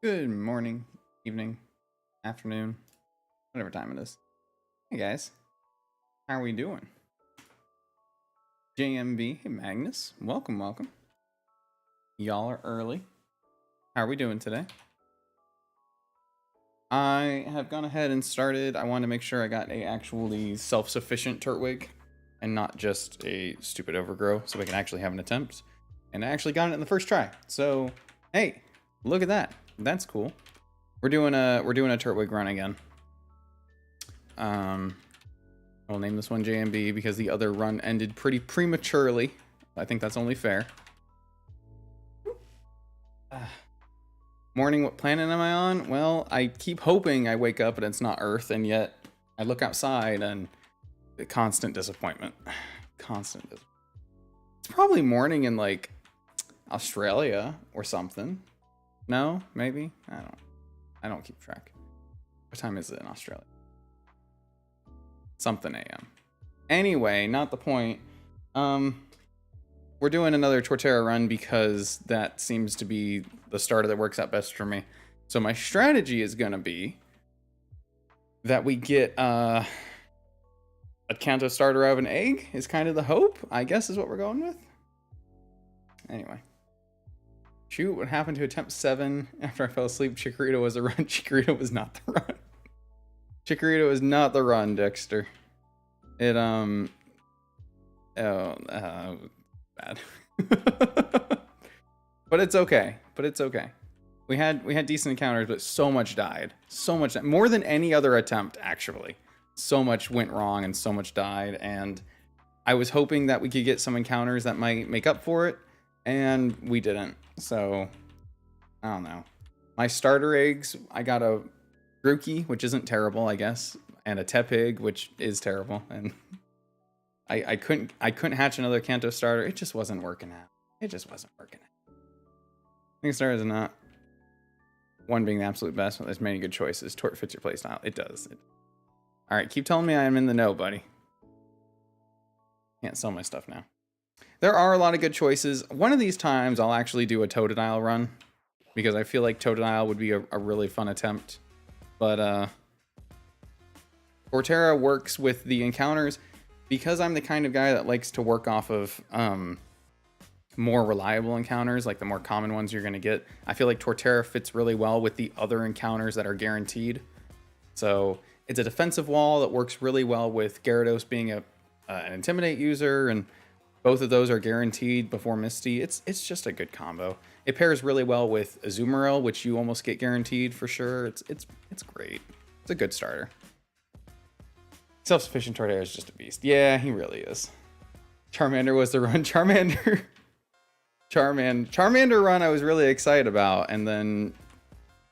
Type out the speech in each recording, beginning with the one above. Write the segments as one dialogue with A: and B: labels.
A: Good morning, evening, afternoon, whatever time it is. Hey guys, how are we doing? JMB, hey Magnus, welcome. Y'all are early. How are we doing today? I have gone ahead and started. I want to make sure I got a actually self-sufficient Turtwig and not just a stupid overgrow, so we can actually have an attempt. And I actually got it in the first try. So, hey, look at that. That's cool. We're doing a Turtwig run again. I'll name this one JMB because the other run ended pretty prematurely. I think that's only fair. Morning, what planet am I on? Well, I keep hoping I wake up and it's not Earth, and yet I look outside and constant disappointment. Constant disappointment. It's probably morning in like Australia or something. No, maybe? I don't keep track. What time is it in Australia? Something AM. Anyway, not the point. We're doing another Torterra run because that seems to be the starter that works out best for me. So my strategy is gonna be that we get a Kanto starter out of an egg is kind of the hope, I guess, is what we're going with. Anyway. Shoot, what happened to attempt 7 after I fell asleep? Chikorita was a run. Chikorita was not the run. Chikorita was not the run, Dexter. It, bad. But it's okay. We had decent encounters, but so much died. So much, more than any other attempt, actually. So much went wrong and so much died, and I was hoping that we could get some encounters that might make up for it, and we didn't. So, I don't know. My starter eggs, I got a Grookey, which isn't terrible, I guess, and a Tepig, which is terrible, and I couldn't hatch another Kanto starter. It just wasn't working out. I think starters are not one being the absolute best, but there's many good choices. Tort fits your playstyle. It does. All right, keep telling me I am in the know, buddy. Can't sell my stuff now. There are a lot of good choices. One of these times, I'll actually do a Totodile run because I feel like Totodile would be a really fun attempt. But Torterra works with the encounters because I'm the kind of guy that likes to work off of more reliable encounters, like the more common ones you're going to get. I feel like Torterra fits really well with the other encounters that are guaranteed. So it's a defensive wall that works really well with Gyarados being an Intimidate user, and both of those are guaranteed before Misty. It's just a good combo. It pairs really well with Azumarill, which you almost get guaranteed for sure. It's great. It's a good starter. Self-sufficient Torterra is just a beast. Yeah, he really is. Charmander was the run. Charmander run I was really excited about, and then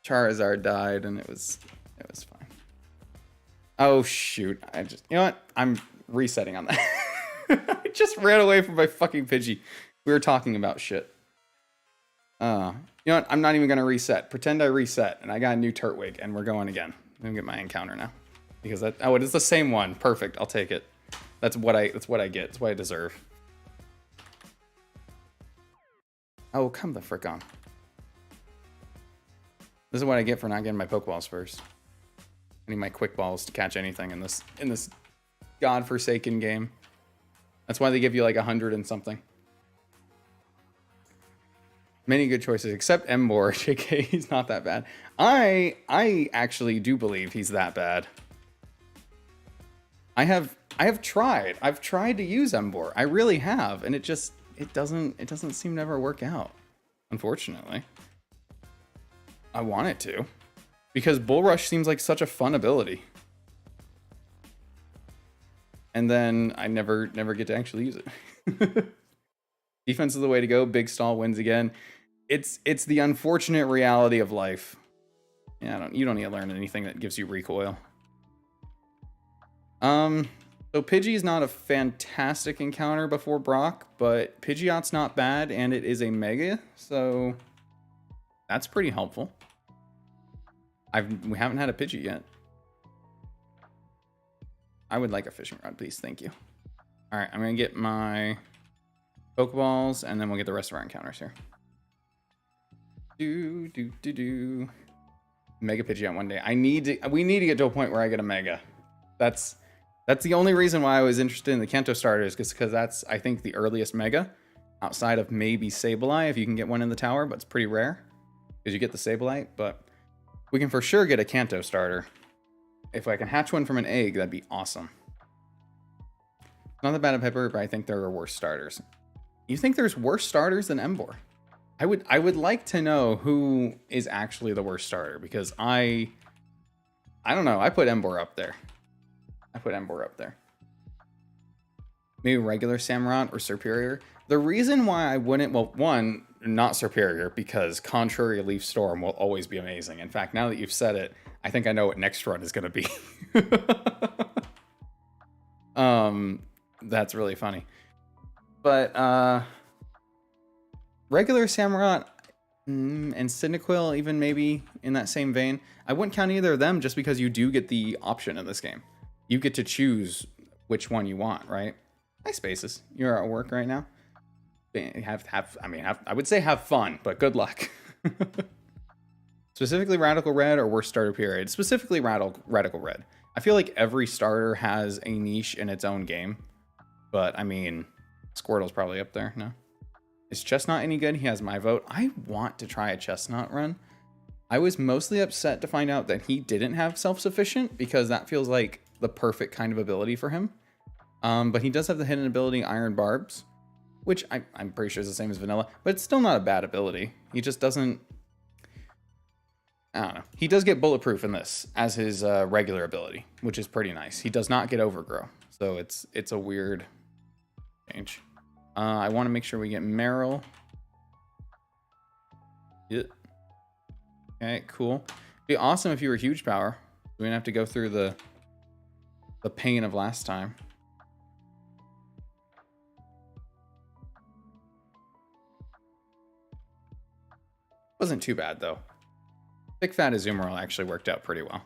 A: Charizard died, and it was fine. Oh shoot! You know what? I'm resetting on that. I just ran away from my fucking Pidgey. We were talking about shit. You know what? I'm not even gonna reset. Pretend I reset, and I got a new Turtwig, and we're going again. I'm gonna get my encounter now because it is the same one. Perfect. I'll take it. That's what I get. That's what I deserve. Oh, come the frick on. This is what I get for not getting my Pokeballs first. I need my quick balls to catch anything in this godforsaken game. That's why they give you like 100 and something. Many good choices, except Emboar. JK, he's not that bad. I actually do believe he's that bad. I've tried to use Emboar. I really have, and it doesn't seem to ever work out, unfortunately. I want it to, because Bull Rush seems like such a fun ability. And then I never get to actually use it. Defense is the way to go. Big Stall wins again. It's the unfortunate reality of life. Yeah, you don't need to learn anything that gives you recoil. So Pidgey's not a fantastic encounter before Brock, but Pidgeot's not bad, and it is a Mega, so that's pretty helpful. We haven't had a Pidgey yet. I would like a fishing rod, please. Thank you. All right, I'm gonna get my Pokeballs, and then we'll get the rest of our encounters here. Mega Pidgeot one day. We need to get to a point where I get a Mega. That's the only reason why I was interested in the Kanto starters, because that's, I think, the earliest Mega, outside of maybe Sableye, if you can get one in the tower, but it's pretty rare, because you get the Sableye, but we can for sure get a Kanto starter. If I can hatch one from an egg, that'd be awesome. Not that bad of Pepper, but I think there are worse starters. You think there's worse starters than Emboar? I would like to know who is actually the worst starter, because I don't know. I put Emboar up there. Maybe regular Samurott or Superior. The reason why I wouldn't, well, one, not Superior, because Contrary Leaf Storm will always be amazing. In fact, now that you've said it, I think I know what next run is going to be. That's really funny. But regular Samurott and Cyndaquil, even maybe in that same vein, I wouldn't count either of them, just because you do get the option in this game. You get to choose which one you want, right? Hi, Spaces. You're at work right now. I would say have fun, but good luck. Specifically Radical Red or worst starter period? Specifically Radical Red. I feel like every starter has a niche in its own game. But, I mean, Squirtle's probably up there, no? Is Chestnut any good? He has my vote. I want to try a Chestnut run. I was mostly upset to find out that he didn't have Self-Sufficient, because that feels like the perfect kind of ability for him. But he does have the hidden ability Iron Barbs, which I'm pretty sure is the same as Vanilla, but it's still not a bad ability. He just doesn't... I don't know. He does get Bulletproof in this as his regular ability, which is pretty nice. He does not get Overgrow, so it's a weird change. I want to make sure we get Meryl. Yeah. Okay, cool. Be awesome if you were Huge Power. We didn't have to go through the pain of last time. Wasn't too bad though. Big Fat Azumarill actually worked out pretty well.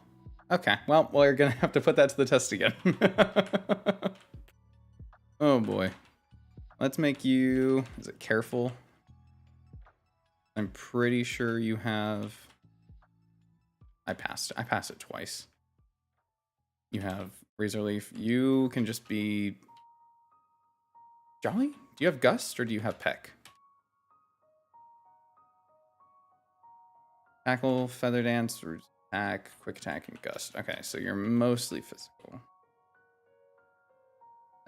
A: Okay, well, we're gonna have to put that to the test again. Oh boy. Let's make you, is it Careful? I'm pretty sure you have, I passed it twice. You have Razor Leaf. You can just be Jolly? Do you have Gust or do you have Peck? Tackle, Feather Dance, Attack, Quick Attack, and Gust. Okay, so you're mostly physical.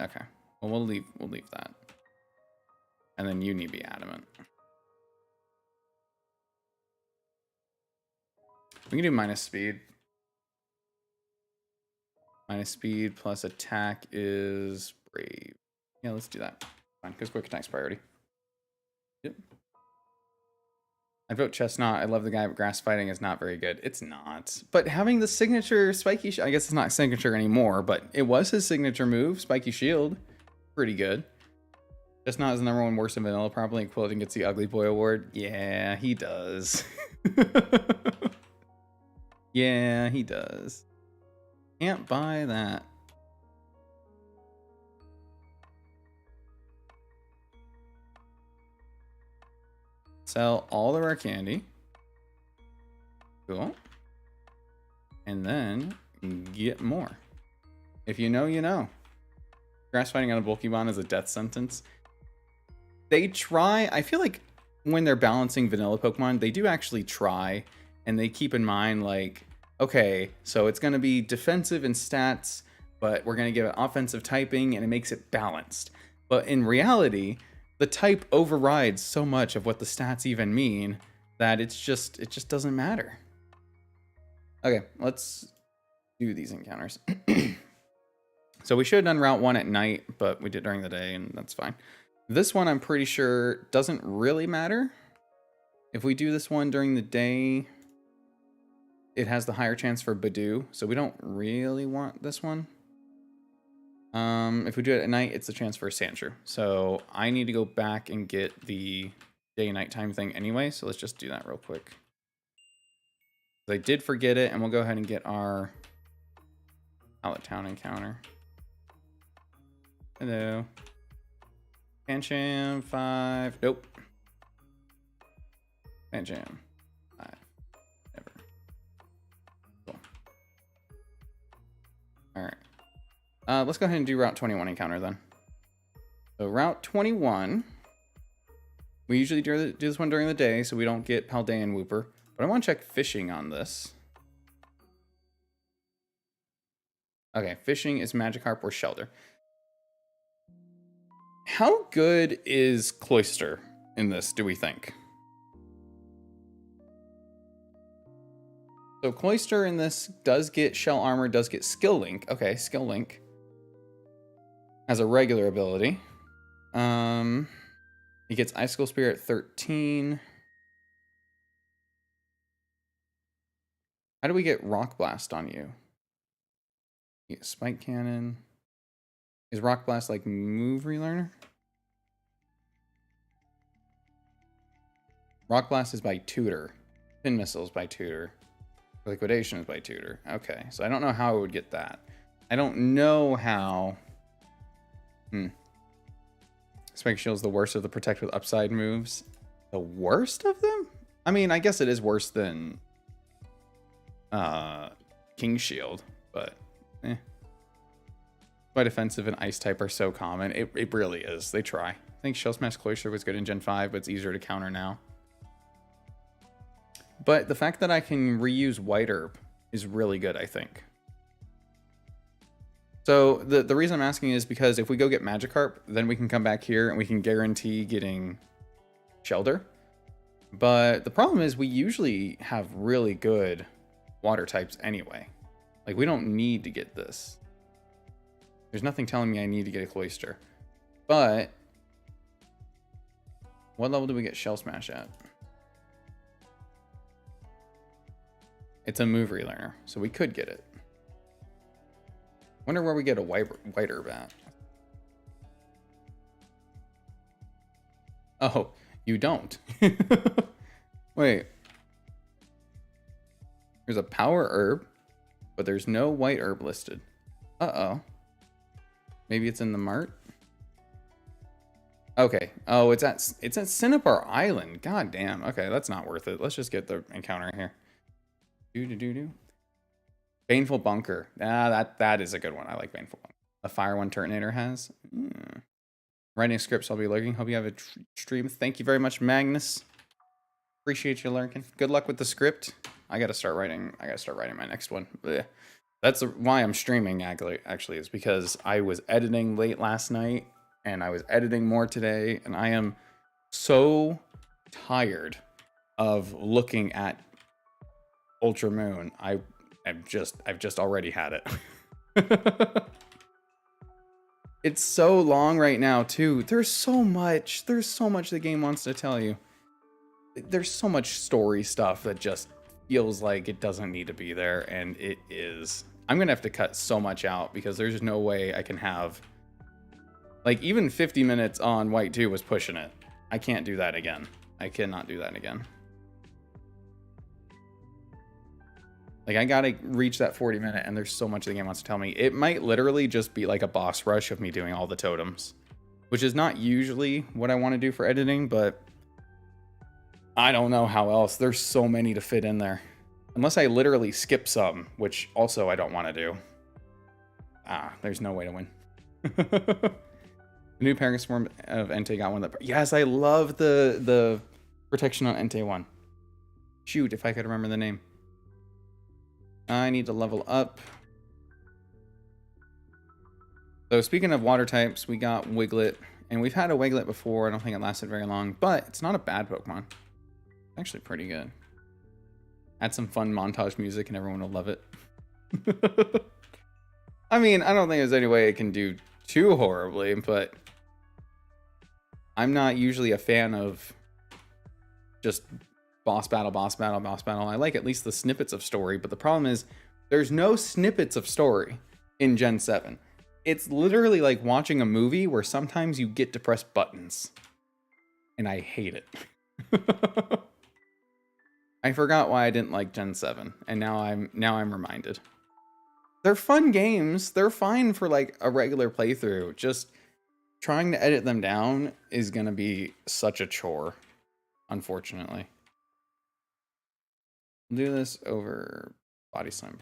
A: Okay, well we'll leave that. And then you need to be Adamant. We can do minus speed. Minus speed plus attack is Brave. Yeah, let's do that. Fine, because Quick Attack's priority. Yep. I vote Chestnut. I love the guy, but Grass Fighting is not very good. It's not. But having the signature Spiky... I guess it's not signature anymore, but it was his signature move, Spiky Shield. Pretty good. Chestnut is the #1 worst in Vanilla, probably. Quilting gets the Ugly Boy Award. Yeah, he does. Yeah, he does. Can't buy that. Sell all the rare candy. Cool. And then get more. If you know, you know. Grass Fighting on a Pokemon is a death sentence. They try. I feel like when they're balancing vanilla Pokemon, they do actually try. And they keep in mind, like, okay, so it's going to be defensive in stats, but we're going to give it offensive typing, and it makes it balanced. But in reality, the type overrides so much of what the stats even mean that it just doesn't matter. Okay, let's do these encounters. So we should have done Route 1 at night, but we did during the day, and that's fine. This one, I'm pretty sure, doesn't really matter. If we do this one during the day, it has the higher chance for Badoo, so we don't really want this one. If we do it at night, it's a chance for a Sandshrew. So I need to go back and get the day and nighttime thing anyway, so let's just do that real quick. I did forget it, and we'll go ahead and get our Outlet Town encounter. Hello. Pancham 5. Nope. Pancham. All right. Let's go ahead and do Route 21 encounter then. So Route 21, we usually do this one during the day so we don't get Paldean Whooper, but I want to check fishing on this. Okay, fishing is Magikarp or Shelter. How good is Cloyster in this, do we think? So Cloyster in this does get Shell Armor, does get Skill Link. Okay, Skill Link has a regular ability. He gets Icicle Spear at 13. How do we get Rock Blast on you? You get Spike Cannon. Is Rock Blast like move relearner? Rock Blast is by Tutor. Pin Missiles by Tutor. Liquidation is by Tutor. Okay, so I don't know how I would get that. I don't know how. Spike Shield's the worst of the Protect with Upside moves. The worst of them? I mean, I guess it is worse than King Shield, but Quite offensive and Ice type are so common. It really is. They try. I think Shell Smash Cloyster was good in Gen 5, but it's easier to counter now. But the fact that I can reuse White Herb is really good, I think. So the reason I'm asking is because if we go get Magikarp, then we can come back here and we can guarantee getting Shelter. But the problem is we usually have really good water types anyway. Like, we don't need to get this. There's nothing telling me I need to get a Cloyster. But what level do we get Shell Smash at? It's a move relearner, so we could get it. Wonder where we get a White Herb at. Oh, you don't. Wait. There's a Power Herb, but there's no White Herb listed. Uh-oh. Maybe it's in the mart? Okay. Oh, it's at Cinnabar Island. God damn. Okay, that's not worth it. Let's just get the encounter here. Baneful Bunker. That is a good one. I like Baneful Bunker. The fire one Turtonator has. Writing scripts, I'll be lurking. Hope you have a stream. Thank you very much, Magnus. Appreciate you lurking. Good luck with the script. I gotta start writing my next one. Blech. That's why I'm streaming, actually, is because I was editing late last night, and I was editing more today, and I am so tired of looking at Ultra Moon. I've just already had it. It's so long right now, too. There's so much the game wants to tell you. There's so much story stuff that just feels like it doesn't need to be there, and it is. I'm gonna have to cut so much out because there's no way I can have, like, even 50 minutes on White 2 was pushing it. I can't do that again. I cannot do that again. Like, I gotta reach that 40-minute, and there's so much the game wants to tell me. It might literally just be like a boss rush of me doing all the totems, which is not usually what I want to do for editing, but I don't know how else. There's so many to fit in there. Unless I literally skip some, which also I don't want to do. There's no way to win. The new Paragon Swarm of Entei got one that... Yes, I love the protection on Entei 1. Shoot, if I could remember the name. I need to level up. So speaking of water types, we got Wiglet. And we've had a Wiglet before. I don't think it lasted very long. But it's not a bad Pokemon. It's actually pretty good. Add some fun montage music and everyone will love it. I mean, I don't think there's any way it can do too horribly, but I'm not usually a fan of just boss battle, boss battle, boss battle. I like at least the snippets of story, but the problem is there's no snippets of story in Gen 7. It's literally like watching a movie where sometimes you get to press buttons. And I hate it. I forgot why I didn't like Gen 7, and now I'm reminded. They're fun games. They're fine for like a regular playthrough. Just trying to edit them down is gonna be such a chore, unfortunately. I'll do this over Body Slam.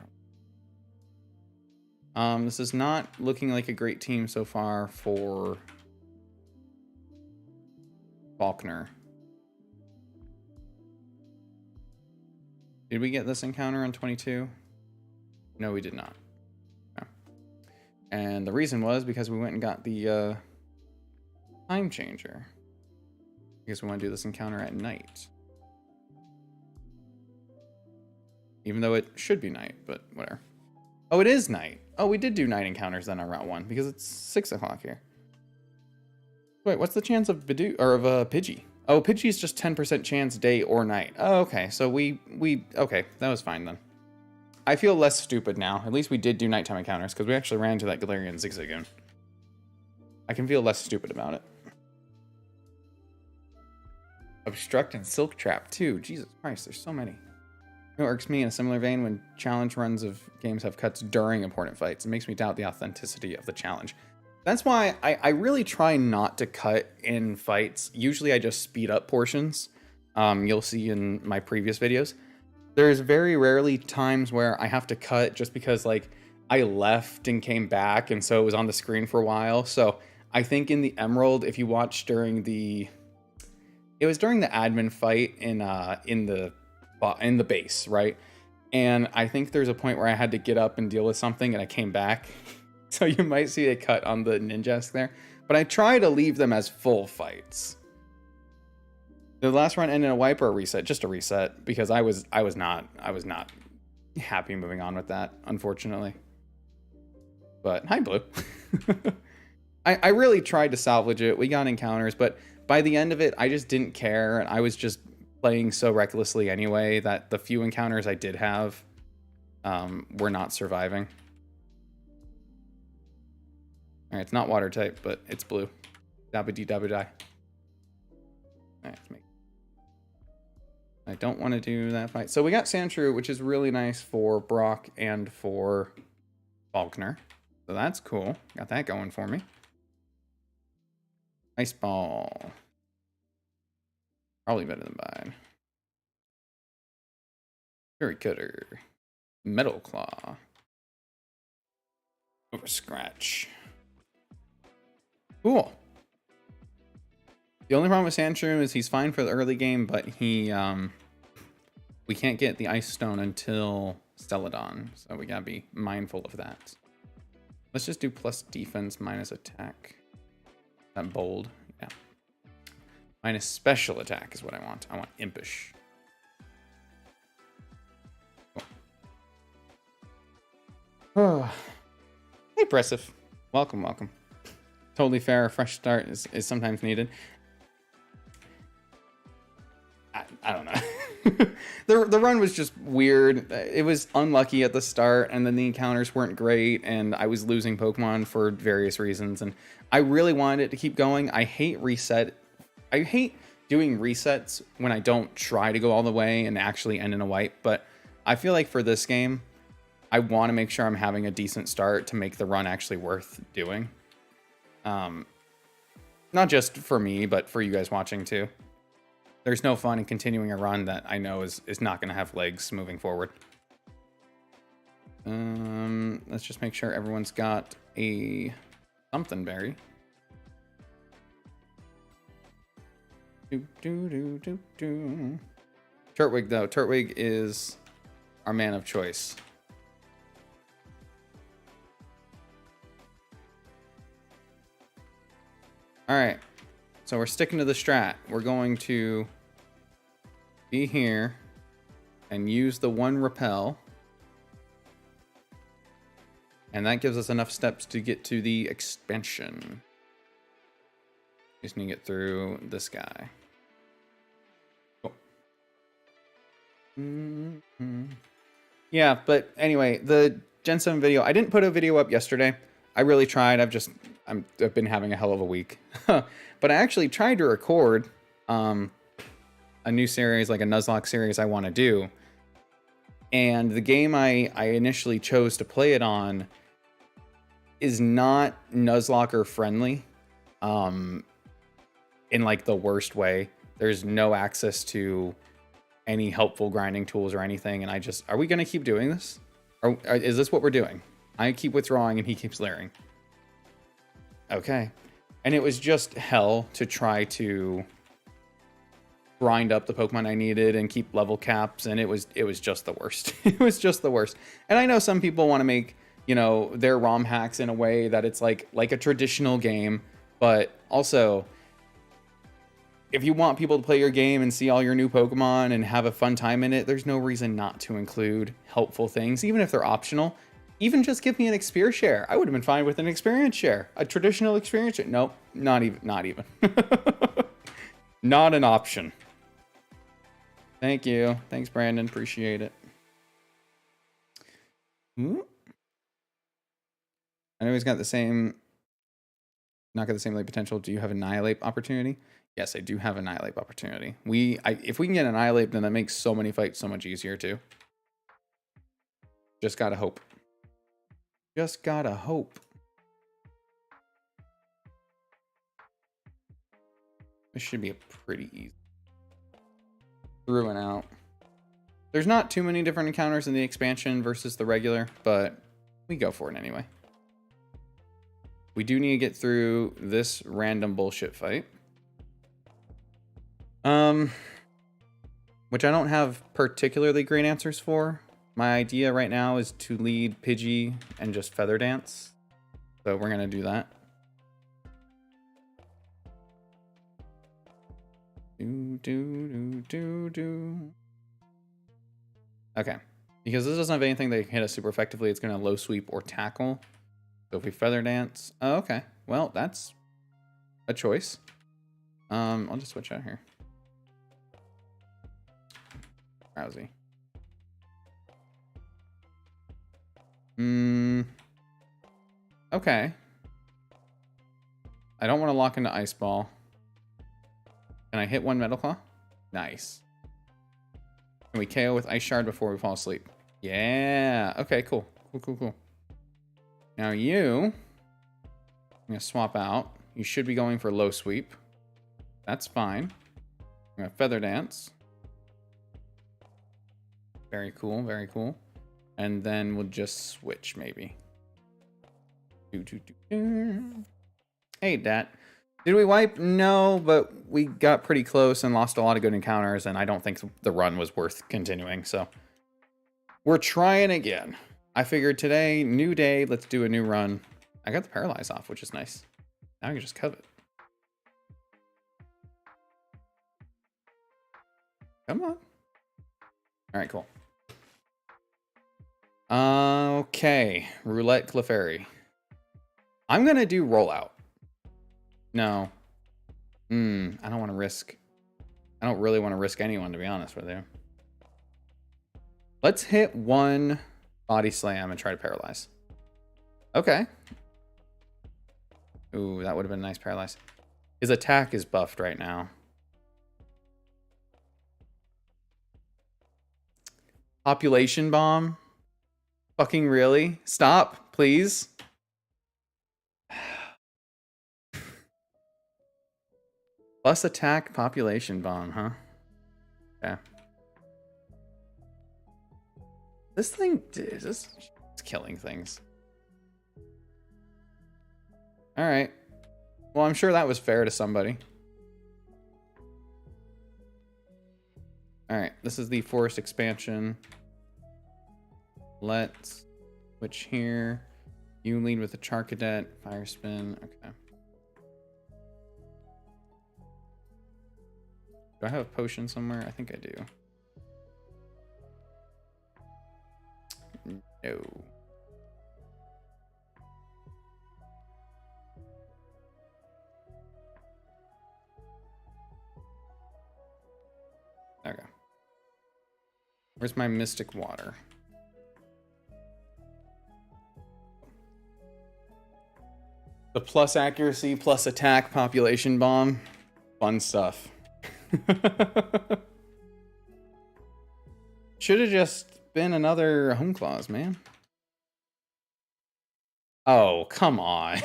A: This is not looking like a great team so far for Faulkner. Did we get this encounter on 22? No, we did not. No. And the reason was because we went and got the time changer. Because we want to do this encounter at night. Even though it should be night, but whatever. Oh, it is night. Oh, we did do night encounters then on Route 1 because it's 6 o'clock here. Wait, what's the chance of Bidoof or of Pidgey? Oh, Pidgey's just 10% chance day or night. Oh, okay. So we okay, that was fine then. I feel less stupid now. At least we did do nighttime encounters because we actually ran into that Galarian Zigzagoon. I can feel less stupid about it. Obstruct and Silk Trap too. Jesus Christ, there's so many. It irks me in a similar vein when challenge runs of games have cuts during important fights. It makes me doubt the authenticity of the challenge. That's why I really try not to cut in fights. Usually I just speed up portions. You'll see in my previous videos. There's very rarely times where I have to cut just because like I left and came back and so it was on the screen for a while. So I think in the Emerald, if you watch during the... It was during the admin fight in the base, right? And I think there's a point where I had to get up and deal with something and I came back. So you might see a cut on the Ninjask there. But I try to leave them as full fights. The last run ended in a wipe or a reset? Just a reset, because I was not happy moving on with that, unfortunately. But hi, Blue. I really tried to salvage it. We got encounters, but by the end of it, I just didn't care, and I was just playing so recklessly anyway that the few encounters I did have were not surviving. All right, it's not water type, but it's blue. Dabba-dee dabba-die. All right, let's make. I don't want to do that fight. So we got Sandshrew, which is really nice for Brock and for Faulkner. So that's cool. Got that going for me. Ice Ball. Probably better than Bide. Fury Cutter. Metal Claw. Over Scratch. Cool. The only problem with Sandshrew is he's fine for the early game, but he we can't get the Ice Stone until Celadon, so we gotta be mindful of that. Let's just do plus defense minus attack. That bold, yeah. Minus special attack is what I want. I want Impish. Cool. Hey, Impressive. Welcome, welcome. Totally fair. A fresh start is sometimes needed. I don't know. The run was just weird. It was unlucky at the start, and then the encounters weren't great, and I was losing Pokemon for various reasons, and I really wanted it to keep going. I hate doing resets when I don't try to go all the way and actually end in a wipe, but I feel like for this game, I want to make sure I'm having a decent start to make the run actually worth doing. Not just for me, but for you guys watching too. There's no fun in continuing a run that I know is not going to have legs moving forward. Let's just make sure everyone's got a something berry. Turtwig though. Turtwig is our man of choice. All right, so we're sticking to the strat. We're going to be here and use the one repel. And that gives us enough steps to get to the expansion. Just need to get through this guy. Cool. Yeah, but anyway, the Gen 7 video, I didn't put a video up yesterday. I really tried. I've been having a hell of a week. But I actually tried to record a new series, like a Nuzlocke series I want to do. And the game I initially chose to play it on is not Nuzlocker friendly. In like the worst way. There's no access to any helpful grinding tools or anything. And are we going to keep doing this? Is this what we're doing? I keep withdrawing and he keeps lairing. Okay. And it was just hell to try to grind up the Pokemon I needed and keep level caps, and it was just the worst. It was just the worst. And I know some people want to make, you know, their ROM hacks in a way that it's like a traditional game, but also if you want people to play your game and see all your new Pokemon and have a fun time in it, there's no reason not to include helpful things, even if they're optional. Even just give me an experience share. I would have been fine with an experience share. A traditional experience share. Nope, not even. Not an option. Thank you. Thanks, Brandon. Appreciate it. Ooh. I know he's got the same... Not got the same late potential. Do you have Annihilate opportunity? Yes, I do have Annihilate opportunity. If we can get Annihilate, then that makes so many fights so much easier too. Just gotta hope. Just gotta hope. This should be a pretty easy. Through and out. There's not too many different encounters in the expansion versus the regular, but we go for it anyway. We do need to get through this random bullshit fight. Which I don't have particularly great answers for. My idea right now is to lead Pidgey and just Feather Dance. So we're gonna do that. Okay. Because this doesn't have anything that can hit us super effectively, it's gonna low sweep or tackle. So if we Feather Dance... Oh, okay. Well, that's a choice. I'll just switch out here. Rousey. Okay. I don't want to lock into Ice Ball. Can I hit one Metal Claw? Nice. Can we KO with Ice Shard before we fall asleep? Yeah. Okay, cool. Cool. Now you... I'm going to swap out. You should be going for low sweep. That's fine. I'm going to Feather Dance. Very cool, very cool. And then we'll just switch, maybe. Hey, Dat. Did we wipe? No, but we got pretty close and lost a lot of good encounters, and I don't think the run was worth continuing, so... We're trying again. I figured today, new day, let's do a new run. I got the Paralyze off, which is nice. Now I can just covet. Come on. Alright, cool. Okay, Roulette Clefairy. I'm gonna do Rollout. No. I don't want to risk... I don't really want to risk anyone, to be honest with you. Let's hit one Body Slam and try to Paralyze. Okay. Ooh, that would have been a nice Paralyze. His attack is buffed right now. Population Bomb? Fucking really? Stop, please. Plus attack, Population Bomb, huh? Yeah. This thing is killing things. All right. Well, I'm sure that was fair to somebody. All right, this is the forest expansion. Let's switch here. You lead with the Charcadet, Fire Spin. Okay. Do I have a potion somewhere? I think I do. No. Okay. Where's my Mystic Water? The plus accuracy, plus attack, Population Bomb. Fun stuff. Should have just been another Home Claws, man. Oh, come on.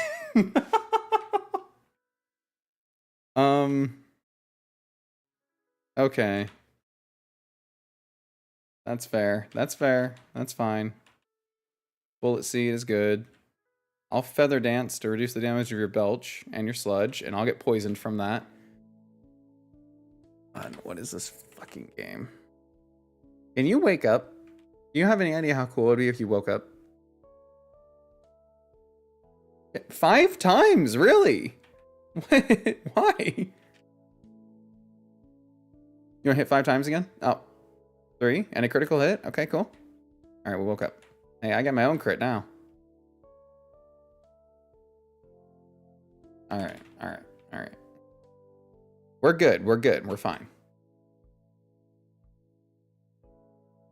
A: Okay. That's fair. That's fair. That's fine. Bullet Seed is good. I'll Feather Dance to reduce the damage of your Belch and your Sludge, and I'll get poisoned from that. God, what is this fucking game? Can you wake up? Do you have any idea how cool it would be if you woke up? 5 times, really? Why? You want to hit 5 times again? Oh, 3 and a critical hit. Okay, cool. All right, we woke up. Hey, I got my own crit now. All right, all right, all right. We're good. We're good. We're fine.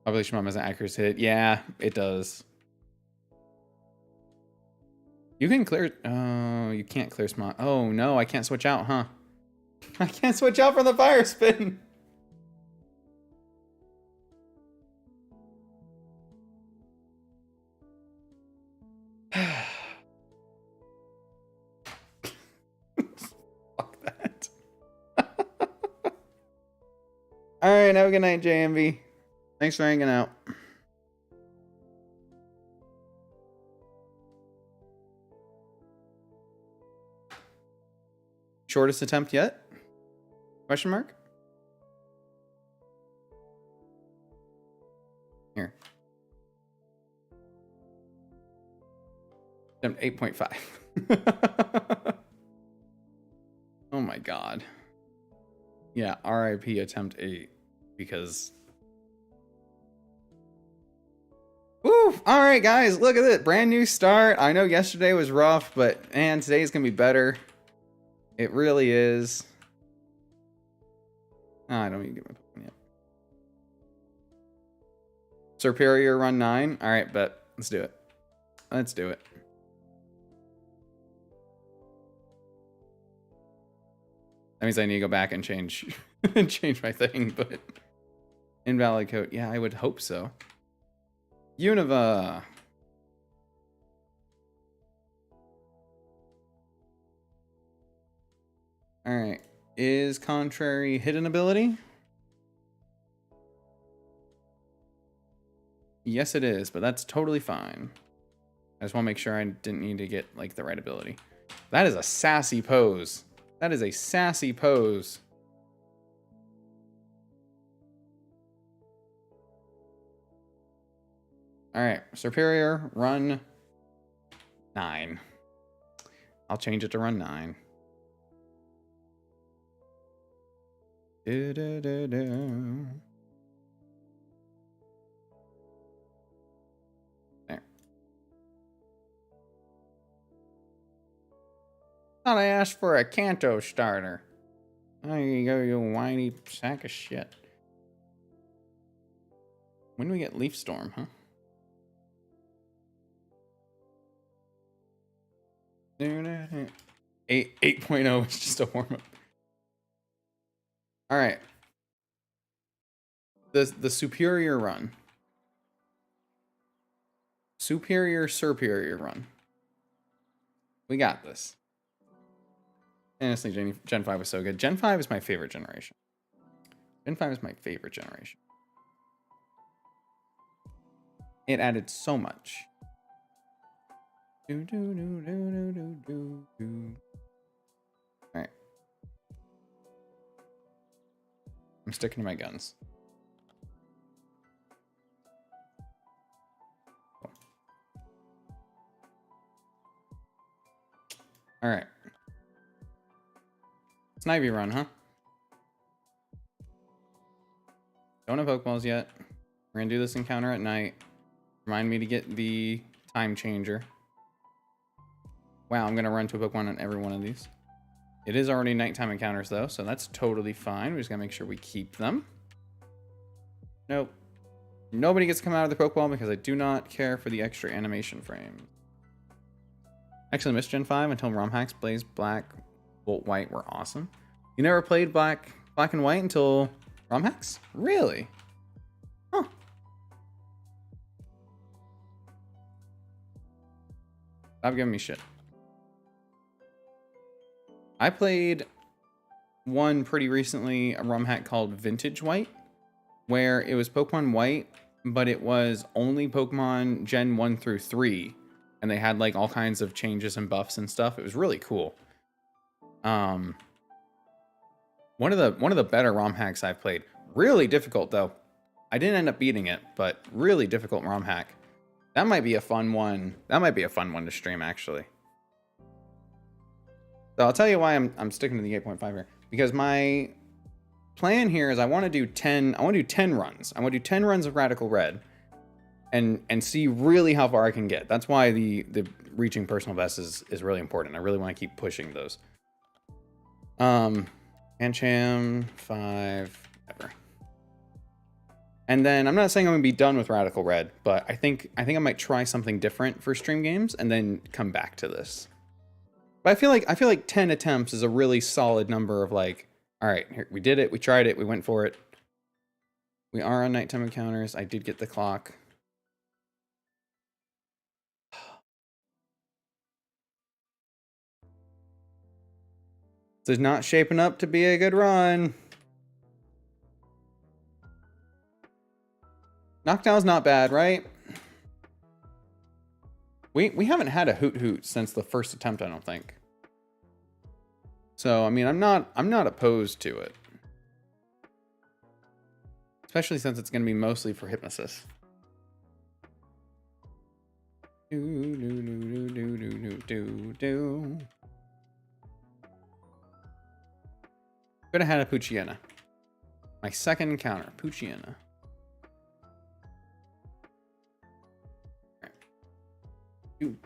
A: Population Bomb has an accuracy hit. Yeah, it does. You can clear... Oh, you can't clear Smog. Oh, no, I can't switch out, huh? I can't switch out from the Fire Spin. Fuck that. All right, have a good night, JMV. Thanks for hanging out. Shortest attempt yet? Question mark? Here. Attempt 8.5. Oh my god. Yeah, RIP attempt 8. Because... Woo! Alright guys, look at it. Brand new start. I know yesterday was rough, but man, today's gonna be better. It really is. Oh, I don't even get my Pokemon yet. Superior run 9. Alright, bet. Let's do it. Let's do it. That means I need to go back and change change my thing, but invalid code. Yeah, I would hope so. Unova. Alright. Is Contrary hidden ability? Yes, it is, but that's totally fine. I just want to make sure I didn't need to get like the right ability. That is a sassy pose. That is a sassy pose. Alright, Superior, run 9. I'll change it to run 9. Do. There. Thought I asked for a Kanto starter. There you go, you whiny sack of shit. When do we get Leaf Storm, huh? 8.0 is just a warm-up. All right. The superior run. Superior run. We got this. Honestly, Gen 5 was so good. Gen 5 is my favorite generation. Gen 5 is my favorite generation. It added so much. Alright. I'm sticking to my guns. Cool. Alright. Snivy run, huh? Don't have Pokeballs yet. We're gonna do this encounter at night. Remind me to get the time changer. Wow, I'm gonna run to a Pokemon on every one of these. It is already nighttime encounters though, so that's totally fine. We just gotta make sure we keep them. Nope. Nobody gets to come out of the Pokeball because I do not care for the extra animation frame. Actually missed Gen 5 until ROM hacks Blaze Black, Volt White were awesome. You never played Black and White until ROM hacks? Really? Huh. Stop giving me shit. I played one pretty recently, a ROM hack called Vintage White, where it was Pokemon White but it was only Pokemon Gen 1 through 3. And they had like all kinds of changes and buffs and stuff. It was really cool. One of the better ROM hacks I've played. Really difficult though. I didn't end up beating it, but really difficult ROM hack. That might be a fun one. That might be a fun one to stream actually. So I'll tell you why I'm sticking to the 8.5 here. Because my plan here is I want to do 10 runs. I want to do 10 runs of Radical Red and see really how far I can get. That's why the reaching personal best is really important. I really want to keep pushing those. Ancham 5 ever. And then I'm not saying I'm gonna be done with Radical Red, but I think I might try something different for stream games and then come back to this. But I feel like 10 attempts is a really solid number of like, all right, here, we did it, we tried it, we went for it. We are on nighttime encounters. I did get the clock. This is not shaping up to be a good run. Knockdown's not bad, right? We haven't had a Hoot since the first attempt, I don't think. So, I mean, I'm not opposed to it. Especially since it's going to be mostly for Hypnosis. Could have had a Poochyena. My second encounter, Poochyena. Gen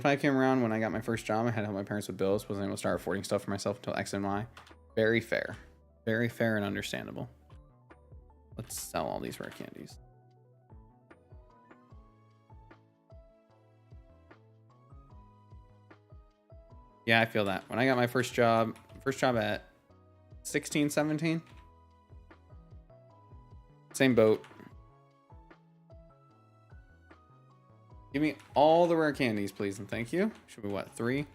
A: 5 came around when I got my first job. I had to help my parents with bills. Wasn't able to start affording stuff for myself until X and Y. Very fair. Very fair and understandable. Let's sell all these rare candies. Yeah, I feel that. When I got my first job at 16, 17. Same boat. Give me all the rare candies, please, and thank you. Should be what, 3?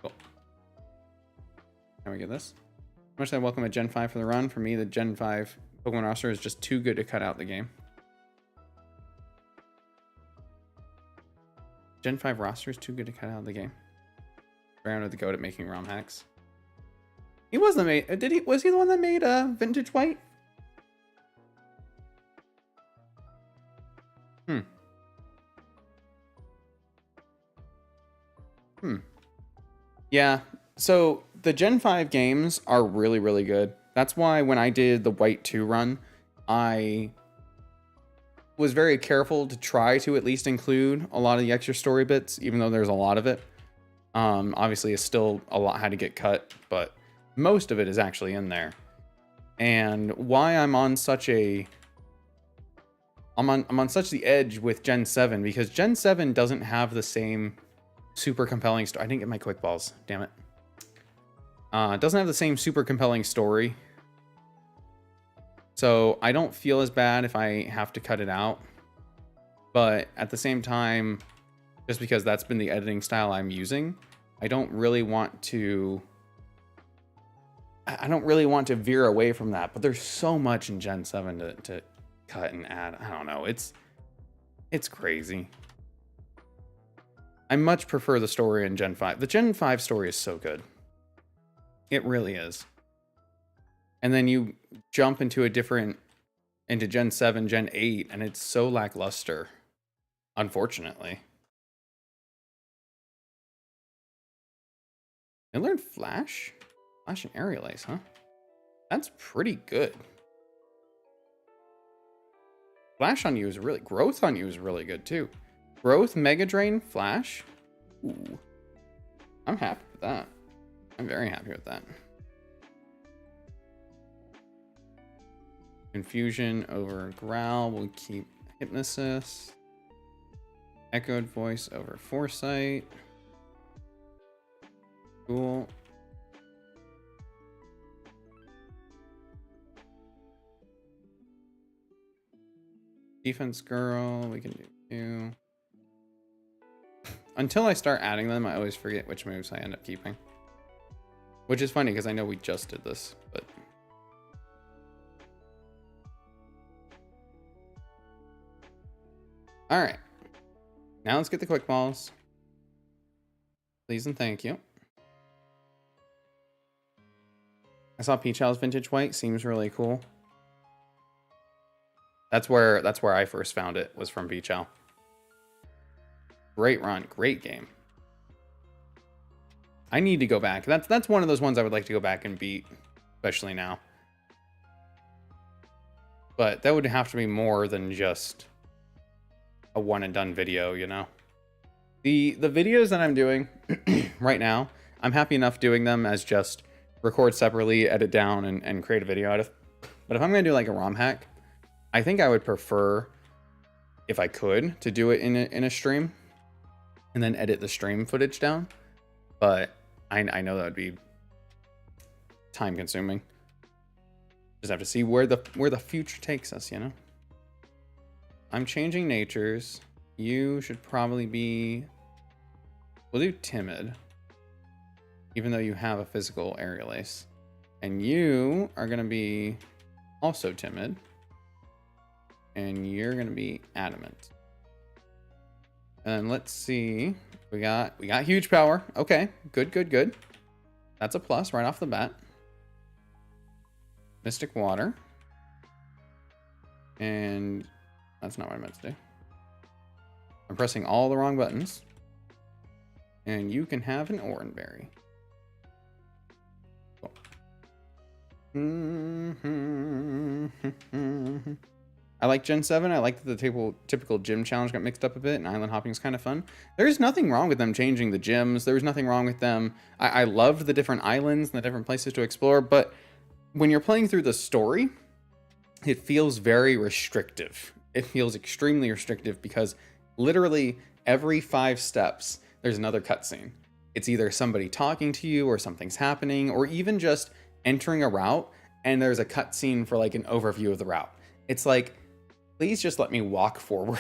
A: Cool. Can we get this? How much I welcome a Gen 5 for the run. For me, the Gen 5 Pokemon roster is just too good to cut out the game. Gen 5 roster is too good to cut out the game. Baron with the goat at making ROM hacks. He wasn't made. Was he the one that made Vintage White? Yeah, so the Gen 5 games are really, really good. That's why when I did the White 2 run, I was very careful to try to at least include a lot of the extra story bits, even though there's a lot of it. Obviously, it's still a lot had to get cut, but most of it is actually in there. And why I'm on such a... I'm on such the edge with Gen 7, because Gen 7 doesn't have the same super compelling story. I didn't get my quick balls, damn it. It doesn't have the same super compelling story. So I don't feel as bad if I have to cut it out. But at the same time, just because that's been the editing style I'm using, I don't really want to veer away from that. But there's so much in Gen 7 to cut and add. I don't know. It's crazy. I much prefer the story in Gen 5. The Gen 5 story is so good. It really is. And then you jump into into Gen 7, Gen 8, and it's so lackluster. Unfortunately. I learned Flash? Flash and Aerial Ace, huh? That's pretty good. Flash on you is really... Growth on you is really good, too. Growth, Mega Drain, Flash. Ooh. I'm happy with that. I'm very happy with that. Confusion over Growl. We'll keep Hypnosis. Echoed Voice over Foresight. Cool. Defense Girl. We can do 2. Until I start adding them, I always forget which moves I end up keeping. Which is funny because I know we just did this, but All right. Now let's get the quick balls. Please and thank you. I saw Peach House Vintage White. Seems really cool. That's where I first found it, was from Peach House. Great run, great game. I need to go back. That's one of those ones I would like to go back and beat, especially now. But that would have to be more than just a one and done video, you know. The videos that I'm doing right now, I'm happy enough doing them as just record separately, edit down, and create a video out of. But if I'm gonna do like a ROM hack, I think I would prefer, if I could, to do it in a stream and then edit the stream footage down. But I know that would be time consuming. Just have to see where the future takes us, you know? I'm changing natures. You should probably be, we'll do timid, even though you have a physical aerial ace. And you are gonna be also timid. And you're gonna be adamant. And let's see. We got huge power. Okay, good. That's a plus right off the bat. Mystic Water. And that's not what I meant to do. I'm pressing all the wrong buttons. And you can have an Oranberry. Cool. I like Gen 7. I like that the typical gym challenge got mixed up a bit, and island hopping is kind of fun. There's nothing wrong with them changing the gyms. There was nothing wrong with them. I loved the different islands and the different places to explore, but when you're playing through the story, it feels very restrictive. It feels extremely restrictive because literally every 5 steps, there's another cutscene. It's either somebody talking to you or something's happening, or even just entering a route and there's a cutscene for like an overview of the route. It's like, please just let me walk forward.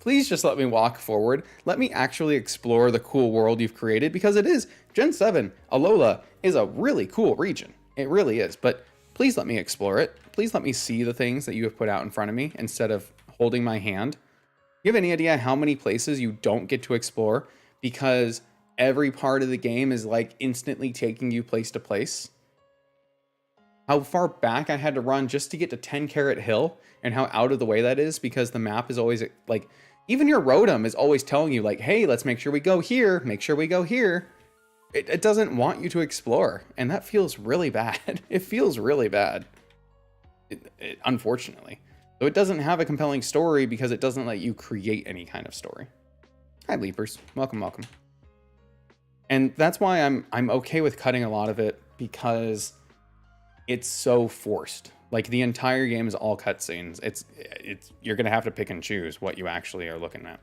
A: Please just let me walk forward. Let me actually explore the cool world you've created, because it is. Gen 7, Alola is a really cool region. It really is. But please let me explore it. Please let me see the things that you have put out in front of me instead of holding my hand. You have any idea how many places you don't get to explore because every part of the game is like instantly taking you place to place? How far back I had to run just to get to 10 Carat Hill, and how out of the way that is, because the map is always like, even your Rotom is always telling you like, hey, let's make sure we go here, make sure we go here. It doesn't want you to explore, and that feels really bad. It feels really bad, unfortunately. So it doesn't have a compelling story because it doesn't let you create any kind of story. Hi, Leapers. Welcome. And that's why I'm okay with cutting a lot of it, because it's so forced. Like, the entire game is all cutscenes. It's you're gonna have to pick and choose what you actually are looking at.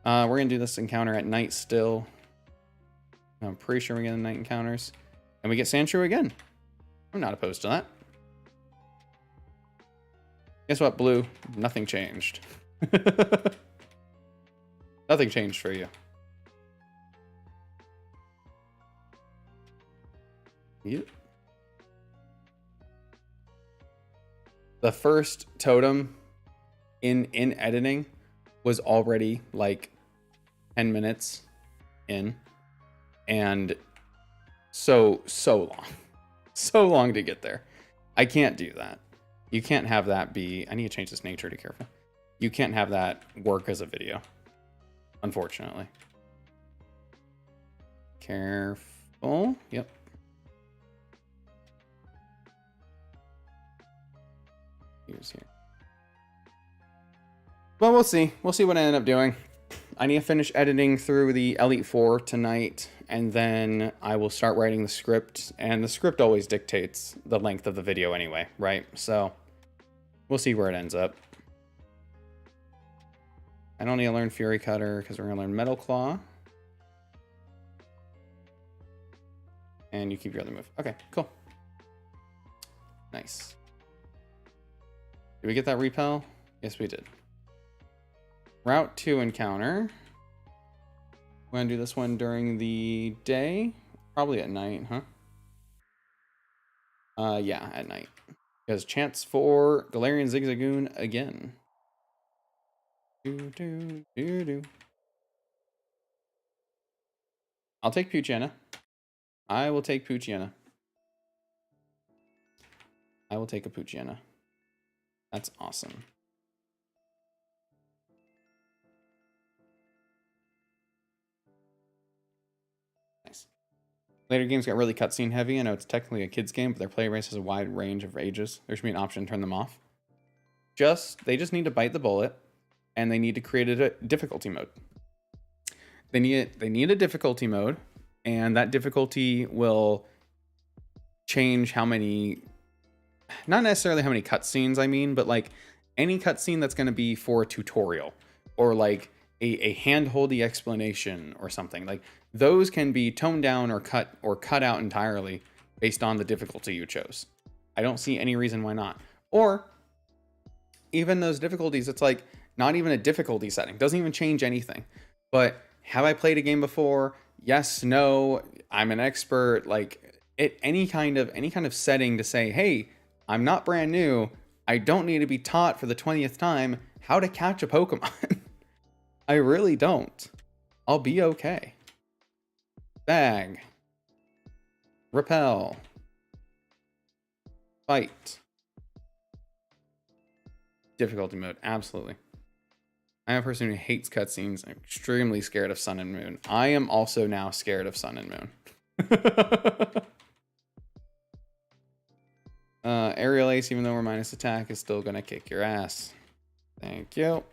A: We're gonna do this encounter at night still. I'm pretty sure we get the night encounters, and we get Sandshrew again. I'm not opposed to that. Guess what, Blue? Nothing changed. Nothing changed for you. Yep. The first totem in editing was already like 10 minutes in, and so long to get there. I can't do that. You can't have that be, I need to change this nature to careful. You can't have that work as a video, unfortunately. Careful. Yep. Here's here. Well, we'll see. We'll see what I end up doing. I need to finish editing through the Elite Four tonight, and then I will start writing the script. And the script always dictates the length of the video anyway, right? So we'll see where it ends up. I don't need to learn Fury Cutter because we're going to learn Metal Claw. And you keep your other move. Okay, cool. Nice. Did we get that repel? Yes, we did. Route 2 encounter. We're going to do this one during the day. Probably at night, huh? Yeah, at night. Because chance for Galarian Zigzagoon again. I'll take Poochyena. I will take Poochyena. I will take a Poochyena. That's awesome. Nice. Later games got really cutscene heavy. I know it's technically a kid's game, but their play race has a wide range of ages. There should be an option to turn them off. They just need to bite the bullet, and they need to create a difficulty mode. They need a difficulty mode, and that difficulty will change how many, not necessarily how many cutscenes I mean, but like any cutscene that's going to be for a tutorial or like a hand-holdy explanation or something. Like those can be toned down or cut out entirely based on the difficulty you chose. I don't see any reason why not. Or even those difficulties, it's like not even a difficulty setting, doesn't even change anything. But have I played a game before? Yes, no, I'm an expert. Like any kind of setting to say, hey, I'm not brand new. I don't need to be taught for the 20th time how to catch a Pokemon. I really don't. I'll be okay. Bag. Repel. Fight. Difficulty mode, absolutely. I am a person who hates cutscenes. I'm extremely scared of Sun and Moon. I am also now scared of Sun and Moon. Aerial Ace, even though we're minus attack, is still gonna kick your ass. Thank you.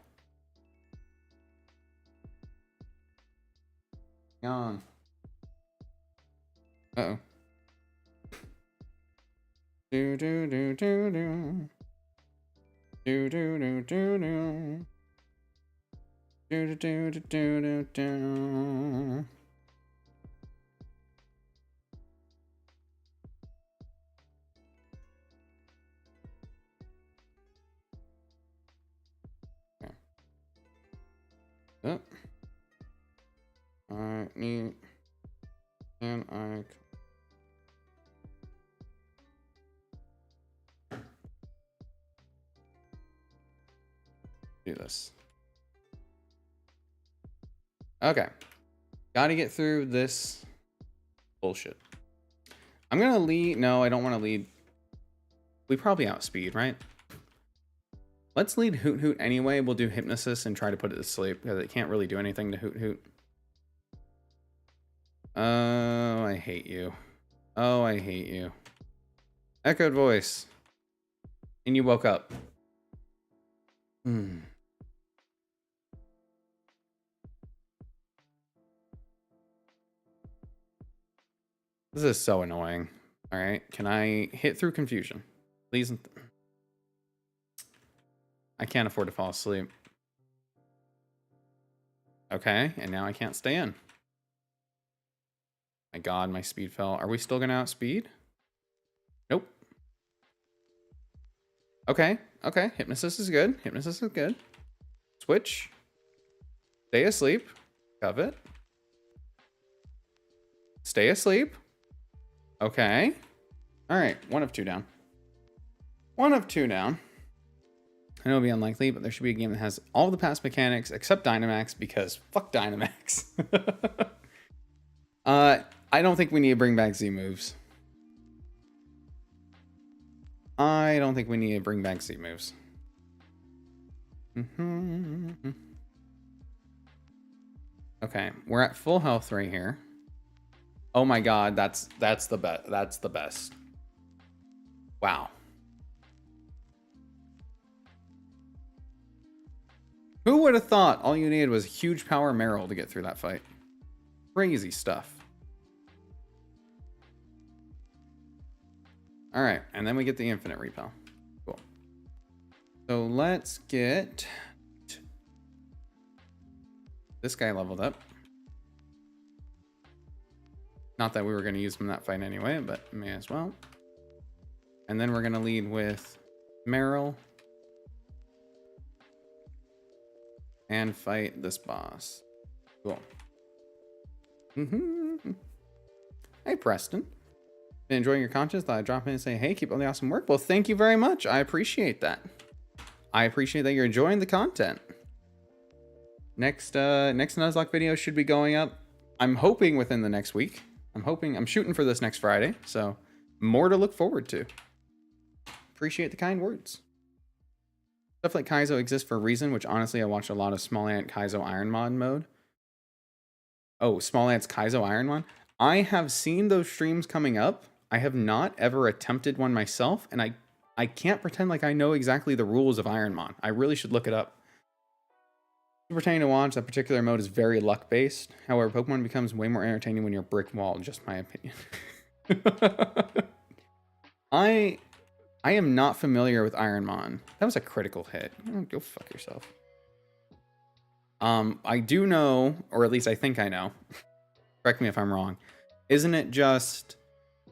A: On. Uh-oh. Do do do do do. Do do do do do. Do do do do do do. Okay. Oh. I need. Can I? Do this. Okay. Gotta get through this bullshit. I'm gonna lead. No, I don't want to lead. We probably outspeed, right? Let's lead Hoot Hoot anyway. We'll do Hypnosis and try to put it to sleep because it can't really do anything to Hoot Hoot. Oh, I hate you. Oh, I hate you. Echoed voice. And you woke up. This is so annoying. All right, can I hit through confusion? Please. I can't afford to fall asleep. Okay, and now I can't stay in. My God, my speed fell. Are we still gonna outspeed? Nope. Okay, okay. Hypnosis is good. Hypnosis is good. Switch. Stay asleep. Covet. Stay asleep. Okay. All right, 1 of 2 down. 1 of 2 down. I know it'll be unlikely, but there should be a game that has all the past mechanics except Dynamax because fuck Dynamax. I don't think we need to bring back Z moves. I don't think we need to bring back Z moves. Okay, we're at full health right here. Oh my God, that's the best. That's the best. Wow. Who would have thought all you needed was huge power Marill to get through that fight? Crazy stuff. All right, and then we get the infinite repel. Cool. So let's get this guy leveled up. Not that we were going to use him in that fight anyway, but may as well. And then we're going to lead with Marill. And fight this boss. Cool. Hey, Preston. Been enjoying your content? Thought I'd drop in and say, hey, keep up the awesome work. Well, thank you very much. I appreciate that. I appreciate that you're enjoying the content. Next Nuzlocke video should be going up, I'm hoping, within the next week. I'm shooting for this next Friday, so more to look forward to. Appreciate the kind words. Stuff like Kaizo exists for a reason, which honestly I watched a lot of Small Ant Kaizo Ironmon mode. Oh, Small Ant's Kaizo Ironmon. I have seen those streams coming up. I have not ever attempted one myself, and I can't pretend like I know exactly the rules of Ironmon. I really should look it up. Entertaining to watch. That particular mode is very luck based. However, Pokemon becomes way more entertaining when you're brick walled. Just my opinion. I am not familiar with Ironmon. That was a critical hit. Oh, go fuck yourself. I do know, or at least I think I know. Correct me if I'm wrong. Isn't it just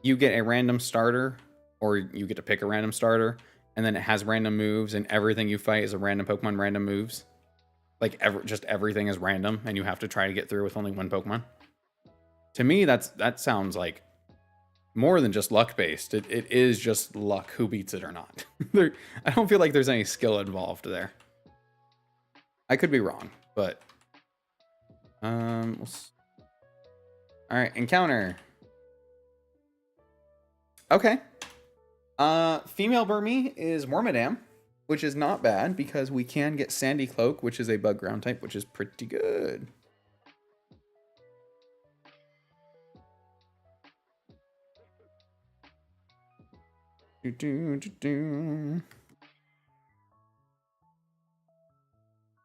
A: you get a random starter, or you get to pick a random starter, and then it has random moves, and everything you fight is a random Pokemon, random moves? Like, just everything is random, and you have to try to get through with only one Pokemon? To me, that sounds like more than just luck-based. It is just luck who beats it or not. I don't feel like there's any skill involved there. I could be wrong, but... All right, encounter. Okay. Female Burmy is Wormadam, which is not bad because we can get Sandy Cloak, which is a bug ground type, which is pretty good.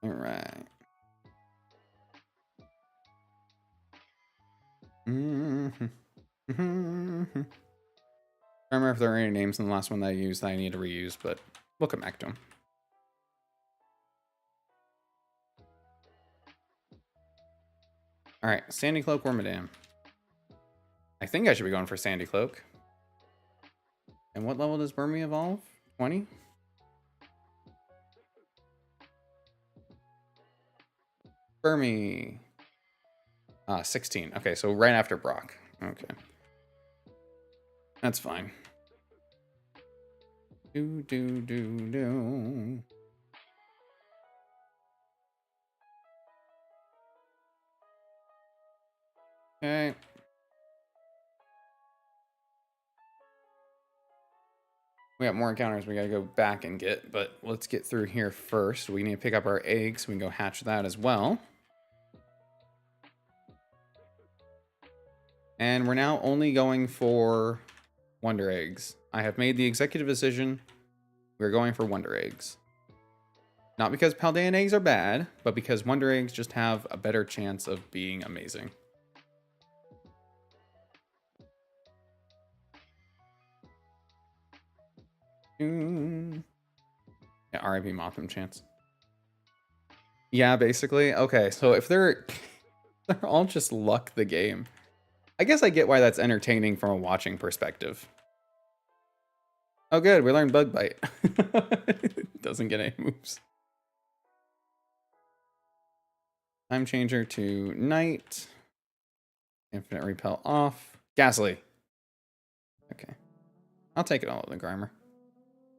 A: All right. I don't remember if there are any names in the last one that I used that I need to reuse, but we'll come back to them. All right, Sandy Cloak, Wormadam. I think I should be going for Sandy Cloak. And what level does Burmy evolve? 20? Burmy. 16. Okay, so right after Brock. Okay. That's fine. Do. Okay. We got more encounters we gotta go back and get, but let's get through here first. We need to pick up our eggs so we can go hatch that as well. And we're now only going for Wonder Eggs. I have made the executive decision. We're going for Wonder Eggs. Not because Paldean eggs are bad, but because Wonder Eggs just have a better chance of being amazing. Yeah, RIP Mothim chance. Yeah, basically. Okay, so if they're all just luck the game. I guess I get why that's entertaining from a watching perspective. Oh good, we learned Bug Bite. Doesn't get any moves. Time Changer to Night. Infinite Repel off. Ghastly. Okay. I'll take it all with the Grimer.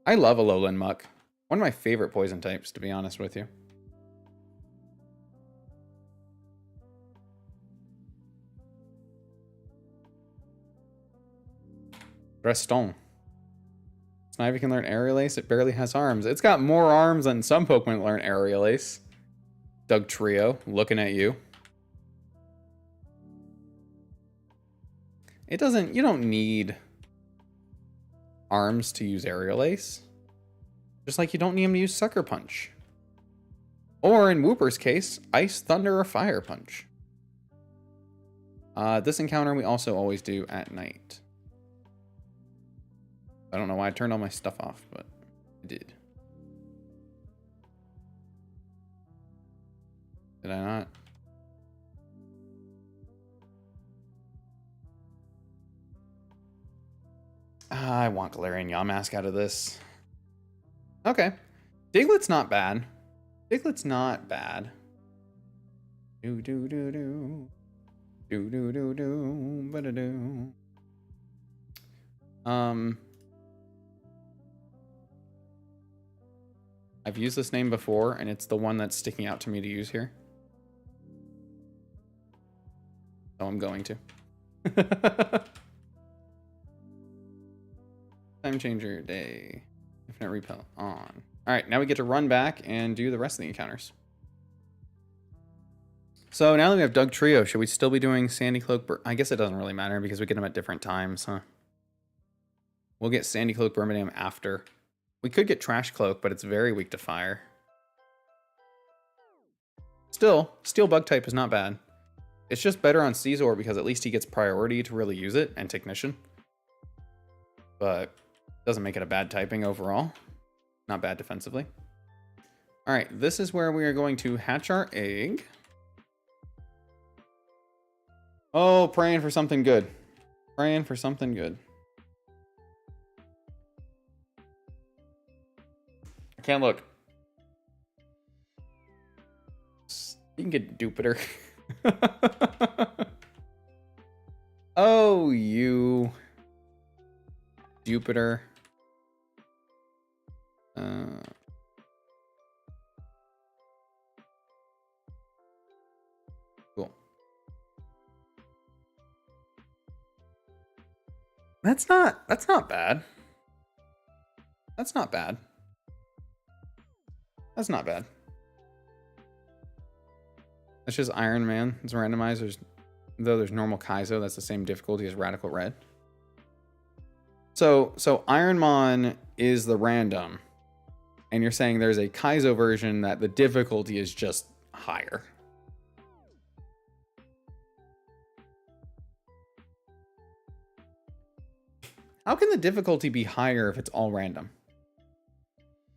A: I love Alolan Muck. One of my favorite poison types, to be honest with you. Reston. Snivy can learn Aerial Ace. It barely has arms. It's got more arms than some Pokemon that learn Aerial Ace. Dugtrio, looking at you. It doesn't... You don't need arms to use Aerial Ace. Just like you don't need him to use Sucker Punch. Or in Wooper's case, Ice, Thunder, or Fire Punch. This encounter we also always do at night. I don't know why I turned all my stuff off, but I did. Did I not? I want Galarian Yamask out of this. Okay. Diglett's not bad. Diglett's not bad. Do. Ba-da-do. I've used this name before, and it's the one that's sticking out to me to use here. So I'm going to. Time changer day. Infinite repel on. Alright, now we get to run back and do the rest of the encounters. So now that we have Dugtrio, should we still be doing Sandy Cloak? I guess it doesn't really matter because we get them at different times, huh? We'll get Sandy Cloak Birmingham after. We could get Trash Cloak, but it's very weak to fire. Still, Steel Bug type is not bad. It's just better on Caesar because at least he gets priority to really use it, and Technician. But doesn't make it a bad typing overall. Not bad defensively. Alright, this is where we are going to hatch our egg. Oh, praying for something good. Praying for something good. I can't look. You can get Jupiter. Oh, you. Jupiter. Cool. That's not bad. That's not bad. That's not bad. That's just Iron Man. It's randomized. Though there's normal Kaizo, that's the same difficulty as Radical Red. So Ironmon is the random, and you're saying there's a Kaizo version that the difficulty is just higher. How can the difficulty be higher if it's all random?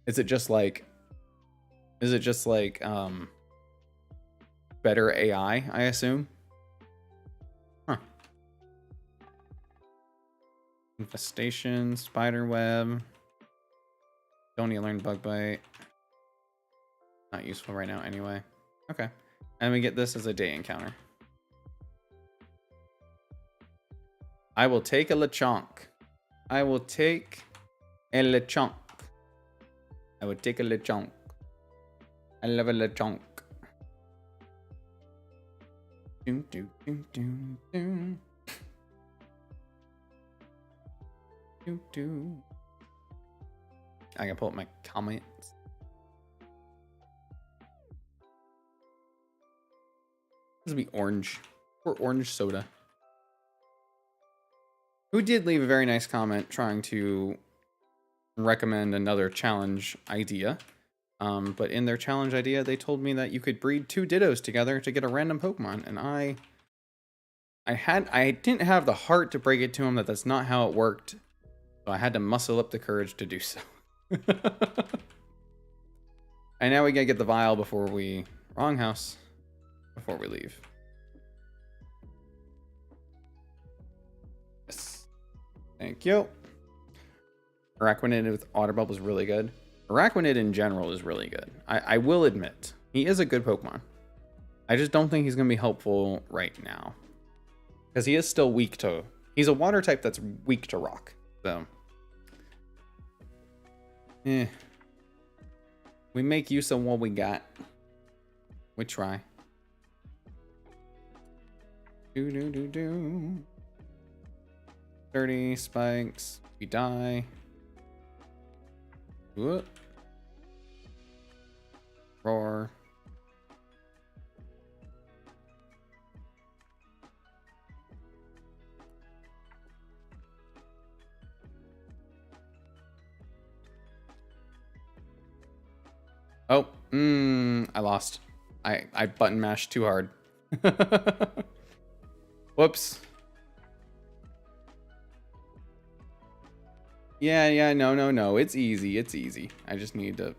A: Is it just like better AI, I assume? Huh. Infestation, Spiderweb. Don't need to learn Bug Bite. Not useful right now anyway. Okay. And we get this as a day encounter. I will take a Lechonk. I will take a Lechonk. I will take a Lechonk. I love a Lechonk. Doom, doom, doom, doom, doom. Doom, doom. I can pull up my comments. This will be orange. Or orange soda. Who did leave a very nice comment trying to recommend another challenge idea. But in their challenge idea, they told me that you could breed 2 Dittos together to get a random Pokemon. And I didn't have the heart to break it to them that that's not how it worked. So I had to muscle up the courage to do so. And now we gotta get the vial before we... Wrong house. Before we leave. Yes. Thank you. Araquanid with Water Bubble is really good. Araquanid in general is really good. I will admit. He is a good Pokemon. I just don't think he's going to be helpful right now. Because he is still weak to... He's a water type that's weak to rock. So... We make use of what we got. We try. Do. 30 spikes. We die. Whoop. Roar. Oh, I lost. I button mashed too hard. Whoops. Yeah, no. It's easy. I just need to...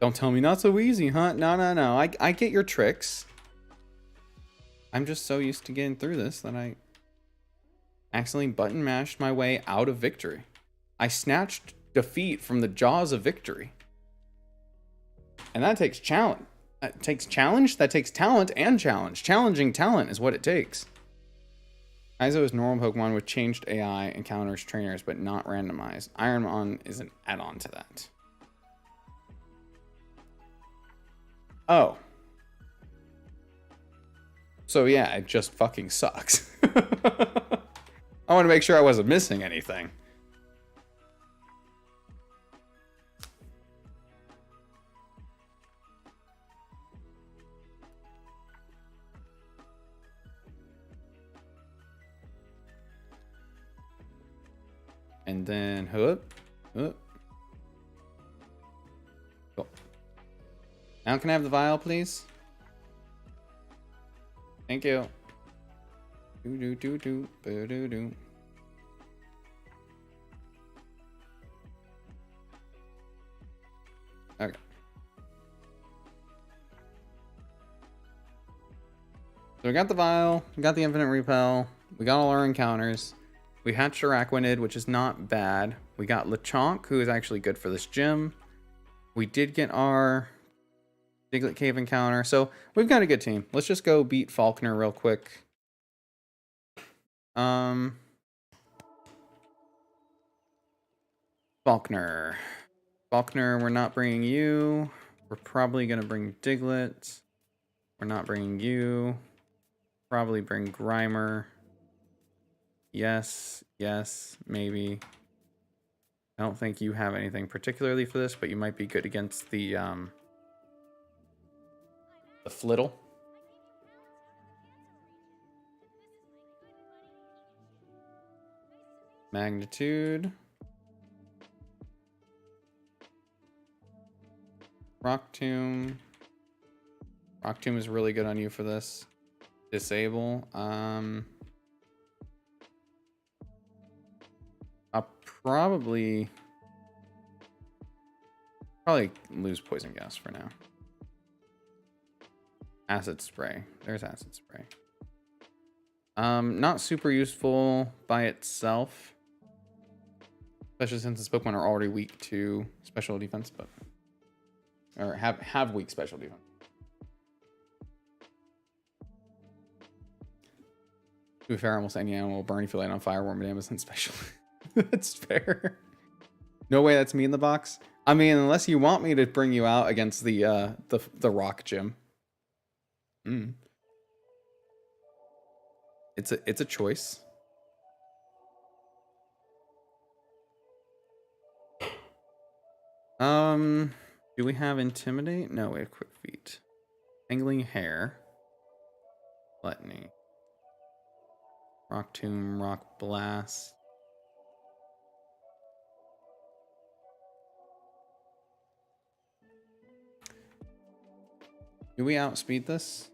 A: Don't tell me not so easy, huh? No. I get your tricks. I'm just so used to getting through this that I accidentally button mashed my way out of victory. I snatched defeat from the jaws of victory. And that takes challenge. That takes challenge? That takes talent and challenge. Challenging talent is what it takes. Kaizo is normal Pokemon with changed AI, encounters, trainers, but not randomized. Ironmon is an add-on to that. Oh. So yeah, it just fucking sucks. I want to make sure I wasn't missing anything. And then hoop. Cool. Now can I have the vial, please? Thank you. Do do do do do do do. Okay. So we got the vial, we got the infinite repel, we got all our encounters. We hatched Araquanid, which is not bad. We got Lechonk, who is actually good for this gym. We did get our Diglett Cave encounter. So we've got a good team. Let's just go beat Falkner real quick. Falkner. Falkner, we're not bringing you. We're probably going to bring Diglett. We're not bringing you. Probably bring Grimer. Yes, yes, maybe. I don't think you have anything particularly for this, but you might be good against the Flittle. Magnitude. Rock Tomb. Rock Tomb is really good on you for this. Disable. I'll probably lose poison gas for now. Acid spray. There's acid spray. Not super useful by itself, especially since its Pokemon are already weak to special defense, but or have weak special defense. To be fair, almost any animal will burn if you light on fire, warm damage, and special. That's fair. No way that's me in the box. I mean, unless you want me to bring you out against the rock gym. It's a choice. Do we have intimidate? No, we have quick feet. Angling hair. Gluttony. Rock Tomb, Rock Blast. Do we outspeed this?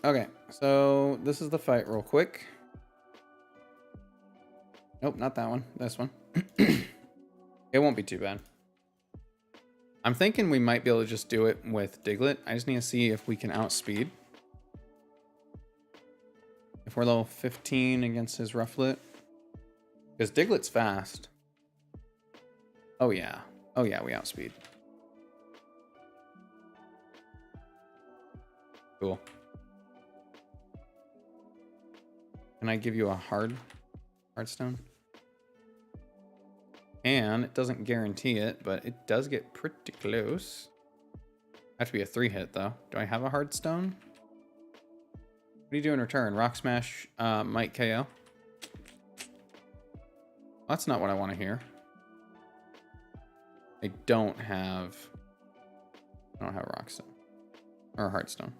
A: Okay, so this is the fight real quick. Nope, not that one. This one. It won't be too bad. I'm thinking we might be able to just do it with Diglett. I just need to see if we can outspeed. If we're level 15 against his Rufflet. Because Diglett's fast. Oh yeah. Oh yeah, we outspeed. Cool. Can I give you a Hardstone? And it doesn't guarantee it, but it does get pretty close. Have to be a 3-hit though. Do I have a Hardstone? What do you do in return? Rock Smash might KO. That's not what I want to hear. I don't have Rockstone or Heartstone.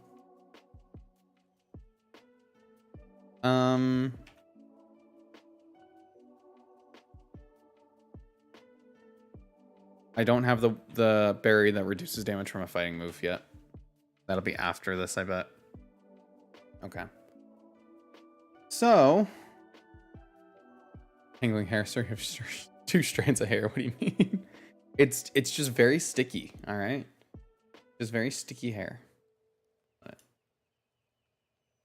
A: I don't have the berry that reduces damage from a fighting move yet. That'll be after this, I bet. Okay. So, Tangling hair, sir. You have 2 strands of hair. What do you mean? It's just very sticky. All right, just very sticky hair.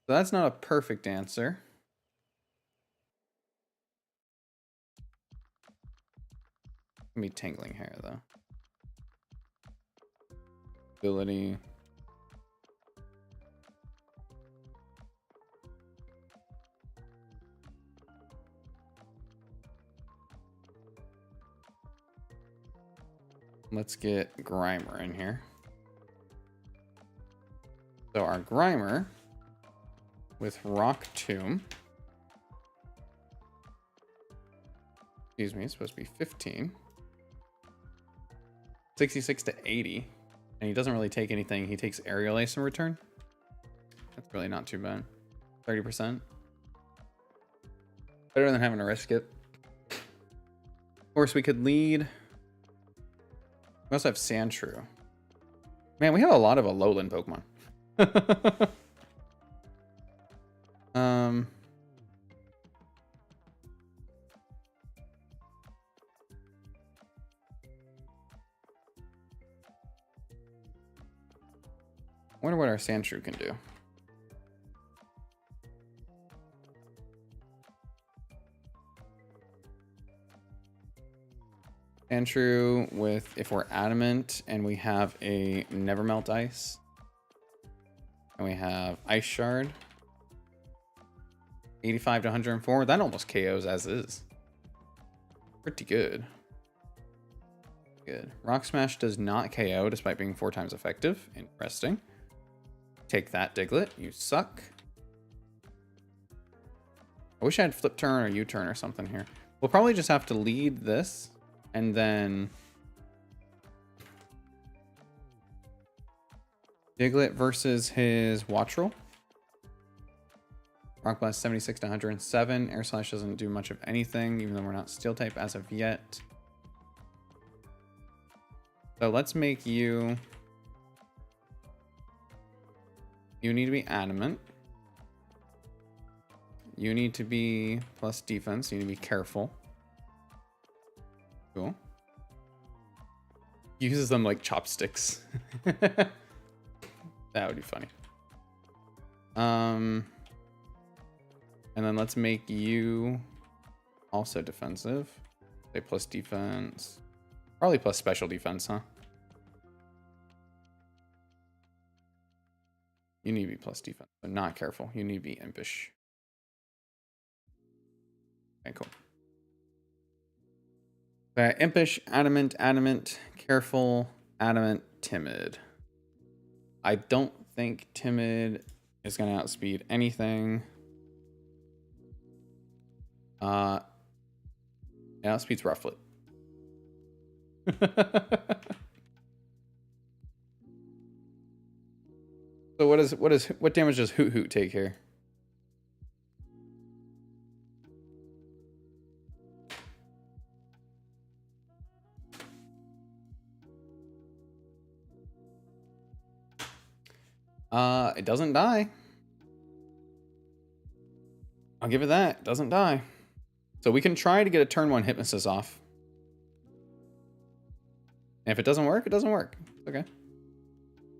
A: So that's not a perfect answer. Let me Tangling hair though. Ability. Let's get Grimer in here. So our Grimer with Rock Tomb. Excuse me, it's supposed to be 15. 66 to 80. And he doesn't really take anything. He takes Aerial Ace in return. That's really not too bad. 30%. Better than having to risk it. Of course, we could lead. We also have Sandshrew. Man, we have a lot of Alolan Pokemon. Wonder what our Sandshrew can do. Sandshrew with, if we're adamant and we have a Nevermelt Ice. And we have Ice Shard. 85 to 104. That almost KOs as is. Pretty good. Good. Rock Smash does not KO despite being 4 times effective. Interesting. Take that, Diglett. You suck. I wish I had Flip Turn or U-Turn or something here. We'll probably just have to lead this. And then Diglett versus his Wattrel. Rock Blast 76 to 107. Air Slash doesn't do much of anything, even though we're not Steel type as of yet. So let's make you. You need to be adamant. You need to be plus defense. You need to be careful. Cool. Uses them like chopsticks. That would be funny. And then let's make you also defensive. Say plus defense. Probably plus special defense, huh? You need to be plus defense, but not careful. You need to be impish. Okay, cool. Impish, adamant, adamant, careful, adamant, timid. I don't think timid is going to outspeed anything. Yeah, outspeeds Rufflet. So what damage does Hoot Hoot take here? It doesn't die. I'll give it that. It doesn't die. So we can try to get a turn 1 Hypnosis off. And if it doesn't work, it doesn't work. Okay.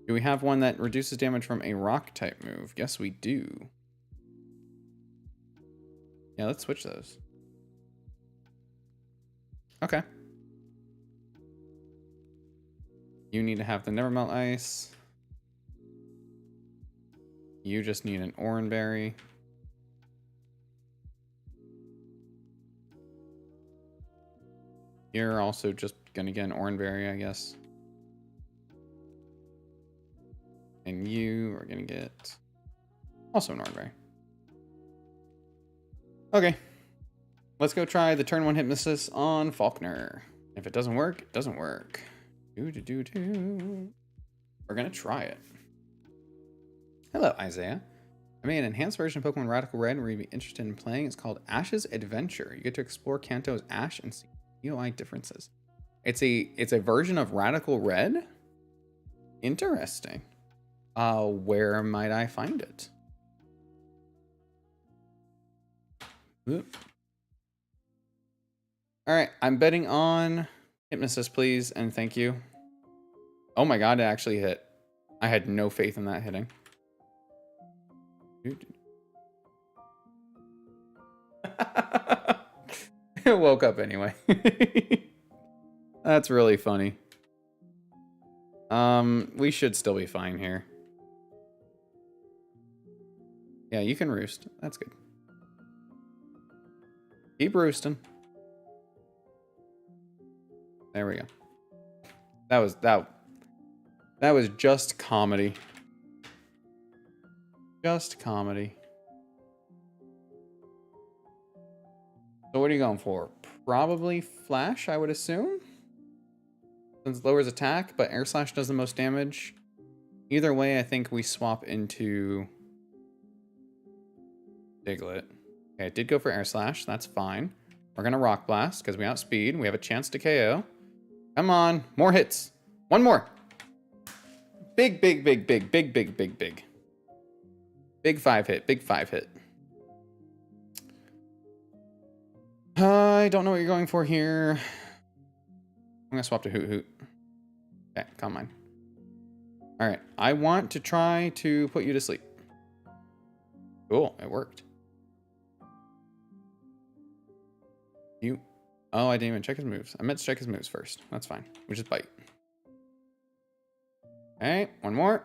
A: Do we have one that reduces damage from a rock type move? Yes, we do. Yeah, let's switch those. Okay. You need to have the Nevermelt Ice. You just need an Oran Berry. You're also just gonna get an Oran Berry, I guess. And you are gonna get also an Oran Berry. Okay. Let's go try the turn 1 Hypnosis on Falkner. If it doesn't work, it doesn't work. We're gonna try it. Hello, Isaiah. I made an enhanced version of Pokemon Radical Red where you'd be interested in playing. It's called Ash's Adventure. You get to explore Kanto's Ash and see UI differences. It's a version of Radical Red? Interesting. Where might I find it? Oop. All right, I'm betting on Hypnosis, please, and thank you. Oh my god, it actually hit. I had no faith in that hitting. It woke up anyway. That's really funny. We should still be fine here. Yeah, you can roost. That's good. Keep roosting. There we go. That was just comedy. Just comedy. So what are you going for? Probably Flash, I would assume. Since it lowers attack, but Air Slash does the most damage. Either way, I think we swap into Diglett. Okay, it did go for Air Slash. That's fine. We're going to Rock Blast because we outspeed. We have a chance to KO. Come on. More hits. One more. Big, big, big, big, big, big, big, big. Big 5 hit. Big 5 hit. I don't know what you're going for here. I'm going to swap to Hoot Hoot. Okay, come on. All right. I want to try to put you to sleep. Cool. It worked. You. Oh, I didn't even check his moves. I meant to check his moves first. That's fine. We just bite. Okay, one more.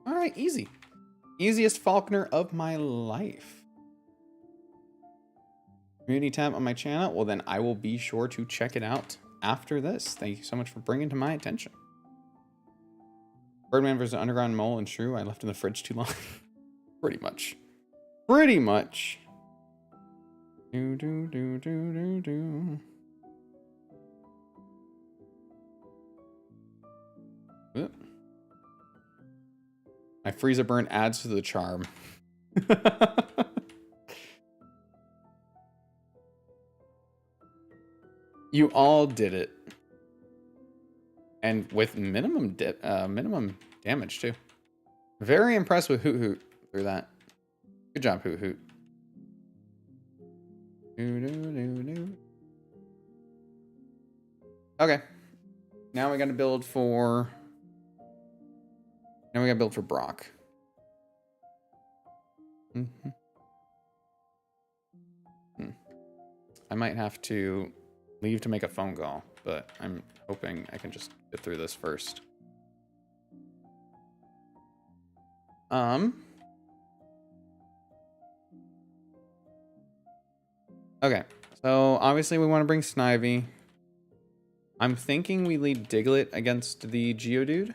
A: All right, easy. Easiest Falconer of my life. Community tab on my channel. Well, then I will be sure to check it out after this. Thank you so much for bringing it to my attention. Birdman versus Underground Mole and Shrew. I left in the fridge too long. Pretty much. Pretty much. Do, do, do, do, do, do. Oop. My Frieza burn adds to the charm. You all did it. And with minimum damage too. Very impressed with Hoot Hoot through that. Good job, Hoot Hoot. Okay. Now we gotta build for... Now we gotta build for Brock. I might have to leave to make a phone call, but I'm hoping I can just get through this first. Okay, so obviously we want to bring Snivy. I'm thinking we lead Diglett against the Geodude.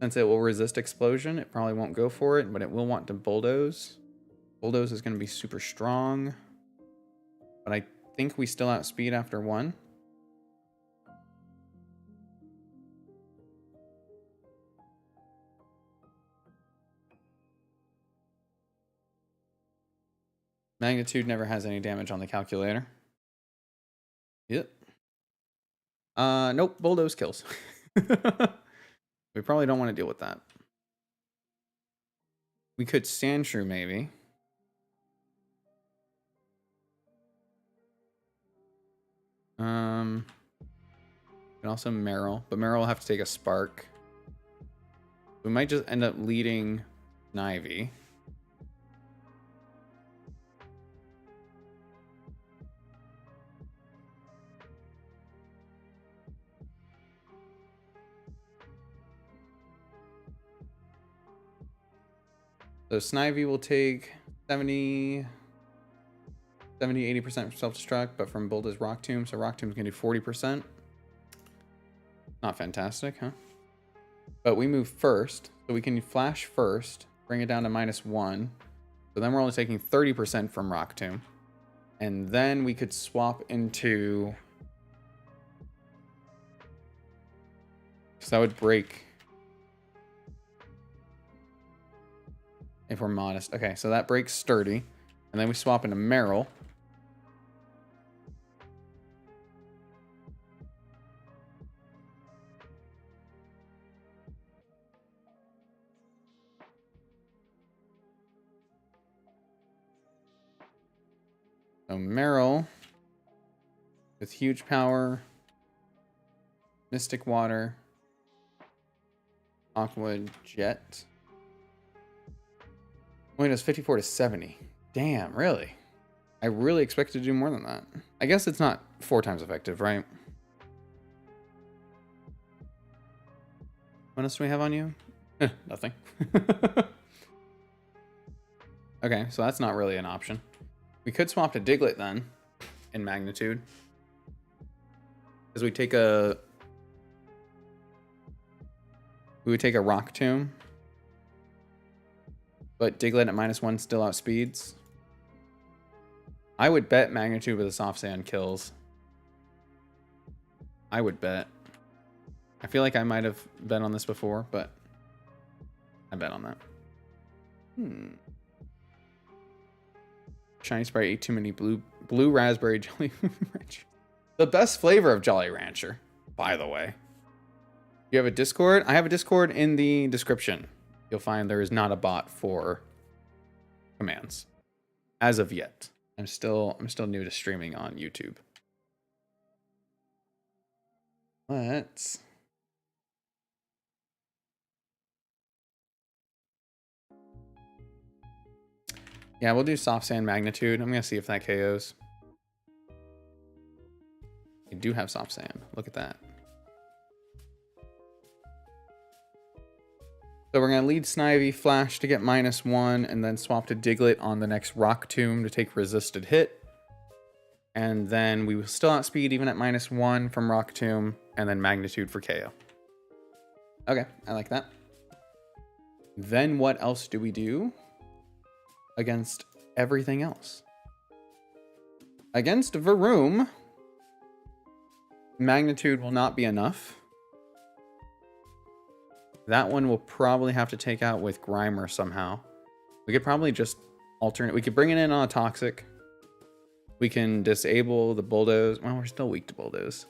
A: Since it will resist explosion, it probably won't go for it, but it will want to bulldoze. Bulldoze is going to be super strong. But I think we still outspeed after one. Magnitude never has any damage on the calculator. Yep. Nope, bulldoze kills. We probably don't want to deal with that. We could Sandshrew maybe. And also Meryl, but Meryl will have to take a spark. We might just end up leading Snivy. So Snivy will take 70, 80% self-destruct, but from Bulldoze Rock Tomb, so Rock Tomb's gonna do 40%. Not fantastic, huh? But we move first, so we can flash first, bring it down to -1. So then we're only taking 30% from Rock Tomb. And then we could swap into... So that would break... If we're modest. Okay, so that breaks Sturdy. And then we swap into Meryl. So Meryl, with huge power, Mystic Water, Aqua Jet. Only does 54 to 70. Damn, really? I really expected to do more than that. I guess it's not 4 times effective, right? What else do we have on you? Nothing. Okay, so that's not really an option. We could swap to Diglett then, in magnitude. Because we take a We would take a Rock Tomb. But Diglett at -1 still outspeeds. I would bet Magnitude with a Soft Sand kills. I would bet. I feel like I might have bet on this before, but I bet on that. Shiny Sprite ate too many blue raspberry Jolly Rancher. The best flavor of Jolly Rancher, by the way. You have a Discord? I have a Discord in the description. You'll find there is not a bot for commands as of yet. I'm still new to streaming on YouTube. Let's yeah, we'll do Soft Sand Magnitude. I'm gonna see if that KOs. We do have Soft Sand. Look at that. So we're going to lead Snivy, Flash to get -1, and then swap to Diglett on the next Rock Tomb to take Resisted Hit. And then we will still outspeed even at -1 from Rock Tomb, and then Magnitude for KO. Okay, I like that. Then what else do we do against everything else? Against Varoom, Magnitude will not be enough. That one will probably have to take out with Grimer somehow. We could probably just alternate. We could bring it in on a Toxic. We can disable the Bulldoze. Well, we're still weak to Bulldoze.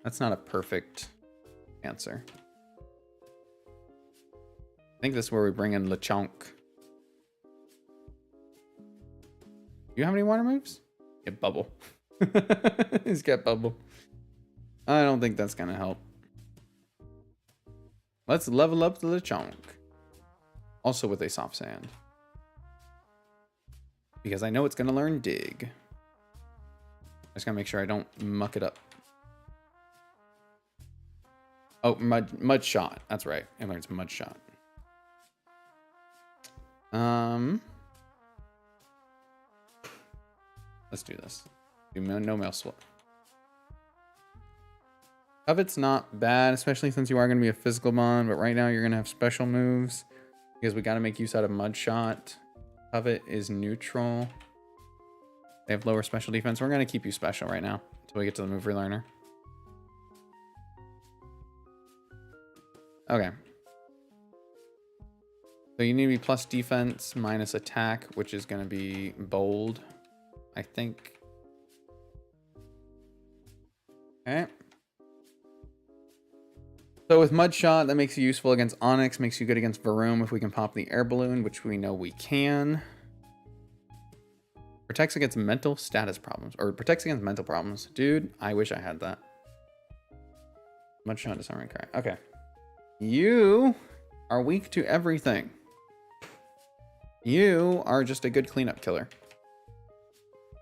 A: That's not a perfect answer. I think this is where we bring in Lechonk. Do you have any water moves? Get Bubble. He's got Bubble. I don't think that's going to help. Let's level up the Lechonk. Also with a Soft Sand. Because I know it's going to learn Dig. I just got to make sure I don't muck it up. Oh, Mud Shot. That's right. It learns Mud Shot. Let's do this. Do no mail swap. Covet's not bad, especially since you are going to be a physical bond, but right now you're going to have special moves because we got to make use out of Mud Shot. Covet is neutral. They have lower special defense. We're going to keep you special right now until we get to the move relearner. Okay. So you need to be plus defense minus attack, which is going to be bold, I think. Okay. So with Mud Shot, that makes you useful against Onyx, makes you good against Varoom if we can pop the Air Balloon, which we know we can. Protects against mental status problems, or protects against mental problems. Dude, I wish I had that. Mud Shot, Disarming Cry. Okay. You are weak to everything. You are just a good cleanup killer.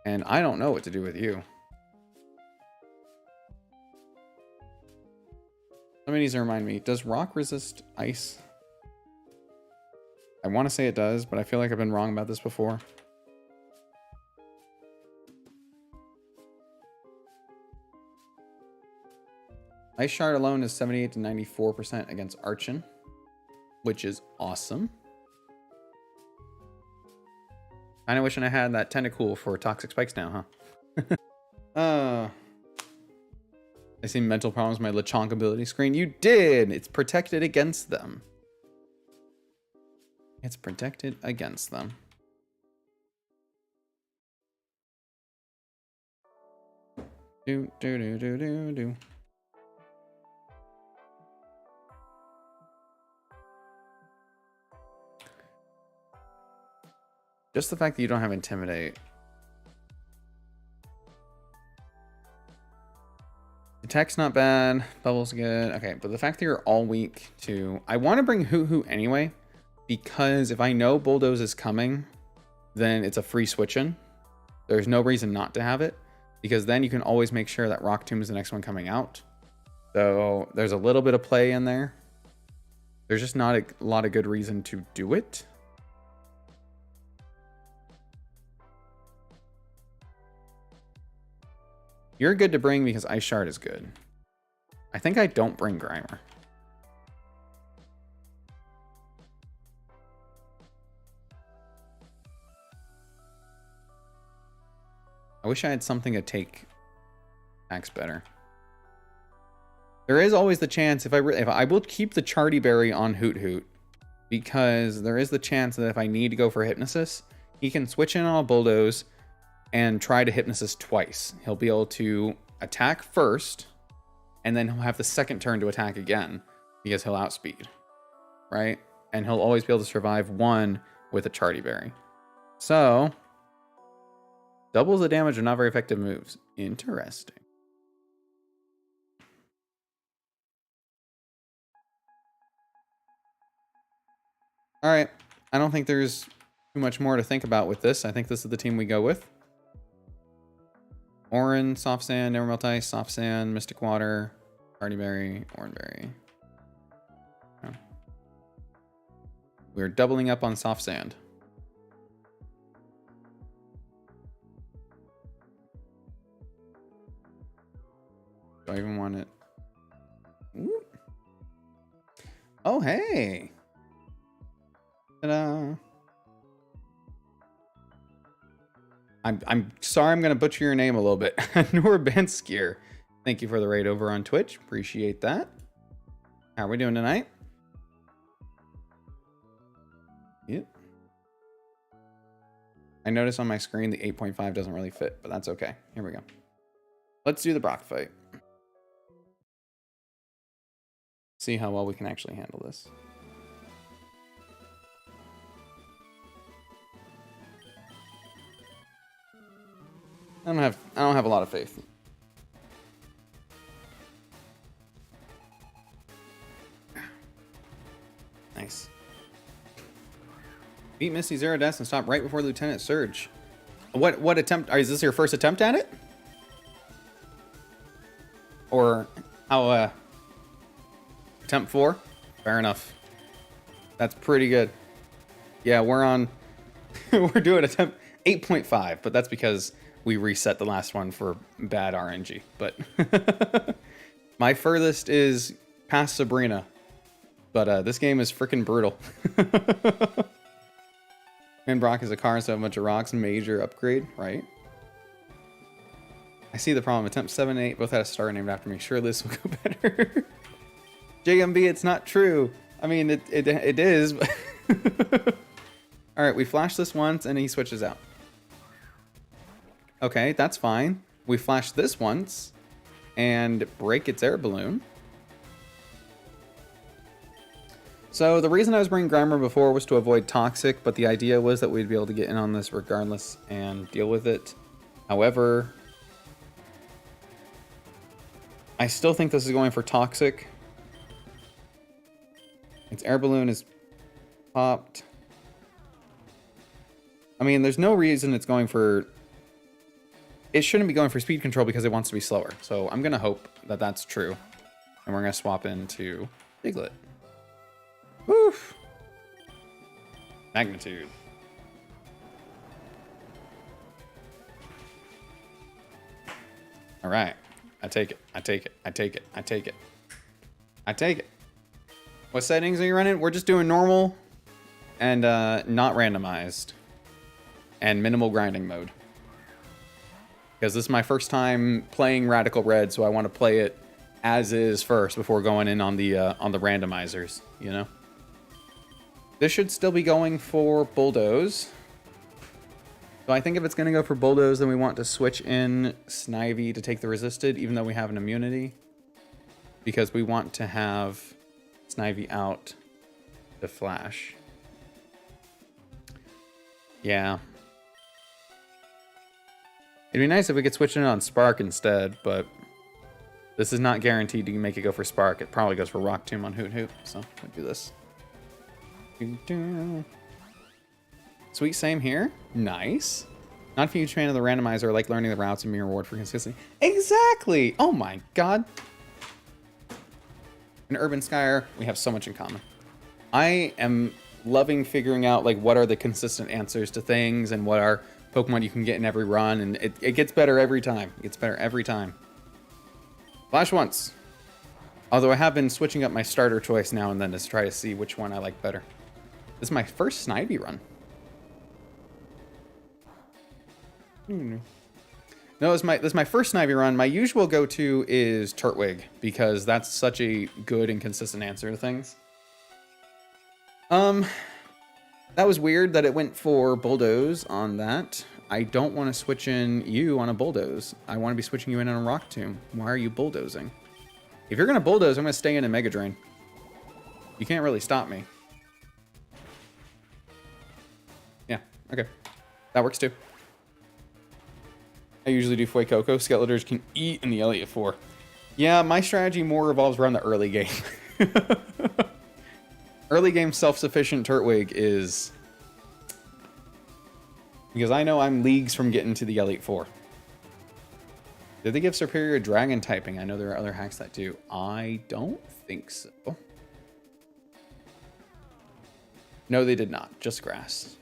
A: And I don't know what to do with you. Somebody needs to remind me, does rock resist ice? I want to say it does, but I feel like I've been wrong about this before. Ice Shard alone is 78 to 94% against Archon, which is awesome. Kinda wishing I had that Tentacool for Toxic Spikes now, huh? I see mental problems with my Lechonk ability screen. You did! It's protected against them. It's protected against them. Do. Just the fact that you don't have Intimidate. Attack's not bad. Bubble's good. Okay, but the fact that you're all weak to... I want to bring Hoo-Hoo anyway, because if I know Bulldoze is coming, then it's a free switch-in. There's no reason not to have it, because then you can always make sure that Rock Tomb is the next one coming out. So there's a little bit of play in there. There's just not a lot of good reason to do it. You're good to bring because Ice Shard is good. I think I don't bring Grimer. I wish I had something to take attacks better. There is always the chance if I will keep the Charty Berry on Hoot Hoot, because there is the chance that if I need to go for Hypnosis, he can switch in on a Bulldoze and try to Hypnosis twice. He'll be able to attack first, and then he'll have the second turn to attack again because he'll outspeed, right? And he'll always be able to survive one with a Charty Berry. So, doubles the damage of not very effective moves. Interesting. All right. I don't think there's too much more to think about with this. I think this is the team we go with. Oran, Soft Sand, Nevermelt Ice, Soft Sand, Mystic Water, Charty Berry, Oranberry. Oh. We're doubling up on Soft Sand. Do I even want it? Ooh. Oh, hey. Ta-da. I'm sorry I'm going to butcher your name a little bit. Norbenskier. Thank you for the raid over on Twitch. Appreciate that. How are we doing tonight? Yep. I noticed on my screen the 8.5 doesn't really fit, but that's okay. Here we go. Let's do the Brock fight. See how well we can actually handle this. I don't have a lot of faith. Nice. Beat Misty Zero Deaths and stop right before Lieutenant Surge. What attempt? Is this your first attempt at it? Or how? Attempt 4? Fair enough. That's pretty good. Yeah, we're on. We're doing attempt 8.5, but that's because we reset the last one for bad RNG. But my furthest is past Sabrina. But this game is freaking brutal. And Brock is a car instead of a bunch of rocks. Major upgrade, right? I see the problem. Attempt 7 and 8 both had a star named after me. Sure, this will go better. JMB, it's not true. I mean, it is. But all right, we flash this once and he switches out. Okay, that's fine. We flash this once and break its air balloon. So the reason I was bringing Grimer before was to avoid Toxic, but the idea was that we'd be able to get in on this regardless and deal with it. However, I still think this is going for Toxic. Its air balloon is popped. I mean, there's no reason it's going for... It shouldn't be going for speed control because it wants to be slower. So I'm going to hope that that's true. And we're going to swap into Diglett. Woof. Magnitude. All right. I take it. I take it. I take it. I take it. I take it. What settings are you running? We're just doing normal and not randomized and minimal grinding mode. Because this is my first time playing Radical Red, so I want to play it as is first before going in on the randomizers, you know? This should still be going for Bulldoze. So I think if it's going to go for Bulldoze, then we want to switch in Snivy to take the Resisted, even though we have an immunity. Because we want to have Snivy out to Flash. Yeah. It'd be nice if we could switch in on Spark instead, but this is not guaranteed to make it go for Spark. It probably goes for Rock Tomb on Hoot Hoot, so we'll do this. Sweet, same here. Nice. Not a huge fan of the randomizer. I like learning the routes and being reward for consistency. Exactly. Oh my god. In Urban Skyer, we have so much in common. I am loving figuring out like what are the consistent answers to things and what are Pokemon you can get in every run, and it gets better every time. It gets better every time. Flash once. Although I have been switching up my starter choice now and then to try to see which one I like better. This is my first Snivy run. No, this is my first Snivy run. My usual go-to is Turtwig because that's such a good and consistent answer to things. That was weird that it went for Bulldoze on that. I don't want to switch in you on a Bulldoze. I want to be switching you in on a Rock Tomb. Why are you bulldozing? If you're going to bulldoze, I'm going to stay in a Mega Drain. You can't really stop me. Yeah, okay. That works too. I usually do Fuecoco. Skeletors can eat in the Elliott 4. Yeah, my strategy more revolves around the early game. Early game self-sufficient Turtwig is... because I know I'm leagues from getting to the Elite 4. Did they give superior dragon typing? I know there are other hacks that do. I don't think so. No, they did not. Just grass.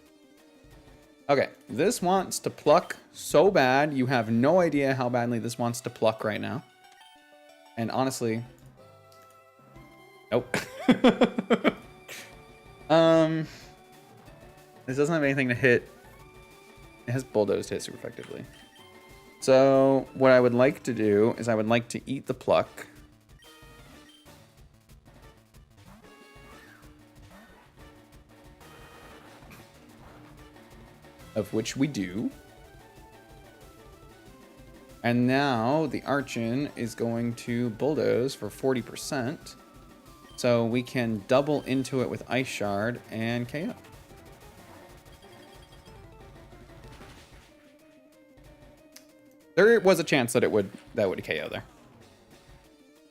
A: Okay, this wants to pluck so bad. You have no idea how badly this wants to pluck right now. And honestly... nope. This doesn't have anything to hit. It has Bulldoze to hit super effectively. So what I would like to do is I would like to eat the pluck. Of which we do. And now the Archon is going to Bulldoze for 40%. So we can double into it with Ice Shard and KO. There was a chance that would KO there.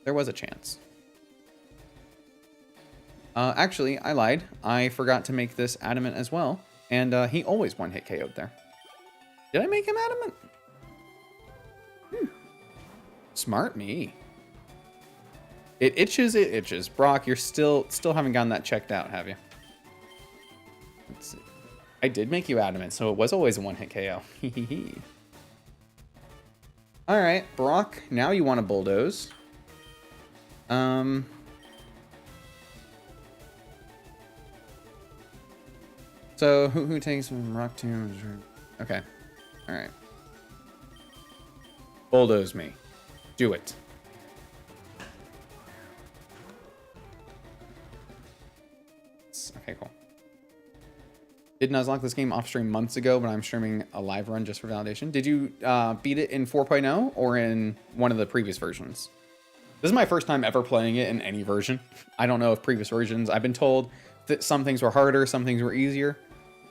A: There was a chance. Actually, I lied. I forgot to make this adamant as well. And he always one-hit KO'd there. Did I make him adamant? Smart me. It itches, it itches. Brock, you're still haven't gotten that checked out, have you? Let's see. I did make you adamant, so it was always a one-hit KO. Alright, Brock, now you want to bulldoze. So who takes from Rock Tomb? Okay. Alright. Bulldoze me. Do it. Okay, cool. Did Nuzlocke this game off stream months ago, but I'm streaming a live run just for validation. Did you beat it in 4.0 or in one of the previous versions? This is my first time ever playing it in any version. I don't know if previous versions. I've been told that some things were harder, some things were easier.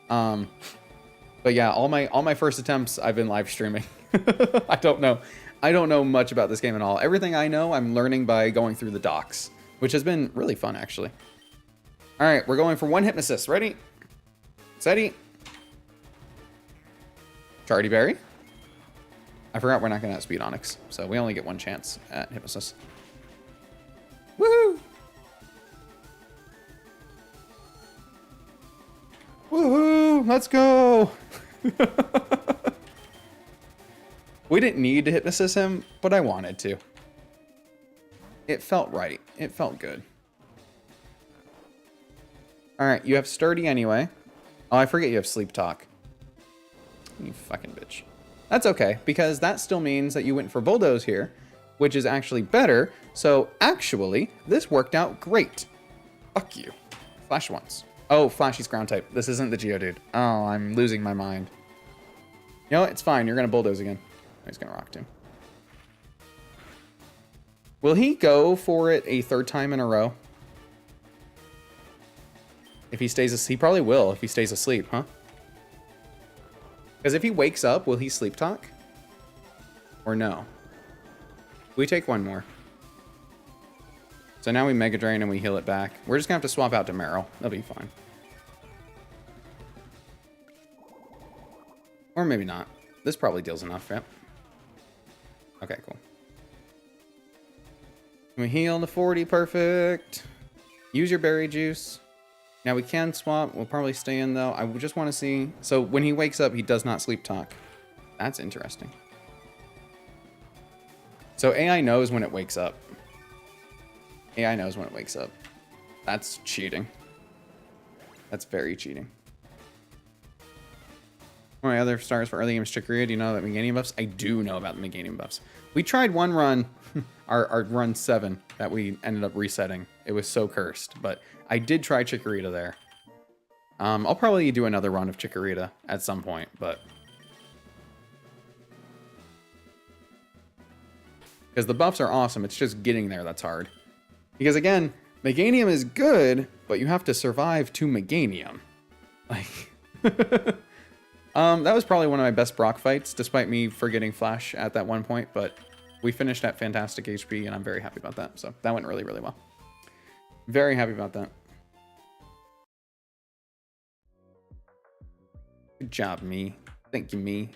A: But yeah, all my first attempts, I've been live streaming. I don't know. I don't know much about this game at all. Everything I know, I'm learning by going through the docs, which has been really fun, actually. All right, we're going for one Hypnosis. Ready? Steady. Chardy Berry. I forgot we're not going to outspeed Onyx, so we only get one chance at Hypnosis. Woohoo! Woohoo! Let's go! We didn't need to Hypnosis him, but I wanted to. It felt right. It felt good. Alright, you have Sturdy anyway. Oh, I forget you have Sleep Talk. You fucking bitch. That's okay, because that still means that you went for Bulldoze here, which is actually better. So, actually, this worked out great. Fuck you. Flash once. Oh, Flashy's ground type. This isn't the Geodude. Oh, I'm losing my mind. You know what? It's fine. You're going to Bulldoze again. He's going to Rock Tomb. Will he go for it a third time in a row? If he stays asleep, he probably will if he stays asleep, huh? Because if he wakes up, will he Sleep Talk? Or no? We take one more. So now we Mega Drain and we heal it back. We're just going to have to swap out to Meryl. That'll be fine. Or maybe not. This probably deals enough, yep. Okay, cool. We heal to 40, perfect. Use your berry juice. Now we can swap. We'll probably stay in though. I just want to see. So when he wakes up, he does not Sleep Talk. That's interesting. So AI knows when it wakes up. AI knows when it wakes up. That's cheating. That's very cheating. One of my other stars for early games Chicoria. Do you know about Meganium buffs? I do know about the Meganium buffs. We tried one run, our run 7, that we ended up resetting. It was so cursed, but I did try Chikorita there. I'll probably do another run of Chikorita at some point, but... because the buffs are awesome, it's just getting there that's hard. Because again, Meganium is good, but you have to survive to Meganium. Like... that was probably one of my best Brock fights, despite me forgetting Flash at that one point, but we finished at fantastic HP, and I'm very happy about that. So that went really, really well. Very happy about that. Good job, me. Thank you, me.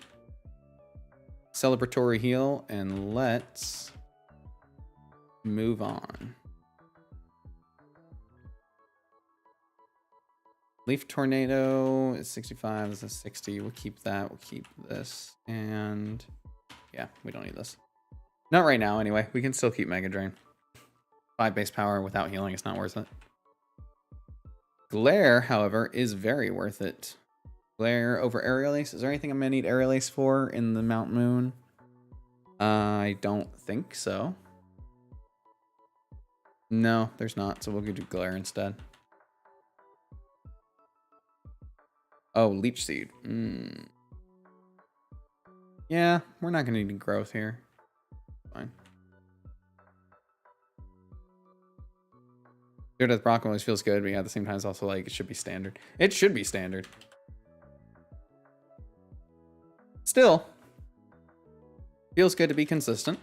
A: Celebratory heal, and let's move on. Leaf Tornado is 65. This is 60. We'll keep that. We'll keep this. And yeah, we don't need this. Not right now, anyway. We can still keep Mega Drain. 5 base power without healing is not worth it. Glare, however, is very worth it. Glare over Aerial Ace. Is there anything I'm going to need Aerial Ace for in the Mount Moon? I don't think so. No, there's not. So we'll do Glare instead. Oh, Leech Seed. Yeah, we're not going to need growth here. Fine. Good as Brock always feels good, but yeah, at the same time, it's also like it should be standard. It should be standard. Still, feels good to be consistent.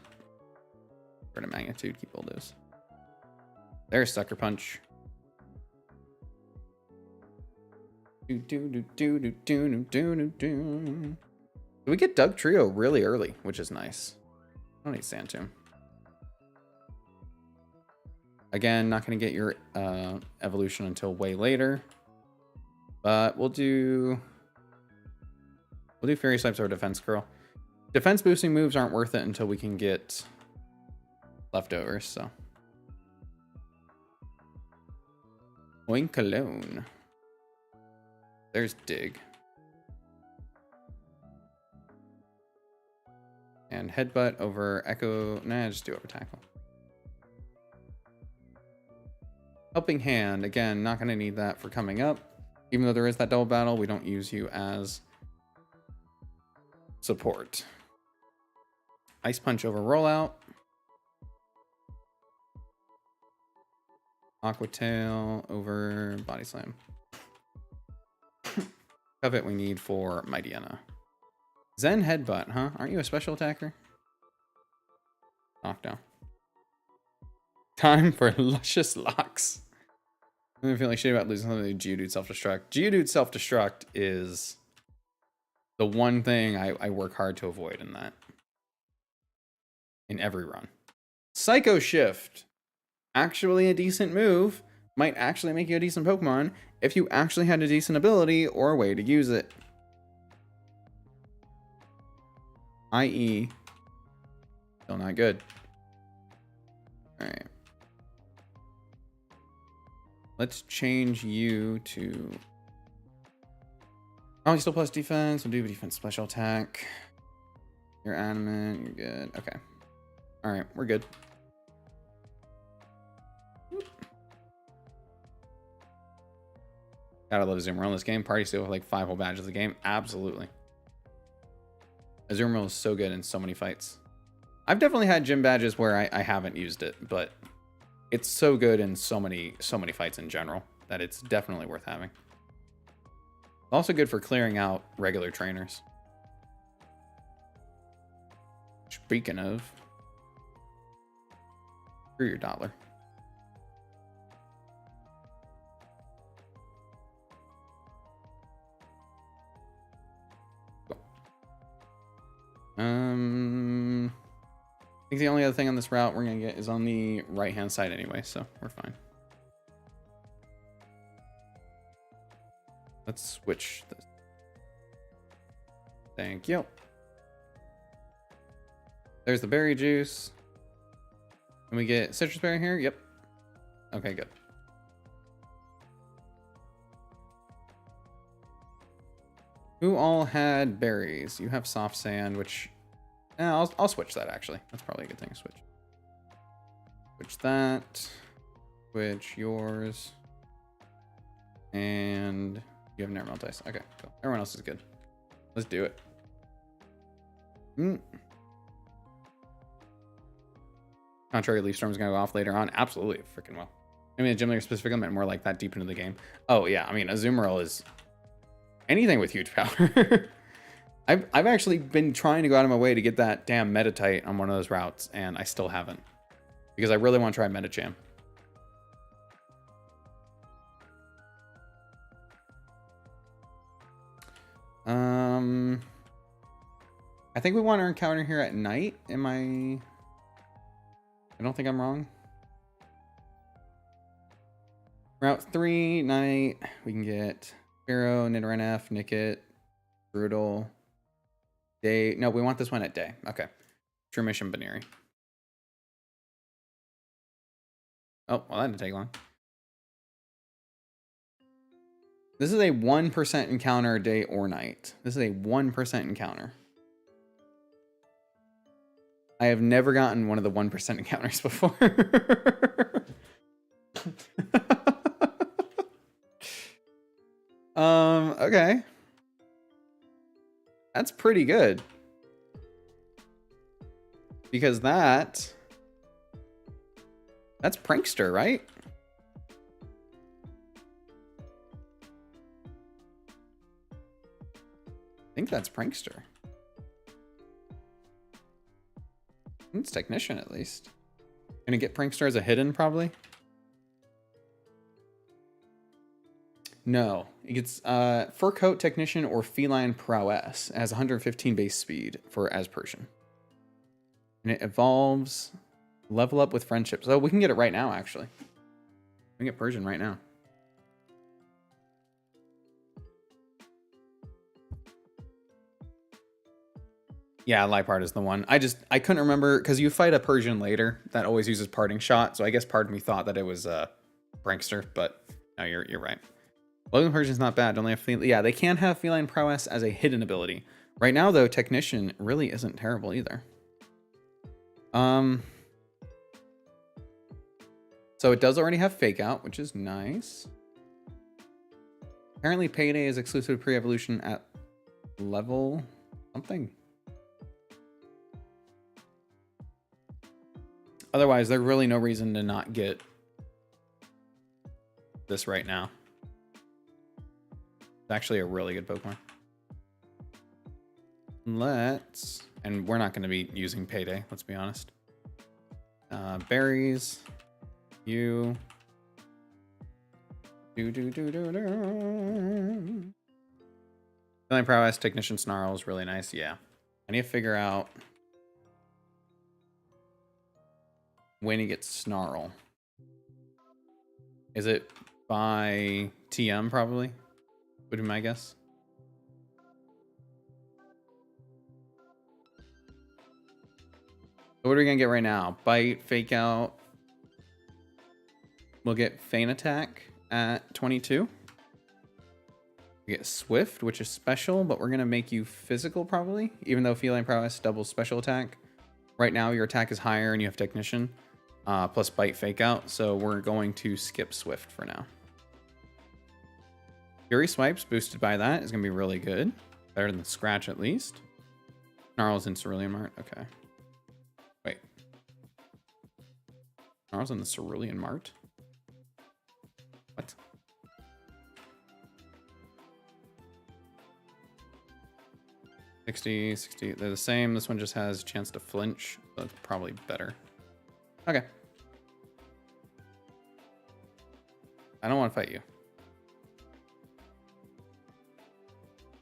A: For the magnitude, keep all those. There's Sucker Punch. Do we get Doug Trio really early, which is nice. I don't need Sand Tomb. Again, not going to get your evolution until way later. But we'll do Fairy Swipes or Defense Curl. Defense boosting moves aren't worth it until we can get leftovers, so. Oinkologne. There's Dig. And Headbutt over Echo. Nah, just do over Tackle. Helping Hand. Again, not going to need that for coming up. Even though there is that double battle, we don't use you as support. Ice Punch over Rollout. Aqua Tail over Body Slam. Covet we need for Mightyena. Zen Headbutt, huh? Aren't you a special attacker? Knockdown. Time for Luscious Locks. I'm feeling shitty about losing something to Geodude Self-Destruct. Geodude Self-Destruct is the one thing I work hard to avoid in that. In every run. Psycho Shift. Actually a decent move. Might actually make you a decent Pokemon if you actually had a decent ability or a way to use it. I.e. still not good. Alright. Let's change you to... oh, you still plus defense. We'll do defense special attack. You're adamant. You're good. Okay. Alright, we're good. Gotta love Azumarill in this game. Party still with like 5 whole badges of the game. Absolutely. Azumarill is so good in so many fights. I've definitely had gym badges where I haven't used it, but it's so good in so many fights in general that it's definitely worth having. Also good for clearing out regular trainers. Speaking of, screw your dollar. I think the only other thing on this route we're gonna get is on the right hand side anyway, so we're fine. Let's switch this. Thank you. There's the berry juice. Can we get citrus berry here? Yep. Okay, good. Who all had berries? You have soft sand, which I'll switch that actually. That's probably a good thing to switch. Switch that. Switch yours. And you have Narmelt Ice. Okay, cool. Everyone else is good. Let's do it. Contrary Leaf Storm's gonna go off later on. Absolutely, freaking well. I mean, the Gym Leader specifically meant more like that deep into the game. Oh yeah, I mean, Azumarill is anything with huge power. I've actually been trying to go out of my way to get that damn Metatite on one of those routes, and I still haven't. Because I really want to try Metacham. I think we want to encounter here at night. I don't think I'm wrong. Route 3, night. We can get Pharaoh, Nidoran, Nickit, Brutal. Day. No, we want this one at day. Okay. True Mission Baneri. Oh, well, that didn't take long. This is a 1% encounter day or night. This is a 1% encounter. I have never gotten one of the 1% encounters before. Okay. That's pretty good. Because that's Prankster, right? I think that's Prankster. It's Technician, at least. Gonna get Prankster as a hidden, probably? No. It gets Fur Coat, Technician, or Feline Prowess. It has 115 base speed for Aspersion. And it evolves Level Up with Friendship. So we can get it right now, actually. We can get Persian right now. Yeah, Liepard is the one. I couldn't remember because you fight a Persian later that always uses Parting Shot. So I guess part of me thought that it was Prankster, but no, you're right. Logan Persian's not bad. Only have yeah, they can have Feline Prowess as a hidden ability. Right now, though, Technician really isn't terrible either. So it does already have Fake Out, which is nice. Apparently, Payday is exclusive to pre-evolution at level something. Otherwise, there's really no reason to not get this right now. It's actually a really good Pokemon. And we're not going to be using Payday, let's be honest. Berries. You. Feline Prowess, Technician Snarl is really nice. Yeah. I need to figure out when he gets Snarl. Is it by TM probably? Would be my guess. So what are we gonna get right now? Bite, Fake Out. We'll get Feint Attack at 22. We get Swift, which is special, but we're gonna make you physical probably, even though Feline Prowess doubles special attack. Right now your attack is higher and you have Technician, plus Bite, Fake Out, so we're going to skip Swift for now. Fury Swipes boosted by that is gonna be really good. Better than Scratch at least. Snarl's in Cerulean Mart, okay. Wait. Snarl's in the Cerulean Mart? What? $60, $60, they're the same. This one just has a chance to flinch, so it's probably better. Okay. I don't want to fight you.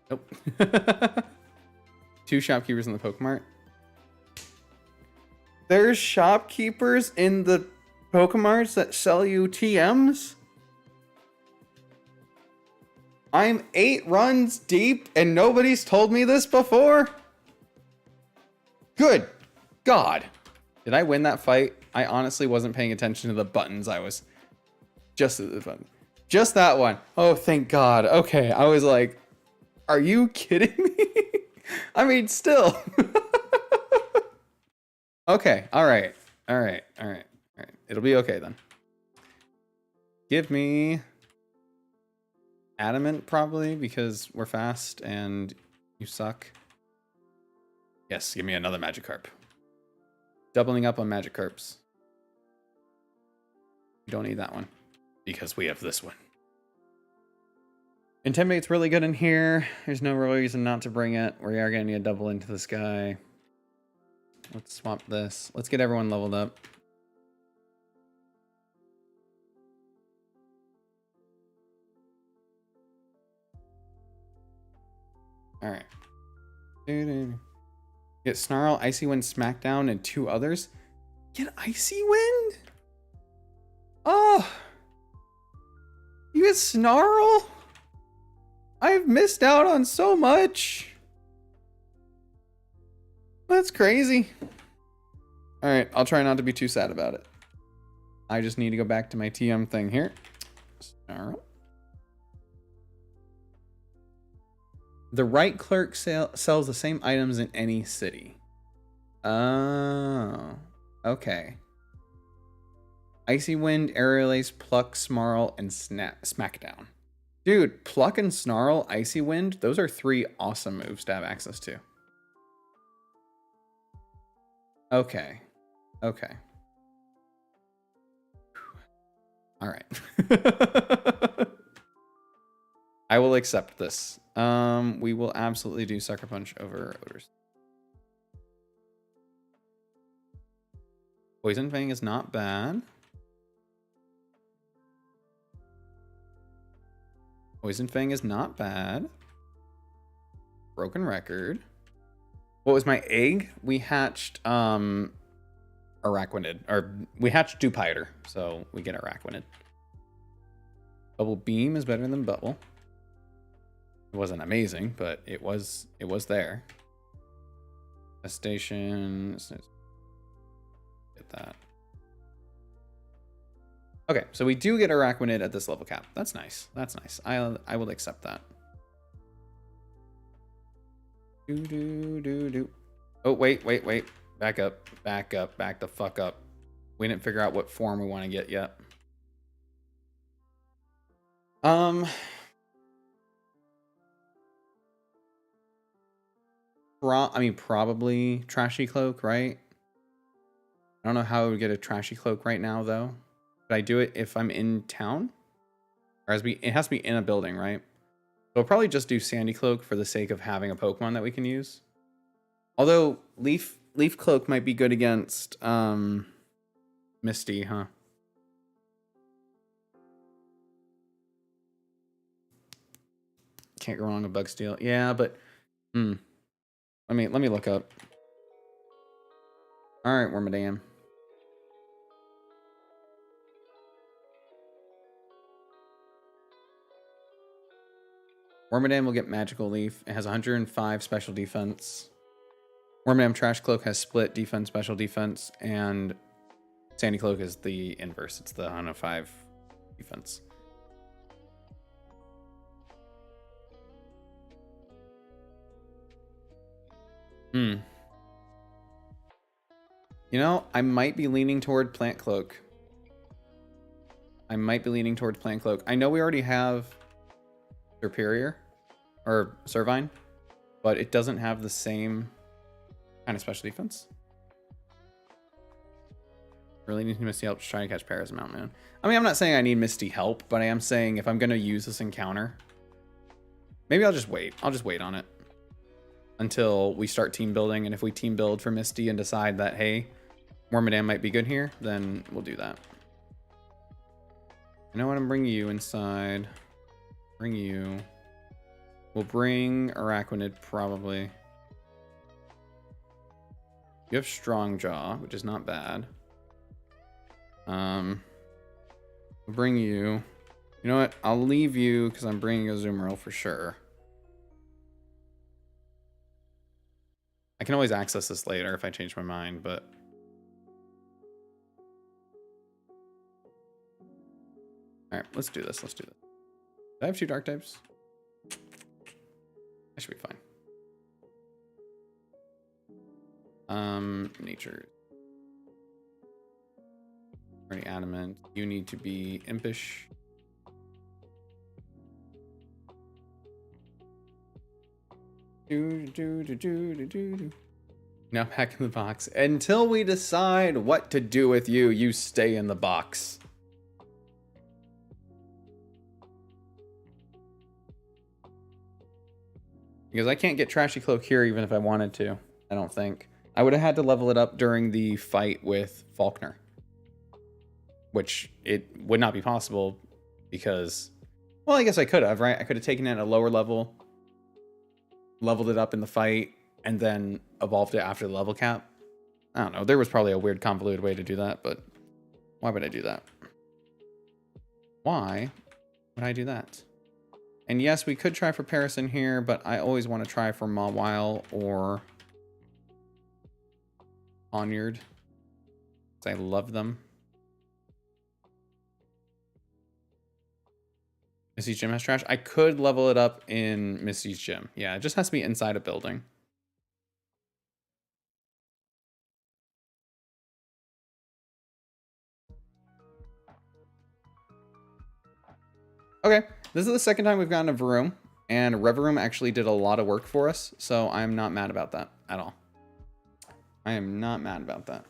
A: Nope. 2 shopkeepers in the Pokemart. There's shopkeepers in the Pokemarts that sell you TMs? I'm 8 runs deep and nobody's told me this before? Good God. Did I win that fight? I honestly wasn't paying attention to the buttons. I was just at the button. Just that one. Oh, thank God. Okay, I was like, Are you kidding me? I mean, still. Okay, alright. Alright, alright, alright. It'll be okay then. Give me adamant, probably, because we're fast and you suck. Yes, give me another Magikarp. Doubling up on Magikarps. We don't need that one, because we have this one. Intimidate's really good in here. There's no real reason not to bring it. We are going to need a double into this guy. Let's swap this. Let's get everyone leveled up. All right. Get Snarl, Icy Wind, Smackdown, and 2 others. Get Icy Wind? Oh. You get Snarl? I've missed out on so much. That's crazy. All right, I'll try not to be too sad about it. I just need to go back to my TM thing here. Snarl. The right clerk sells the same items in any city. Oh, okay. Icy Wind, Aerial Ace, Pluck, Snarl, and Smackdown. Dude, Pluck and Snarl, Icy Wind, those are 3 awesome moves to have access to. Okay. Okay. All right. I will accept this. We will absolutely do Sucker Punch over Odors. Poison Fang is not bad. Poison Fang is not bad. Broken Record. What was my egg? We hatched Araquanid. Or we hatched Dewpider, so we get Araquanid. Bubble Beam is better than Bubble. It wasn't amazing, but it was there. Station. Get that. Okay, so we do get Araquanid at this level cap. That's nice. That's nice. I will accept that. Oh, wait. Back up. Back the fuck up. We didn't figure out what form we want to get yet. Probably Trashy Cloak, right? I don't know how I would get a Trashy Cloak right now, though. Should I do it if I'm in town? Or it has to be in a building, right? So I'll probably just do Sandy Cloak for the sake of having a Pokemon that we can use. Although Leaf Cloak might be good against Misty, huh? Can't go wrong with Bug Steel. Yeah, but let me look up. All right, Wormadam. Wormadam will get Magical Leaf. It has 105 special defense. Wormadam Trash Cloak has split defense, special defense, and Sandy Cloak is the inverse. It's the 105 defense. You know, I might be leaning toward Plant Cloak. I know we already have Superior or Servine, but it doesn't have the same kind of special defense. Really need Misty help to try to catch Paras and Mount Moon. I mean, I'm not saying I need Misty help, but I am saying if I'm going to use this encounter, maybe I'll just wait. I'll just wait on it until we start team building. And if we team build for Misty and decide that, hey, Wormadam might be good here, then we'll do that. You know what? I'm bringing you inside. Bring you. We'll bring Araquanid, probably. You have Strong Jaw, which is not bad. We'll bring you. You know what? I'll leave you because I'm bringing a Azumarill for sure. I can always access this later if I change my mind, but... Alright, let's do this. Do I have 2 dark types? I should be fine. Nature. Already adamant. You need to be impish. Now back in the box. Until we decide what to do with you, you stay in the box. Because I can't get Trashy Cloak here even if I wanted to, I don't think. I would have had to level it up during the fight with Faulkner. Which it would not be possible because... Well, I guess I could have, right? I could have taken it at a lower level, leveled it up in the fight, and then evolved it after the level cap. I don't know. There was probably a weird convoluted way to do that, but why would I do that? Why would I do that? And yes, we could try for Paris in here, but I always want to try for Mawile or Onyard. Because I love them. Missy's Gym has trash. I could level it up in Missy's Gym. Yeah, it just has to be inside a building. Okay, this is the second time we've gotten a Varoom, and Reverum actually did a lot of work for us, so I'm not mad about that at all. I am not mad about that.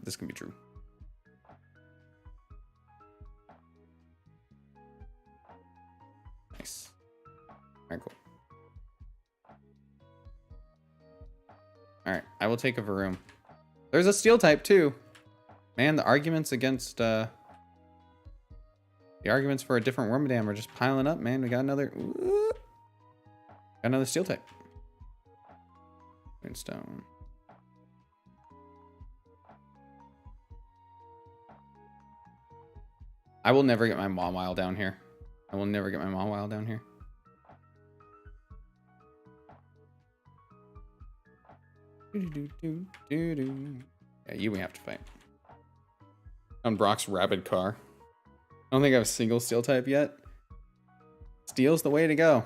A: This can be true. Nice. Alright, cool. Alright, I will take a Varoom. There's a steel type too. Man, the arguments against the arguments for a different Wormadam are just piling up, man. We got another steel type. Moonstone. I will never get my Mawile down here. I will never get my Mawile down here. Yeah, you we have to fight. On Brock's Rabid Car. I don't think I have a single steel type yet. Steel's the way to go.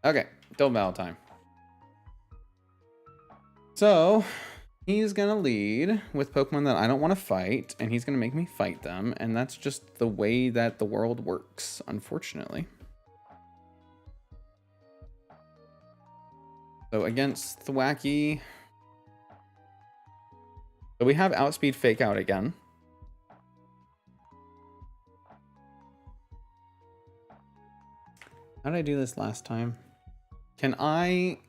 A: Okay, Double time. So, he's gonna lead with Pokemon that I don't want to fight, and he's gonna make me fight them, and that's just the way that the world works, unfortunately. So against Thwackey, so we have Outspeed Fake Out again. How did I do this last time? Can I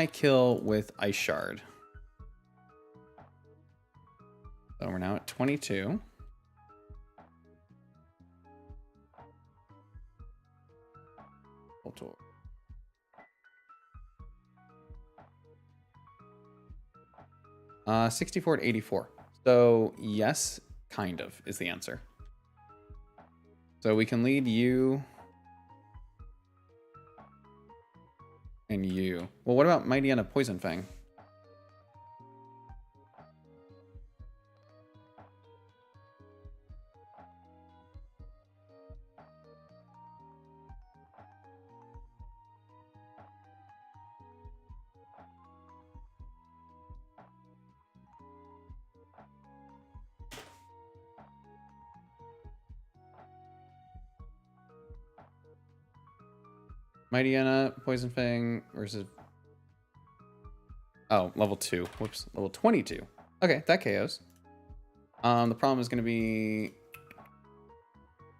A: kill with Ice Shard? So we're now at 22. Voltorb. 64 to 84. So yes, kind of is the answer. So we can lead you and you. Well, what about Mightyena Poison Fang? Mightyena Poison Fang versus... Oh, level 2. Whoops. Level 22. Okay, that KOs. The problem is going to be...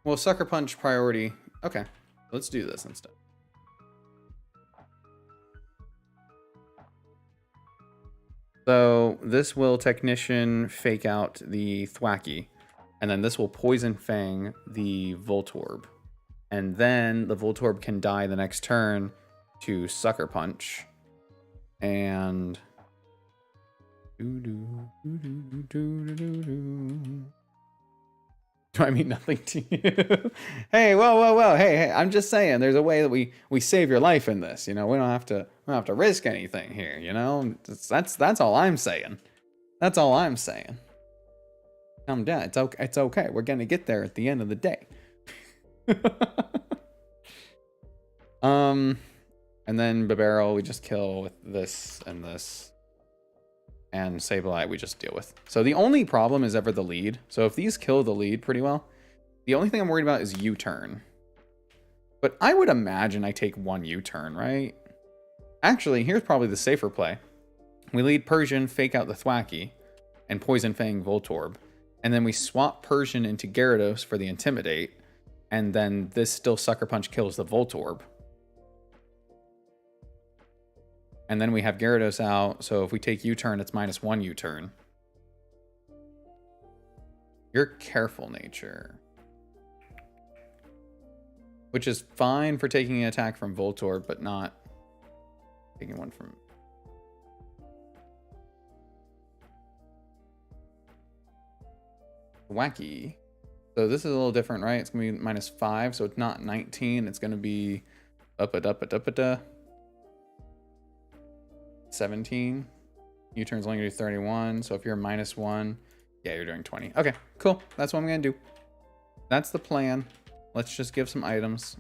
A: Well, Sucker Punch priority. Okay, let's do this instead. So this will Technician Fake Out the Thwackey. And then this will Poison Fang the Voltorb. And then the Voltorb can die the next turn to Sucker Punch. And... Do I mean nothing to you? Hey, whoa. Hey, I'm just saying there's a way that we save your life in this, you know. We don't have to risk anything here, you know? That's all I'm saying. That's all I'm saying. Calm down. It's okay. It's okay. We're gonna get there at the end of the day. And then Bibarel we just kill with this and this. And Sableye we just deal with. So the only problem is ever the lead. So if these kill the lead pretty well, the only thing I'm worried about is U-turn. But I would imagine I take one U-turn, right? Actually, here's probably the safer play. We lead Persian, fake out the Thwackey, and Poison Fang Voltorb. And then we swap Persian into Gyarados for the Intimidate. And then this still Sucker Punch kills the Voltorb. And then we have Gyarados out, so if we take U-turn, it's -1 U-turn. You're careful nature. Which is fine for taking an attack from Voltorb, but not taking one from... Wacky. So this is a little different, right? It's going to be -5, so it's not 19. It's going to be up-a-da. 17. U-turn's only gonna do 31, so if you're -1, yeah, you're doing 20. Okay, cool. That's what I'm gonna do. That's the plan. Let's just give some items.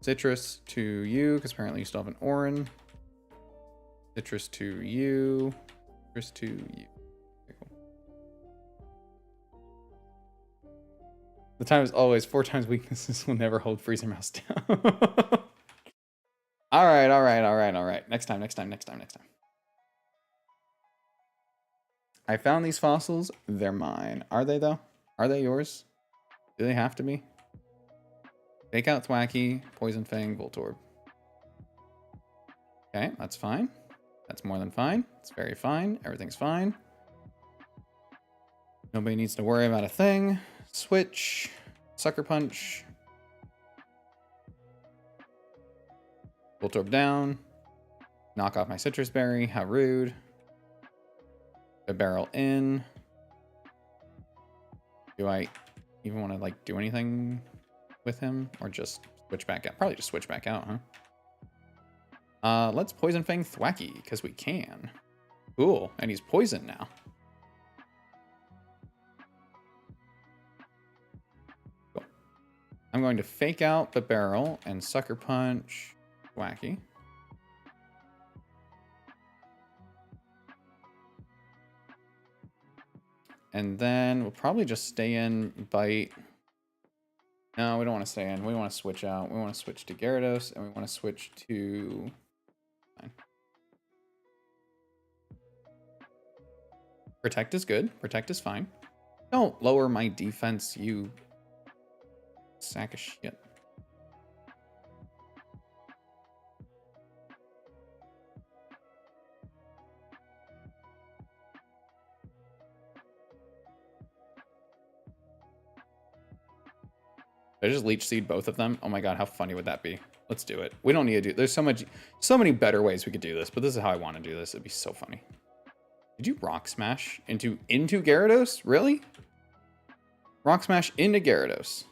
A: Citrus to you, because apparently you still have an Orin. Citrus to you. Citrus to you. Okay, cool. The time is always 4 times weaknesses will never hold Freezer Mouse down. All right. Next time. I found these fossils. They're mine. Are they though? Are they yours? Do they have to be? Fake out Thwackey, Poison Fang, Voltorb. Okay, that's fine. That's more than fine. It's very fine. Everything's fine. Nobody needs to worry about a thing. Switch. Sucker Punch. Voltorb down. Knock off my Citrus Berry. How rude. A barrel in. Do I even want to like do anything with him? Or just switch back out? Probably just switch back out, huh? Let's Poison Fang Thwackey, because we can. Cool. And he's poisoned now. I'm going to fake out the barrel and Sucker Punch Thwackey. And then we'll probably just stay in Bite. No, we don't want to stay in. We want to switch out. We want to switch to Gyarados and we want to switch to... Protect is good. Protect is fine. Don't lower my defense, you... sack of shit. Did I just Leech Seed both of them? Oh my god, how funny would that be? Let's do it. We don't need to do... There's so many better ways we could do this, but this is how I want to do this. It'd be so funny. Did you Rock Smash into Gyarados? Really? Rock Smash into Gyarados.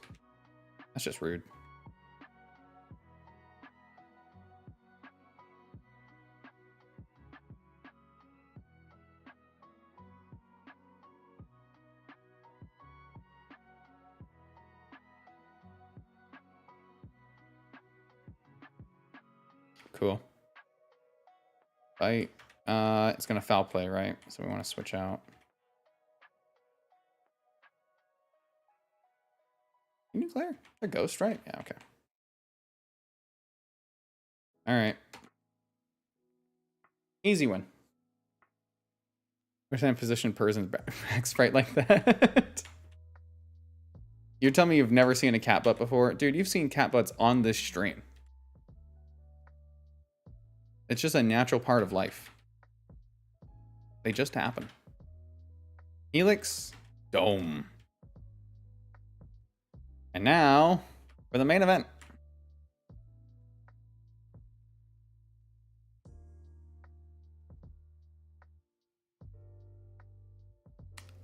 A: That's just rude. Cool. Bite. It's gonna foul play, right? So we want to switch out. Can you clear? A ghost, right? Yeah, okay. Alright. Easy one. Wish I had positioned Persian's back sprite like that. You're telling me you've never seen a cat butt before? Dude, you've seen cat butts on this stream. It's just a natural part of life. They just happen. Helix, Dome. And now, for the main event.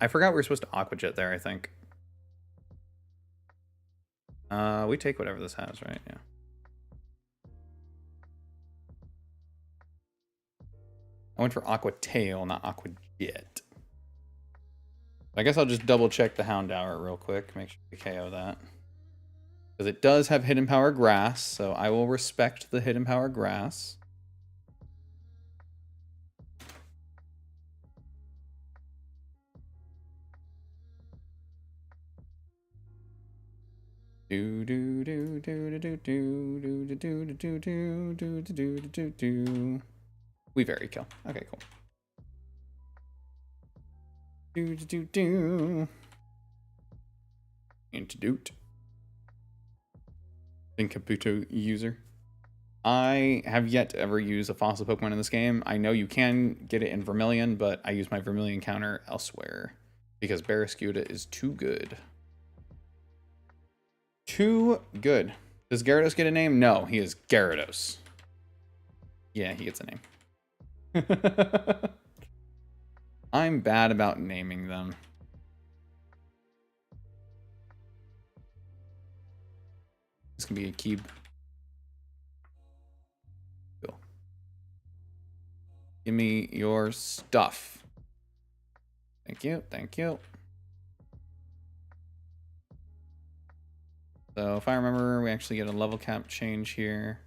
A: I forgot we were supposed to Aqua Jet there, I think. We take whatever this has, right? Yeah. I went for Aqua Tail, not Aqua Jet. I guess I'll just double check the Houndour real quick, make sure we KO that. Because it does have Hidden Power Grass, so I will respect the Hidden Power Grass. Do do do do do do do do do do do do do do do do. We Fairy kill. Okay, cool. Do do do do. Antidote. Caputo user. I have yet to ever use a fossil Pokemon in this game. I know you can get it in Vermilion, but I use my Vermilion counter elsewhere because Barraskewda is too good. Too good. Does Gyarados get a name? No, he is Gyarados. Yeah, he gets a name. I'm bad about naming them. This can be a Keeb. Cool. Give me your stuff. Thank you, thank you. So if I remember, we actually get a level cap change here.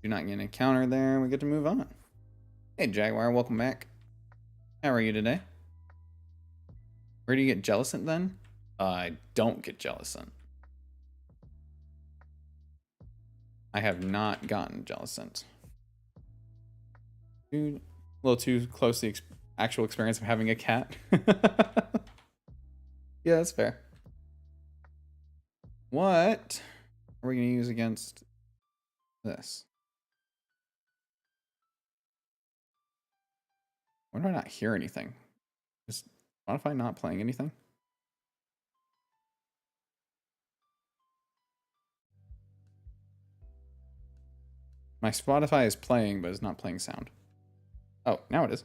A: Do not get an encounter there. We get to move on. Hey, Jaguar, welcome back. How are you today? Where do you get Jellicent then? I don't get Jellicent. I have not gotten Jellicent. Dude, a little too close to the actual experience of having a cat. Yeah, that's fair. What are we going to use against this? Why do I not hear anything? Is Spotify not playing anything? My Spotify is playing, but it's not playing sound. Oh, now it is.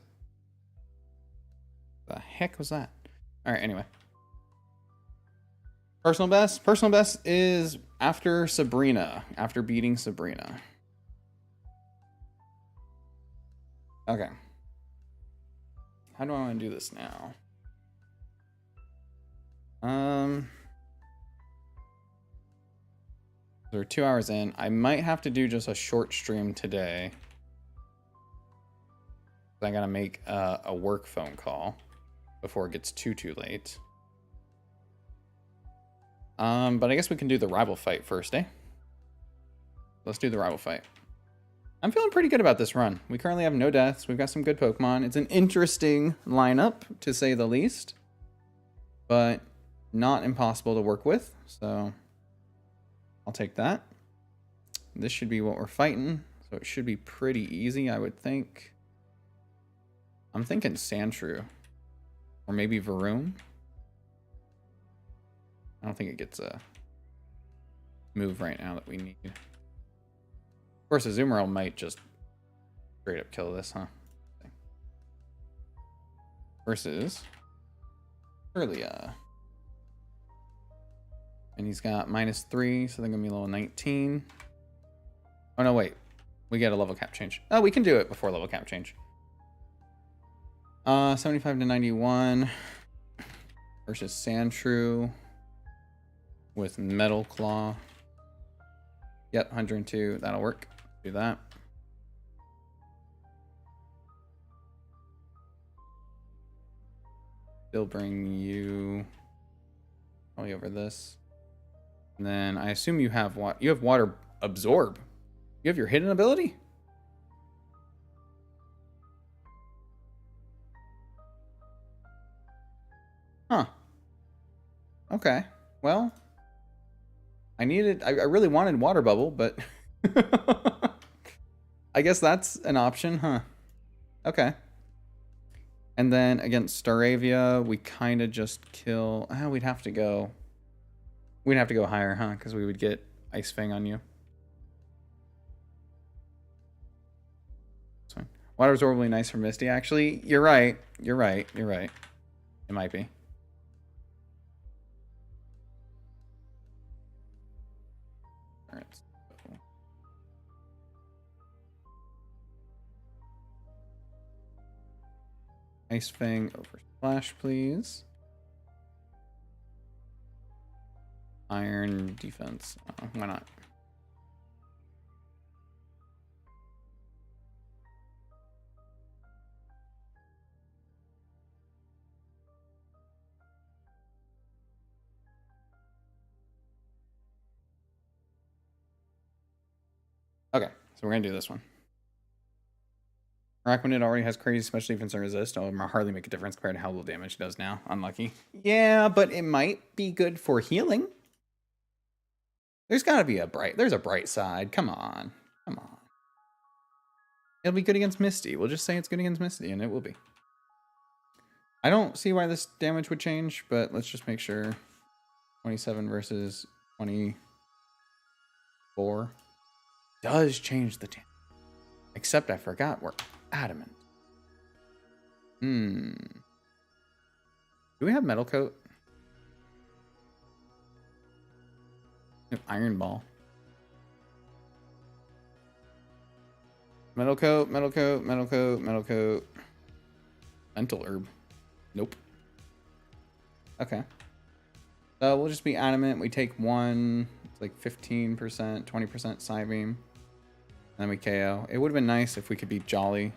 A: The heck was that? All right, anyway. Personal best? Personal best is after Sabrina. After beating Sabrina. Okay. How do I want to do this now? We're 2 hours in. I might have to do just a short stream today. I gotta make a work phone call before it gets too late. But I guess we can do the rival fight first, eh? Let's do the rival fight. I'm feeling pretty good about this run. We currently have no deaths. We've got some good Pokemon. It's an interesting lineup, to say the least. But not impossible to work with, so I'll take that. This should be what we're fighting, so it should be pretty easy, I would think. I'm thinking Sandshrew. Or maybe Varoom. I don't think it gets a move right now that we need. Of course, Azumarill might just straight up kill this, huh? Versus Kirlia. And he's got -3, so they're gonna be level 19. Oh no, wait. We get a level cap change. Oh, we can do it before level cap change. 75 to 91 versus Sandshrew with Metal Claw. Yep, 102. That'll work. Do that. Still bring you probably over this. And then I assume you have what? You have Water Absorb. You have your hidden ability? Huh. Okay. Well, I really wanted Water Bubble, but I guess that's an option, huh? Okay. And then against Staravia, we kind of just kill... we'd have to go higher, huh? Because we would get Ice Fang on you. That's fine. Water Absorb will be nice for Misty, actually. You're right. You're right. You're right. It might be. All right. Ice Fang over Splash, please. Iron defense. Why not? Okay, so we're gonna do this one. Araquanid already has crazy special defense and resist. It'll hardly make a difference compared to how little damage it does now. Unlucky. Yeah, but it might be good for healing. There's gotta be a bright side. Come on. Come on. It'll be good against Misty. We'll just say it's good against Misty, and it will be. I don't see why this damage would change, but let's just make sure. 27 versus 24 does change the damage. Except I forgot we're adamant. Do we have Metal Coat? We have Iron Ball. Metal Coat, Metal Coat, Metal Coat, Metal Coat. Mental Herb. Nope. Okay. So we'll just be adamant. We take one. It's like 15%, 20% Psybeam. And then we KO. It would have been nice if we could beat Jolly.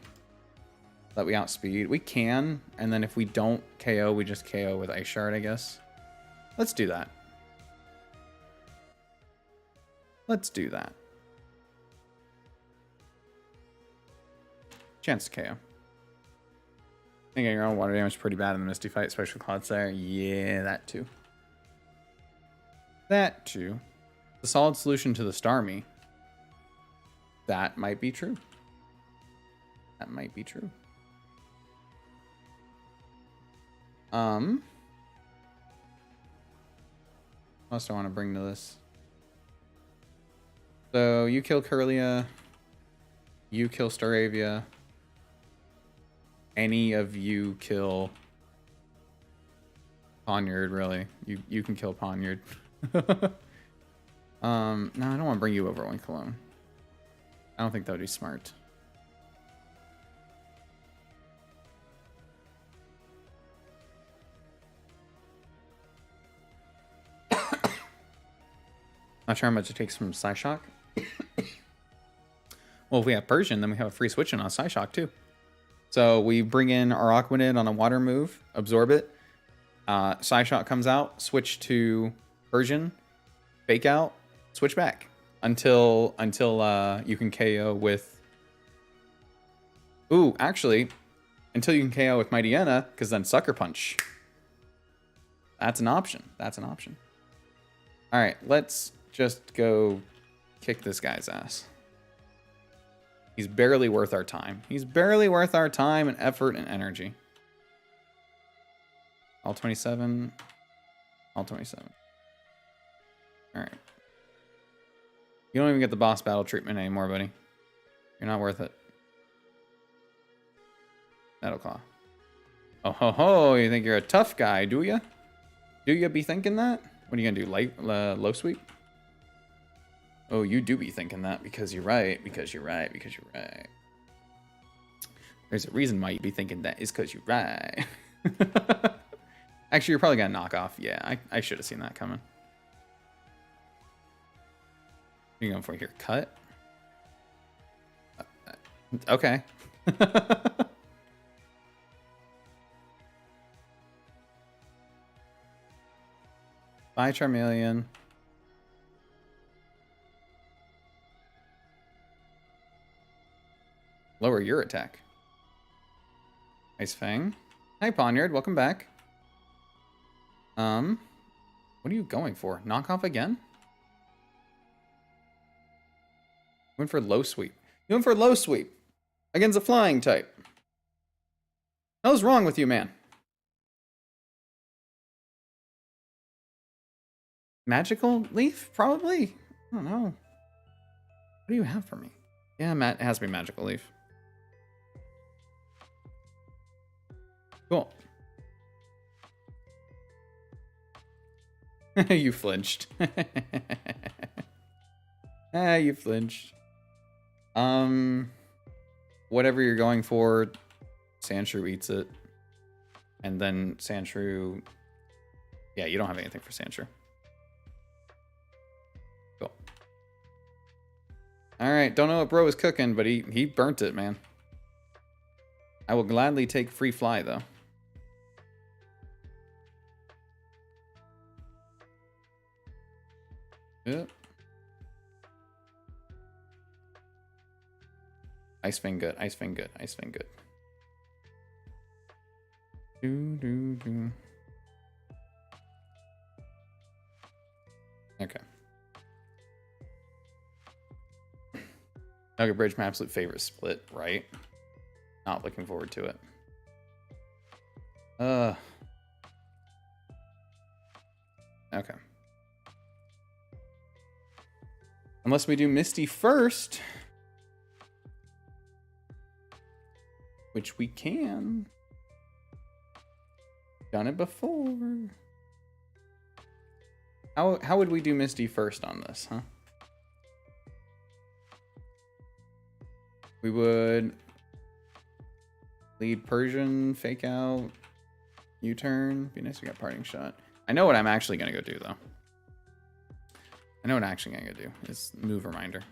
A: That we outspeed. We can. And then if we don't KO, we just KO with Ice Shard, I guess. Let's do that. Let's do that. Chance to KO. Thinking your own water damage is pretty bad in the Misty fight, especially with Cloudslayer. Yeah, that too. That too. The solid solution to the Starmie. That might be true. That might be true. What else do I want to bring to this? So you kill Kirlia. You kill Staravia. Any of you kill Poniard, really. You can kill Poniard. No, I don't want to bring you over Oinkologne. I don't think that would be smart. Not sure how much it takes from Psyshock. Well, if we have Persian, then we have a free switch in on Psyshock too. So we bring in our Aquanid on a water move, absorb it. Psyshock comes out, switch to Persian, fake out, switch back until you can KO with. Ooh, actually, until you can KO with Mightyena, because then Sucker Punch. That's an option. That's an option. All right, let's just go kick this guy's ass. He's barely worth our time. He's barely worth our time and effort and energy. All 27. All 27. All right. You don't even get the boss battle treatment anymore, buddy. You're not worth it. Metal Claw. Oh ho ho, you think you're a tough guy, do ya? Do ya be thinking that? What are you gonna do, low sweep? Oh, you do be thinking that because you're right, because you're right, because you're right. There's a reason why you be thinking that is because you're right. Actually, you're probably gonna knock off. Yeah, I should have seen that coming. What are you going for here? Cut? Okay. Bye, Charmeleon. Lower your attack. Ice Fang. Hi, Poniard. Welcome back. What are you going for? Knock off again? Went for low sweep. You went for low sweep against a flying type. What's wrong with you, man? Magical Leaf? Probably. I don't know. What do you have for me? Yeah, it has to be Magical Leaf. Cool. You flinched. Ah, you flinched. Whatever you're going for, Sandshrew eats it. And then Sandshrew... Yeah, you don't have anything for Sandshrew. Cool. Alright, don't know what bro is cooking, but he burnt it, man. I will gladly take free fly, though. Yep. Ice Fang good, Ice Fang good, Ice Fang good. Okay. Nugget Bridge, my absolute favorite split, right? Not looking forward to it. Okay. Unless we do Misty first. Which we can. Done it before. How would we do Misty first on this, huh? We would lead Persian, fake out, U-turn. Be nice if we got parting shot. I know what I'm actually gonna go do though. I know what I'm actually gonna go do is move reminder.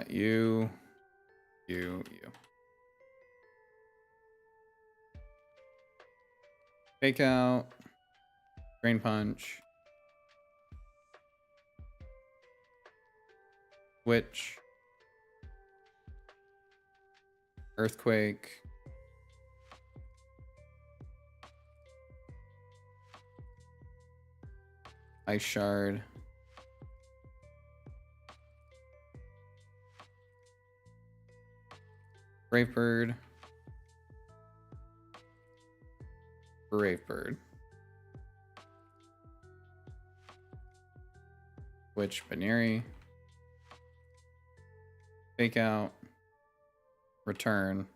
A: You. Fake out. Drain punch. Switch. Earthquake. Ice shard. Brave Bird. Brave Bird. Switch Baneri. Fake out. Return.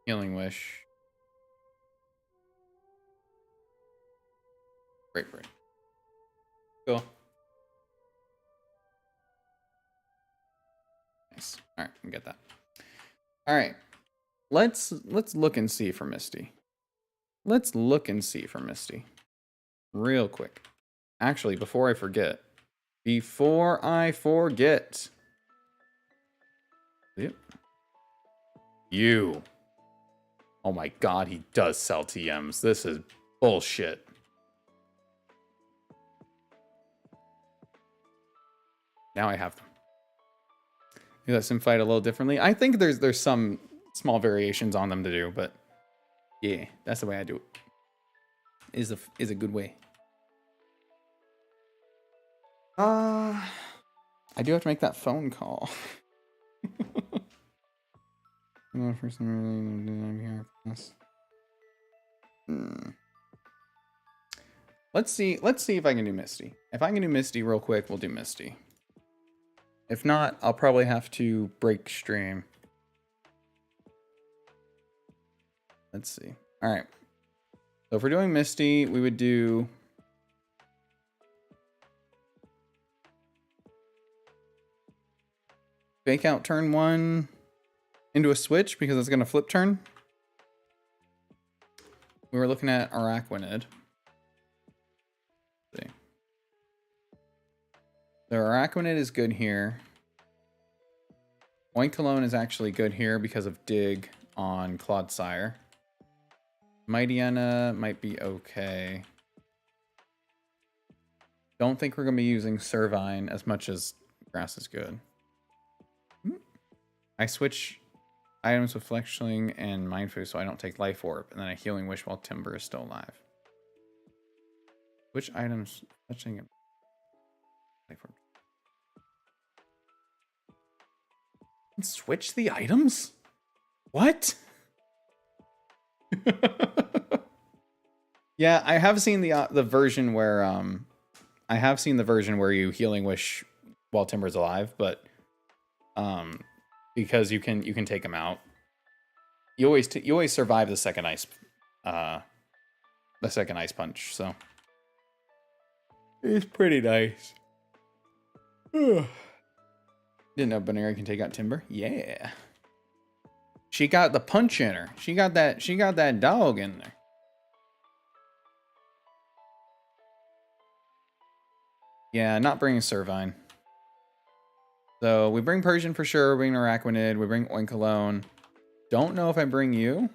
A: Healing Wish. Brave Bird. Cool. Nice. All right, we get that. All right, let's look and see for Misty. Let's look and see for Misty, real quick. Actually, before I forget. Yep. You. Oh my God, he does sell TMs. This is bullshit. Now I have them. You let Sim fight a little differently. I think there's some small variations on them to do, but yeah, that's the way I do it. Is a good way. I do have to make that phone call. Let's see if I can do Misty. If I can do Misty real quick, we'll do Misty. If not, I'll probably have to break stream. Let's see. All right. So if we're doing Misty, we would do fake out turn 1 into a switch because it's going to flip turn. We were looking at Araquanid. Let's see. So Araquanid is good here. Oinkologne is actually good here because of Dig on Clodsire. Mightyena might be okay. Don't think we're going to be using Servine as much as Grass is good. I switch items with Fletchling and Mindfu so I don't take Life Orb, and then a Healing Wish while Timber is still alive. Which items? Fletchling and Life Orb. Switch the items? What? Yeah, I have seen the version where I have seen the version where you Healing Wish while Timber's alive, but because you can take him out. You always survive the second ice punch, so it's pretty nice. Didn't know Banera can take out Timber. Yeah. She got the punch in her. She got that dog in there. Yeah, not bringing Servine. So we bring Persian for sure. We bring Araquanid. We bring Oinkologne. Don't know if I bring you.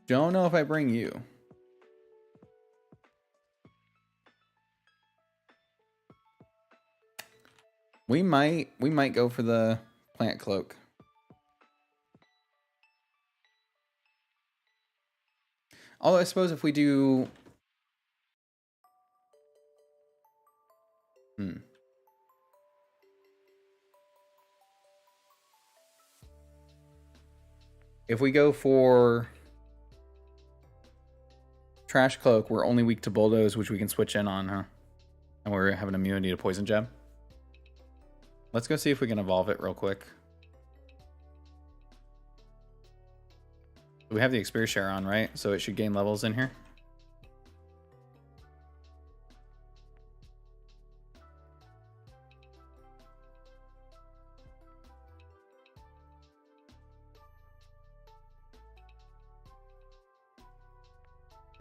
A: Don't know if I bring you. We might go for the Plant Cloak. Although I suppose if we do... If we go for Trash Cloak, we're only weak to Bulldoze, which we can switch in on, huh? And we're having immunity to Poison Jab. Let's go see if we can evolve it real quick. We have the Experience Share on, right? So it should gain levels in here.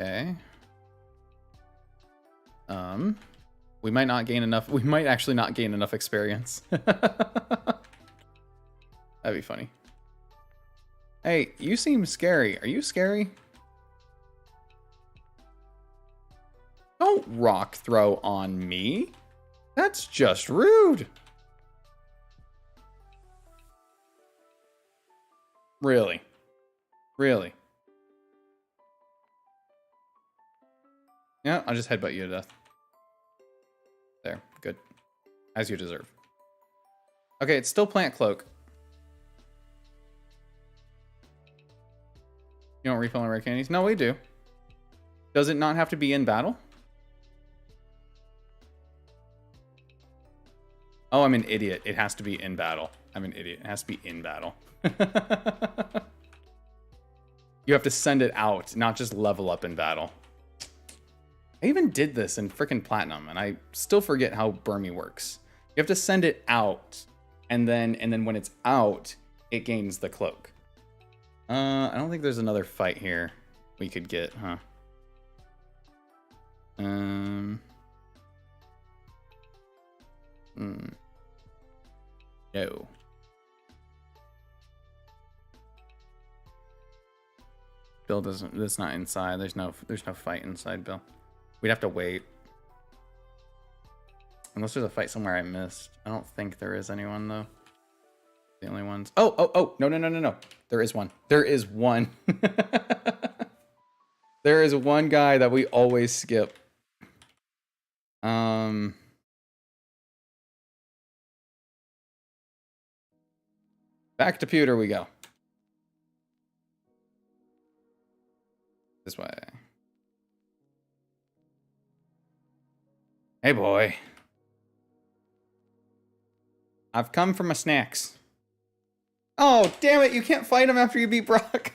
A: Okay. We might not gain enough. We might actually not gain enough experience. That'd be funny. Hey, you seem scary. Are you scary? Don't rock throw on me. That's just rude. Really? Really? Yeah, I'll just headbutt you to death. There, good. As you deserve. Okay, it's still Plant Cloak. You don't refill on rare candies? No, we do. Does it not have to be in battle? Oh, I'm an idiot. It has to be in battle. I'm an idiot. It has to be in battle. You have to send it out, not just level up in battle. I even did this in frickin' Platinum, and I still forget how Burmy works. You have to send it out, and then when it's out, it gains the cloak. I don't think there's another fight here we could get, huh? No. Bill doesn't. That's not inside. There's no fight inside Bill. We'd have to wait. Unless there's a fight somewhere I missed. I don't think there is anyone though. The only ones. Oh, no. There is one. There is one. There is one guy that we always skip. Back to pewter we go. This way. Hey boy. I've come for my snacks. Oh, damn it, you can't fight him after you beat Brock.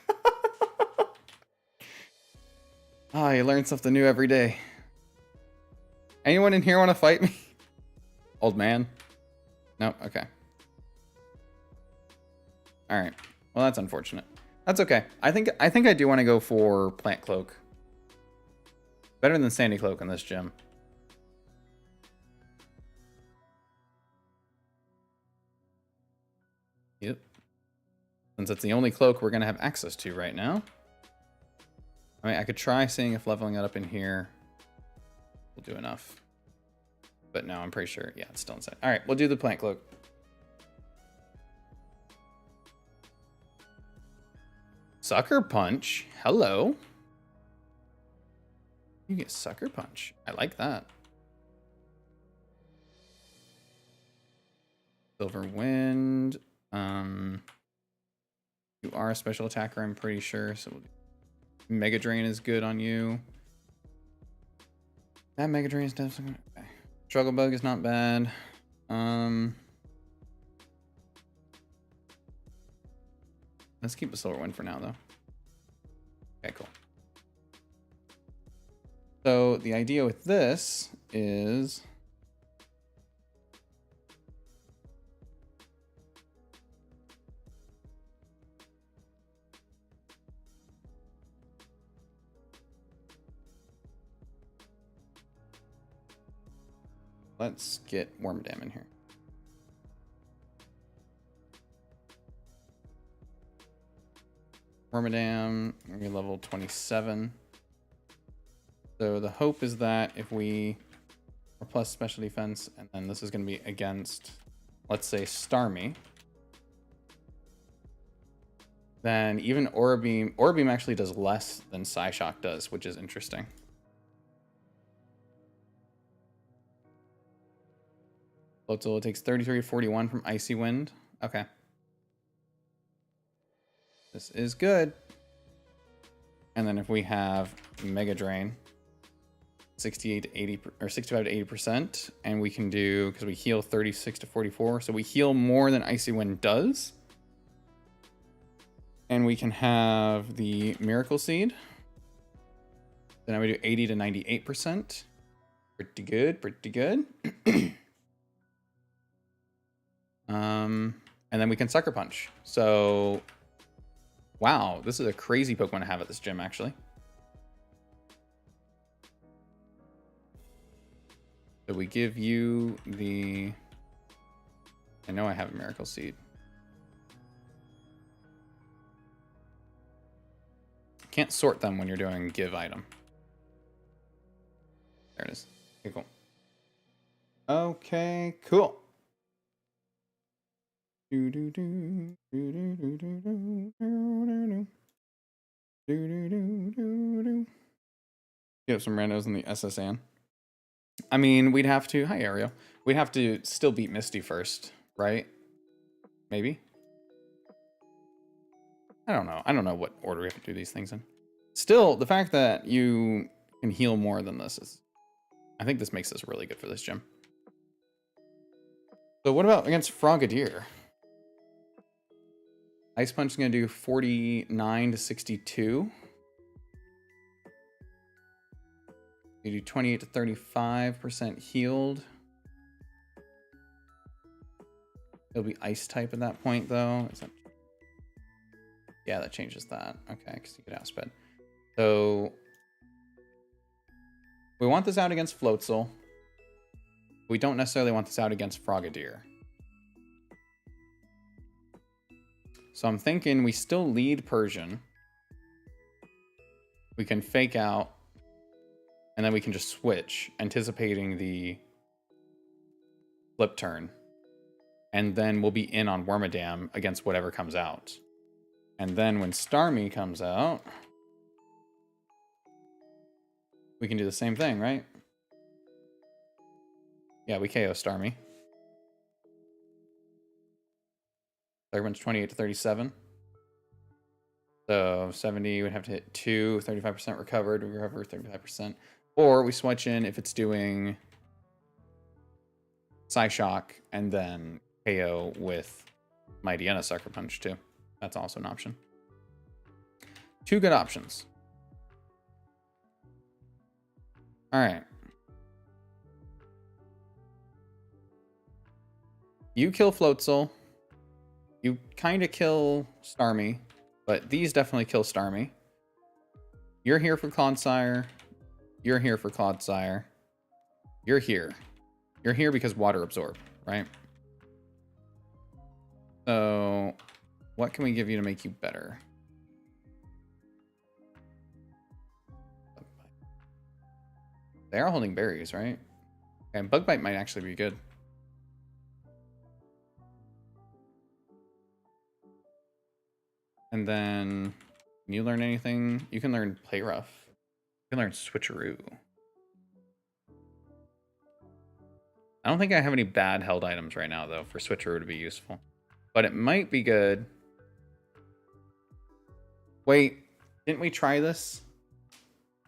A: Oh, you learn something new every day. Anyone in here want to fight me? Old man? No, okay. Alright. Well, that's unfortunate. That's okay. I think I do want to go for Plant Cloak. Better than Sandy Cloak in this gym. Yep. Since it's the only cloak we're going to have access to right now. I mean, I could try seeing if leveling it up in here will do enough. But no, I'm pretty sure. Yeah, it's still inside. All right, we'll do the Plant Cloak. Sucker Punch. Hello. You get Sucker Punch. I like that. Silver Wind. You are a special attacker, I'm pretty sure. So Mega Drain is good on you. That Mega Drain is definitely okay. Struggle Bug is not bad. Let's keep the Silver Wind for now, though. Okay, cool. So the idea with this is let's get Wormadam in here. Wormadam, we're level 27. So the hope is that if we are plus special defense, and then this is going to be against, let's say, Starmie, then even Aura Beam actually does less than Psyshock does, which is interesting. Floatzel takes 33-41 from Icy Wind. Okay. This is good. And then if we have Mega Drain, 68 to 80 or 65 to 80%, and we can do, because we heal 36 to 44, so we heal more than Icy Wind does. And we can have the Miracle Seed. Then I would do 80 to 98%. Pretty good, pretty good. And then we can Sucker Punch. So, wow, this is a crazy Pokemon to have at this gym, actually. So we give you the... I know I have a Miracle Seed. Can't sort them when you're doing give item. There it is. Okay, cool. Okay, cool. You have some randos in the SSN. I mean, we'd have to... Hi, Ariel. We'd have to still beat Misty first, right? Maybe? I don't know. I don't know what order we have to do these things in. Still, the fact that you can heal more than this is... I think this makes this really good for this gym. So what about against Frogadier? Ice Punch is going to do 49 to 62. You do 28 to 35% healed. It'll be Ice type at that point, though. Is that... Yeah, that changes that. Okay, because you get Outsped. So we want this out against Floatzel. We don't necessarily want this out against Frogadier. So I'm thinking we still lead Persian. We can fake out. And then we can just switch, anticipating the flip turn. And then we'll be in on Wormadam against whatever comes out. And then when Starmie comes out, we can do the same thing, right? Yeah, we KO Starmie. Third one's 28 to 37. So 70 would have to hit 2, 35% recovered. We recover 35%. Or we switch in if it's doing Psyshock and then KO with Mightyena Sucker Punch too. That's also an option. Two good options. All right. You kill Floatzel. You kind of kill Starmie, but these definitely kill Starmie. You're here for Clodsire. You're here for Clodsire. You're here. You're here because Water Absorb, right? So, what can we give you to make you better? They are holding berries, right? And Bug Bite might actually be good. And then, can you learn anything? You can learn Play Rough. You can learn Switcheroo. I don't think I have any bad held items right now, though, for Switcheroo to be useful. But it might be good. Wait, didn't we try this?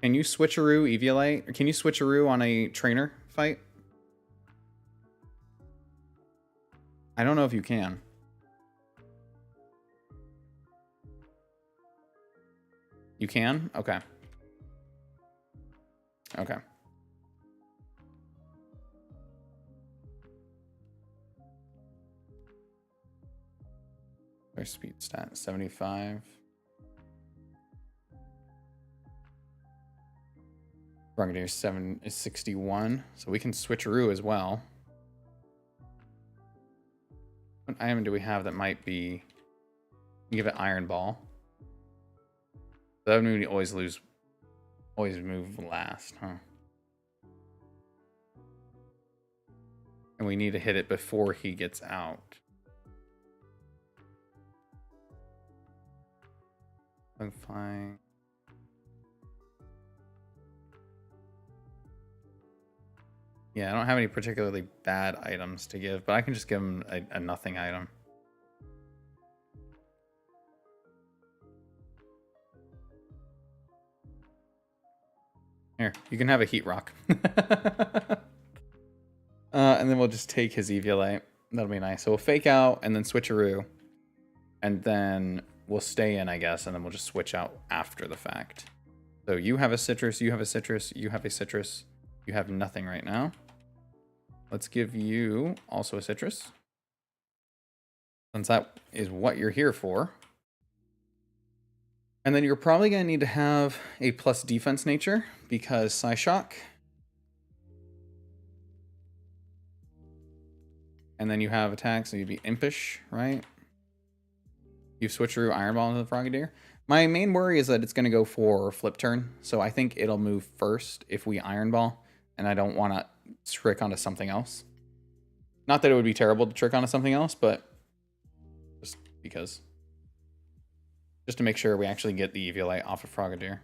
A: Can you switcheroo Eviolite? Or can you switcheroo on a trainer fight? I don't know if you can. You can? Okay. Okay. Their speed stat 75. Brigadier 7 is 61, so we can switcheroo as well. What item do we have that might be? Give it Iron Ball. That would mean we always move last, huh? And we need to hit it before he gets out. I'm fine. Yeah, I don't have any particularly bad items to give, but I can just give him a nothing item. Here, you can have a Heat Rock. And then we'll just take his Eviolite. That'll be nice. So we'll fake out and then switcheroo. And then we'll stay in, I guess, and then we'll just switch out after the fact. So you have a citrus, you have a citrus, you have a citrus. You have nothing right now. Let's give you also a citrus, since that is what you're here for. And then you're probably going to need to have a plus defense nature, because Psyshock. And then you have attack, so you'd be impish, right? You switcheroo Iron Ball into the Frogadier. My main worry is that it's going to go for flip turn, so I think it'll move first if we Iron Ball, and I don't want to trick onto something else. Not that it would be terrible to trick onto something else, but just because. Just to make sure we actually get the Eviolite off of Frogadier.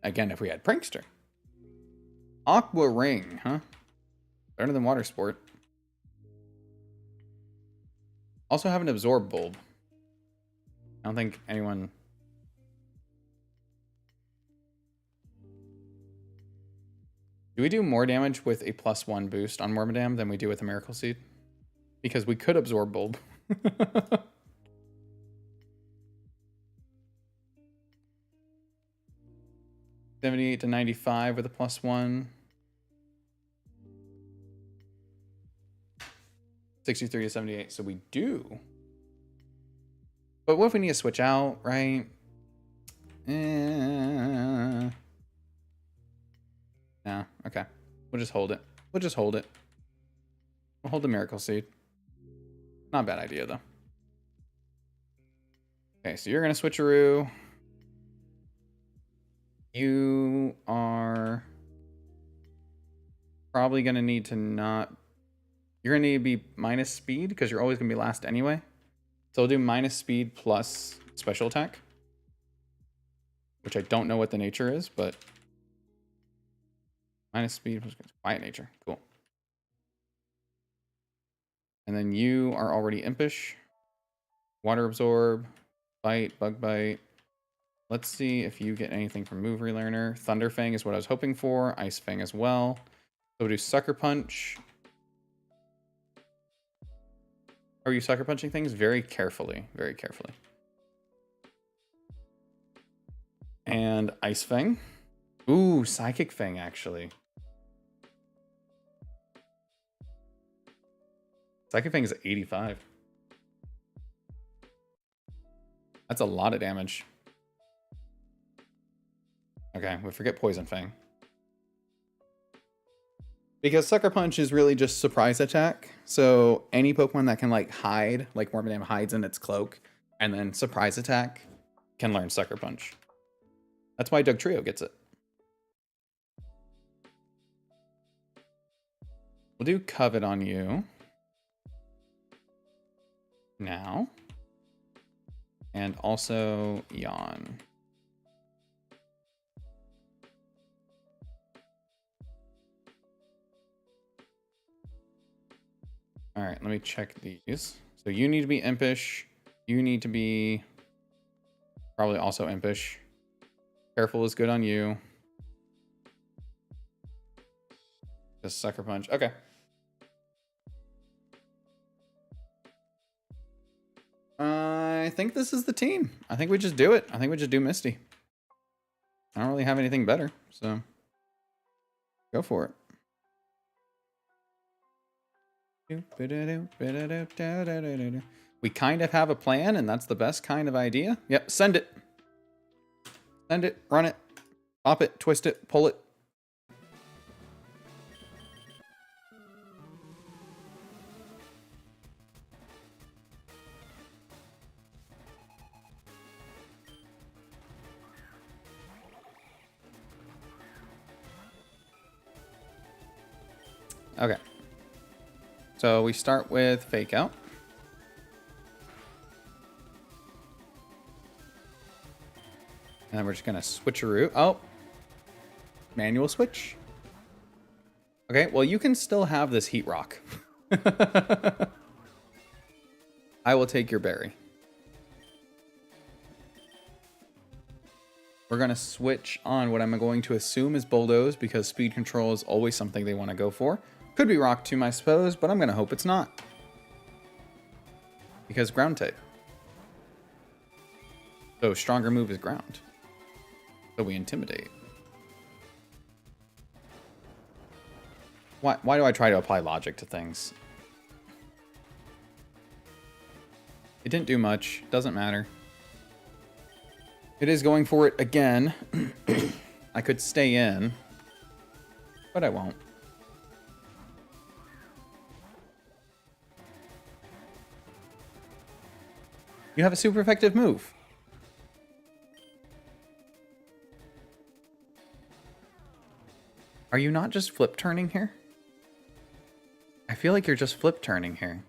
A: Again, if we had Prankster. Aqua Ring, huh? Better than Water Sport. Also have an Absorb Bulb. I don't think anyone... Do we do more damage with a +1 boost on Wormadam than we do with a Miracle Seed? Because we could Absorb Bulb. 78 to 95 with a +1. 63 to 78, so we do. But what if we need to switch out, right? No, okay. We'll just hold it. We'll just hold it. We'll hold the Miracle Seed. Not a bad idea, though. Okay, so you're going to switcheroo. You are probably going to need to not... You're going to need to be minus speed, because you're always going to be last anyway. So we'll do minus speed plus special attack. Which I don't know what the nature is, but... Minus speed plus quiet nature. Cool. And then you are already impish. Water absorb. Bite. Bug bite. Let's see if you get anything from Move Relearner. Thunder Fang is what I was hoping for. Ice Fang as well. So we'll do Sucker Punch. Are you sucker punching things? Very carefully. Very carefully. And Ice Fang. Ooh, Psychic Fang, actually. Psychic Fang is 85. That's a lot of damage. Okay, we forget Poison Fang. Because Sucker Punch is really just surprise attack. So any Pokemon that can like hide, like Wormadam hides in its cloak, and then surprise attack can learn Sucker Punch. That's why Dugtrio gets it. We'll do Covet on you. Now. And also Yawn. All right, let me check these. So you need to be impish. You need to be probably also impish. Careful is good on you. Just sucker punch. Okay. I think this is the team. I think we just do it. I think we just do Misty. I don't really have anything better, so go for it. We kind of have a plan, and that's the best kind of idea. Yep, send it. Send it, run it, pop it, twist it, pull it. Okay. So we start with fake out. And then we're just going to switcheroo. Oh. Manual switch. Okay, well, you can still have this heat rock. I will take your berry. We're going to switch on what I'm going to assume is bulldoze because speed control is always something they want to go for. Could be rock tomb, I suppose, but I'm going to hope it's not. Because ground type. So stronger move is ground. So we intimidate. Why do I try to apply logic to things? It didn't do much. Doesn't matter. It is going for it again. I could stay in, but I won't. You have a super effective move. Are you not just flip turning here? I feel like you're just flip turning here.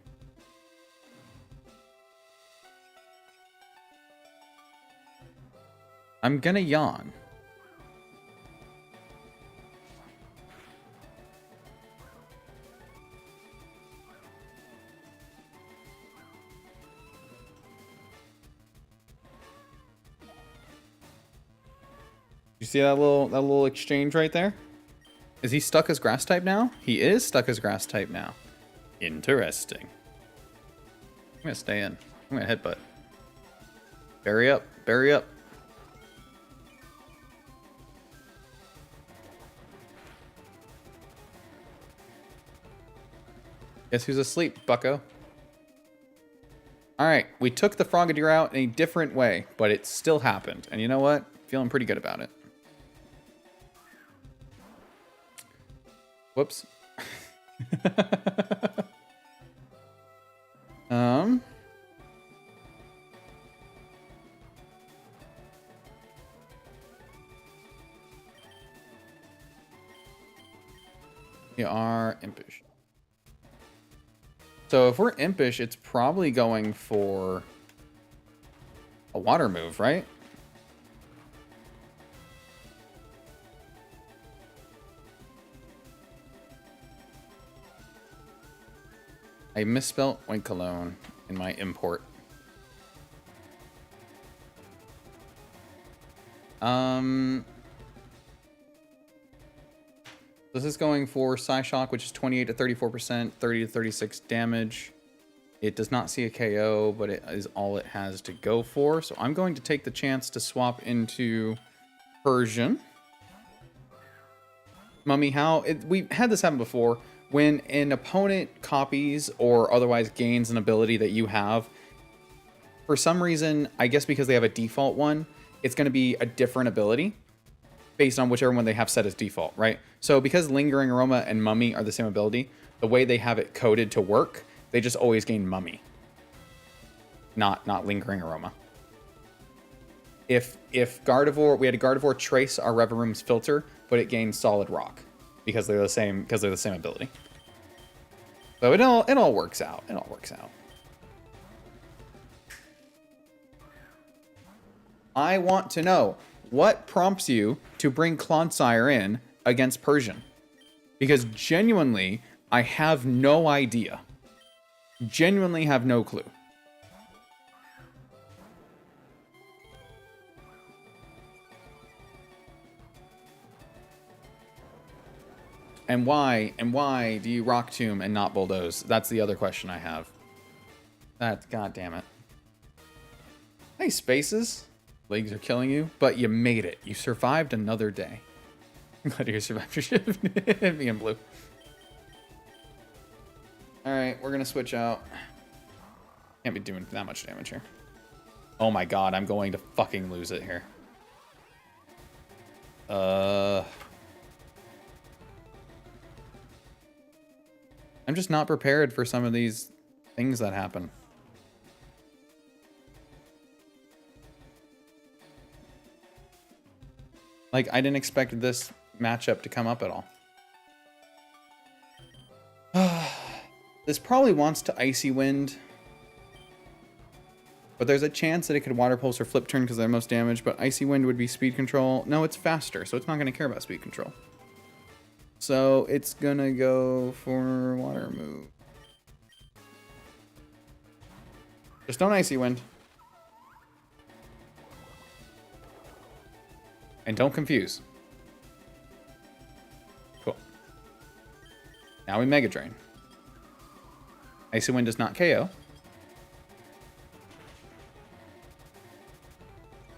A: I'm gonna yawn. You see that little exchange right there? Is he stuck as grass type now? He is stuck as grass type now. Interesting. I'm gonna stay in. I'm gonna headbutt. Bury up. Bury up. Guess who's asleep, bucko? Alright, we took the Frogadier out in a different way, but it still happened. And you know what? Feeling pretty good about it. Whoops. We are impish. So if we're impish, it's probably going for a water move, right? I misspelt Oinkologne in my import. This is going for Psyshock, which is 28 to 34%, 30 to 36 damage. It does not see a KO, but it is all it has to go for. So I'm going to take the chance to swap into Persian. Mummy, we had this happen before. When an opponent copies or otherwise gains an ability that you have, for some reason, I guess because they have a default one, it's going to be a different ability based on whichever one they have set as default, right? So because Lingering Aroma and Mummy are the same ability, the way they have it coded to work, they just always gain Mummy, not Lingering Aroma. If Gardevoir, we had a Gardevoir trace our Reveroom's filter, but it gains Solid Rock because they're the same ability. So it all works out. It all works out. I want to know what prompts you to bring Clodsire in against Persian, because genuinely I have no idea. Genuinely have no clue. And why do you Rock Tomb and not Bulldoze? That's the other question I have. God damn it. Hey, Spaces. Legs are killing you, but you made it. You survived another day. I'm glad you survived your shift. Me and Blue. Alright, we're gonna switch out. Can't be doing that much damage here. Oh my god, I'm going to fucking lose it here. I'm just not prepared for some of these things that happen. Like, I didn't expect this matchup to come up at all. This probably wants to Icy Wind. But there's a chance that it could Water Pulse or Flip Turn because they're most damage. But Icy Wind would be speed control. No, it's faster, so it's not going to care about speed control. So it's going to go for Water Move. Just don't Icy Wind. And don't confuse. Cool. Now we Mega Drain. Icy Wind does not KO.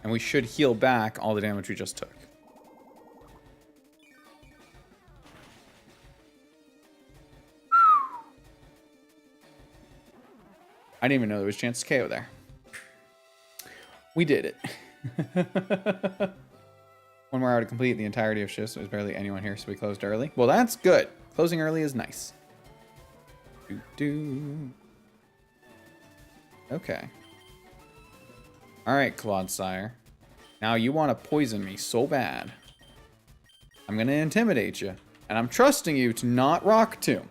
A: And we should heal back all the damage we just took. I didn't even know there was a chance to KO there. We did it. 1 more hour to complete the entirety of shifts. There's barely anyone here, so we closed early. Well, that's good. Closing early is nice. Okay. Alright, Clodsire. Now you want to poison me so bad. I'm going to intimidate you. And I'm trusting you to not Rock Tomb.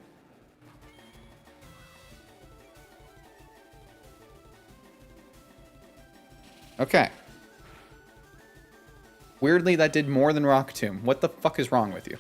A: Okay. Weirdly, that did more than Rock Tomb. What the fuck is wrong with you?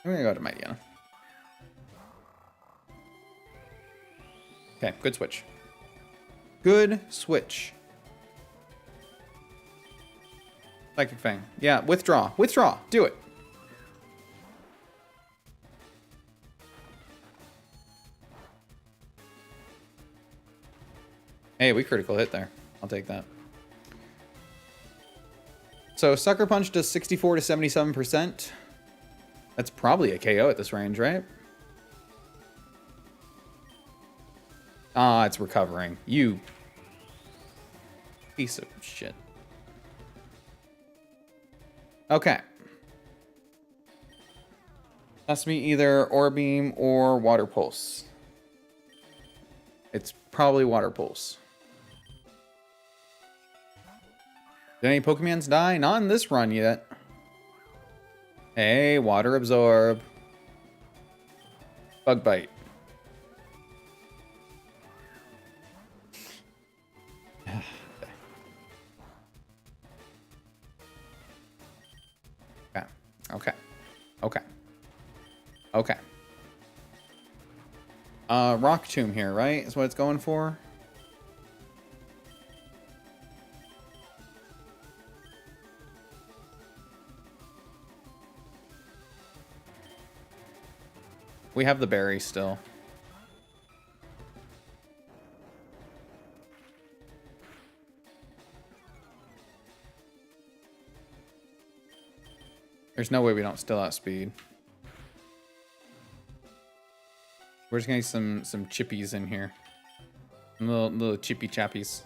A: I'm gonna go to Mightyena. Okay, good switch. Good switch. Psychic Fang. Yeah, withdraw. Withdraw. Do it. Hey, we critical hit there. I'll take that. So Sucker Punch does 64 to 77%. That's probably a KO at this range, right? Ah, it's recovering. You piece of shit. Okay. That's me either Orbeam or Water Pulse. It's probably Water Pulse. Did any Pokemons die? Not in this run yet. Hey, Water Absorb. Bug Bite. Okay. Okay. Okay. Rock Tomb here, right? Is what it's going for? We have the berry still. There's no way we don't still outspeed. We're just getting some chippies in here. Little chippy chappies.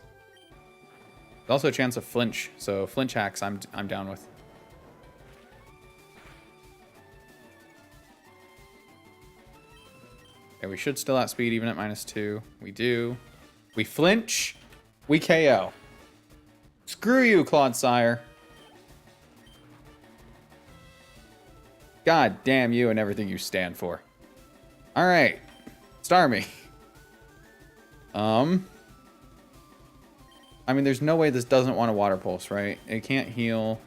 A: There's also a chance of flinch, so flinch hacks I'm down with. Okay, we should still outspeed even at -2. We do. We flinch. We KO. Screw you, Clodsire. God damn you and everything you stand for. Alright. Starmie. I mean, there's no way this doesn't want a Water Pulse, right? It can't heal.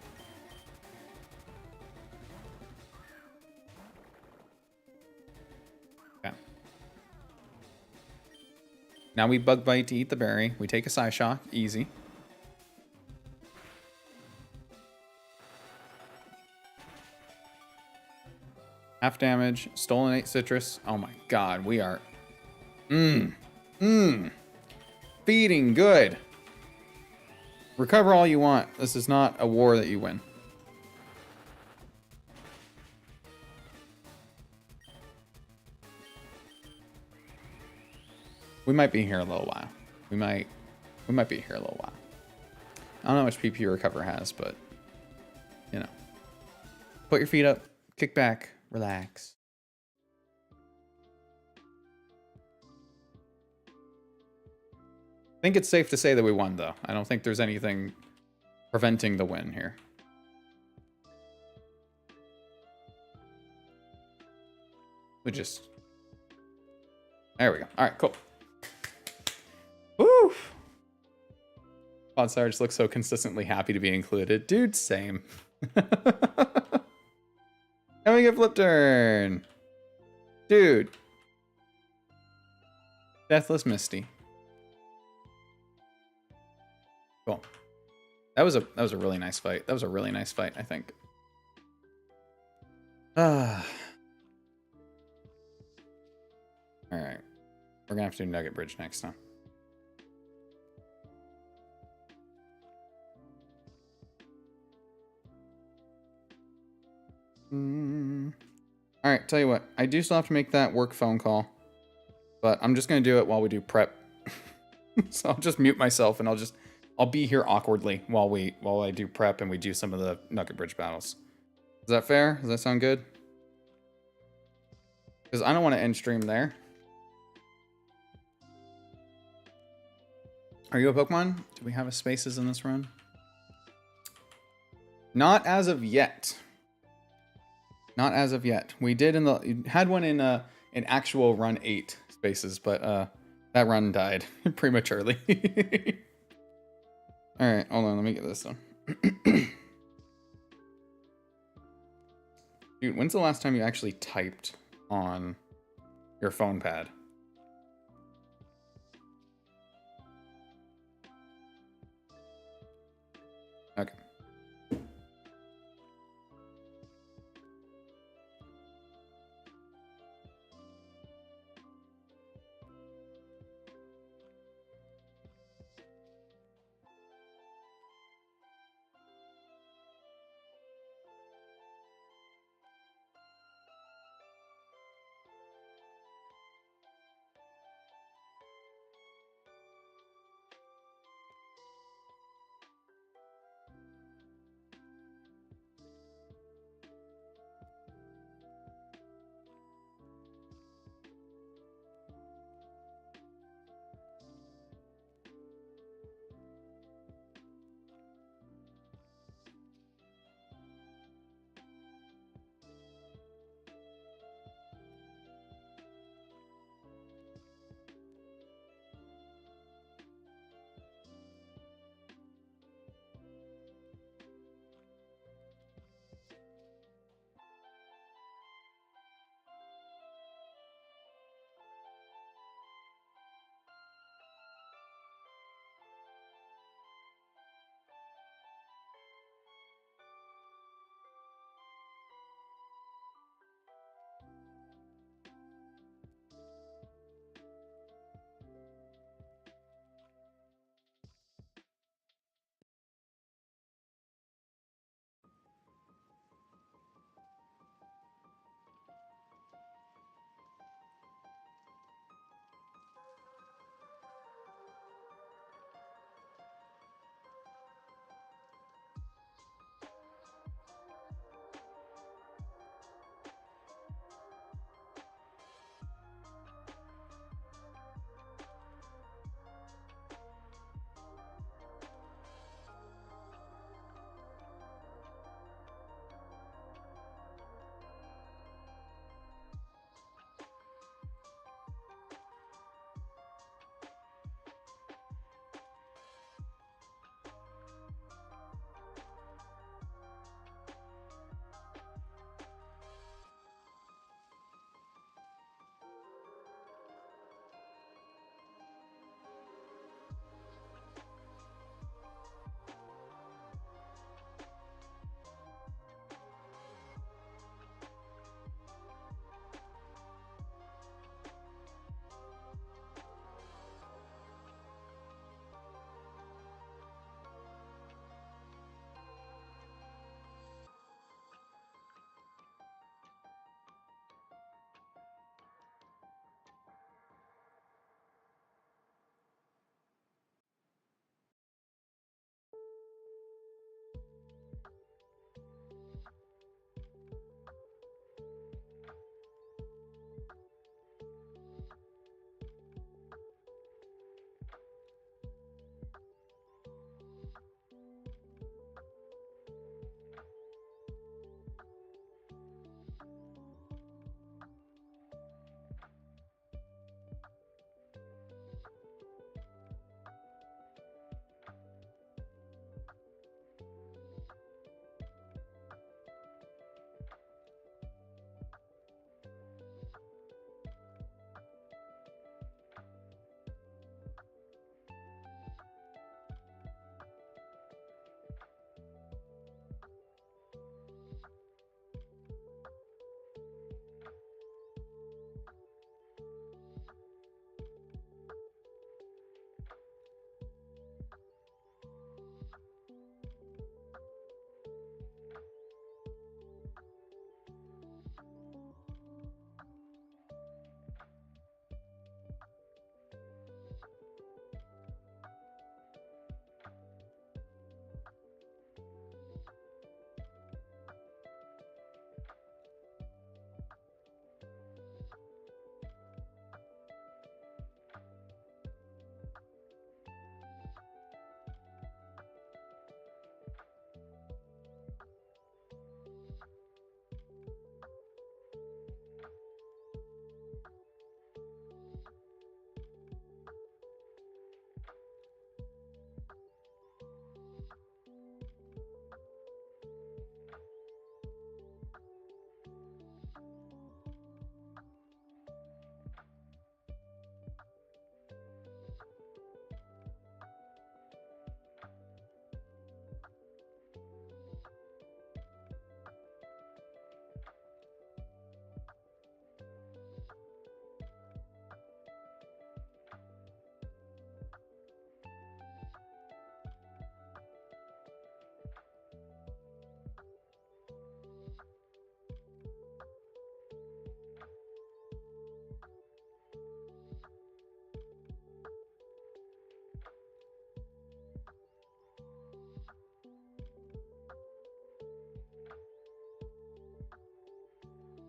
A: Now we bug bite to eat the berry. We take a Psyshock. Easy. Half damage. Stolen 8 citrus. Oh my god, we are... Feeding good. Recover all you want. This is not a war that you win. We might be here a little while. We might be here a little while. I don't know how much PP Recover has, but you know. Put your feet up, kick back, relax. I think it's safe to say that we won, though. I don't think there's anything preventing the win here. We just... There we go. All right, cool. Woo! Pod Sarge looks so consistently happy to be included. Dude, same. And we get flip turn. Dude. Deathless Misty. Cool. That was a really nice fight. That was a really nice fight, I think. Alright. We're gonna have to do Nugget Bridge next time. Alright, tell you what. I do still have to make that work phone call. But I'm just gonna do it while we do prep. So I'll just mute myself and I'll be here awkwardly while I do prep and we do some of the Nugget Bridge battles. Is that fair? Does that sound good? Because I don't want to end stream there. Are you a Pokemon? Do we have a Spaces in this run? Not as of yet. Not as of yet. We did had one in actual run 8 Spaces, but that run died prematurely. All right, hold on. Let me get this done. Dude, when's the last time you actually typed on your phone pad? Okay.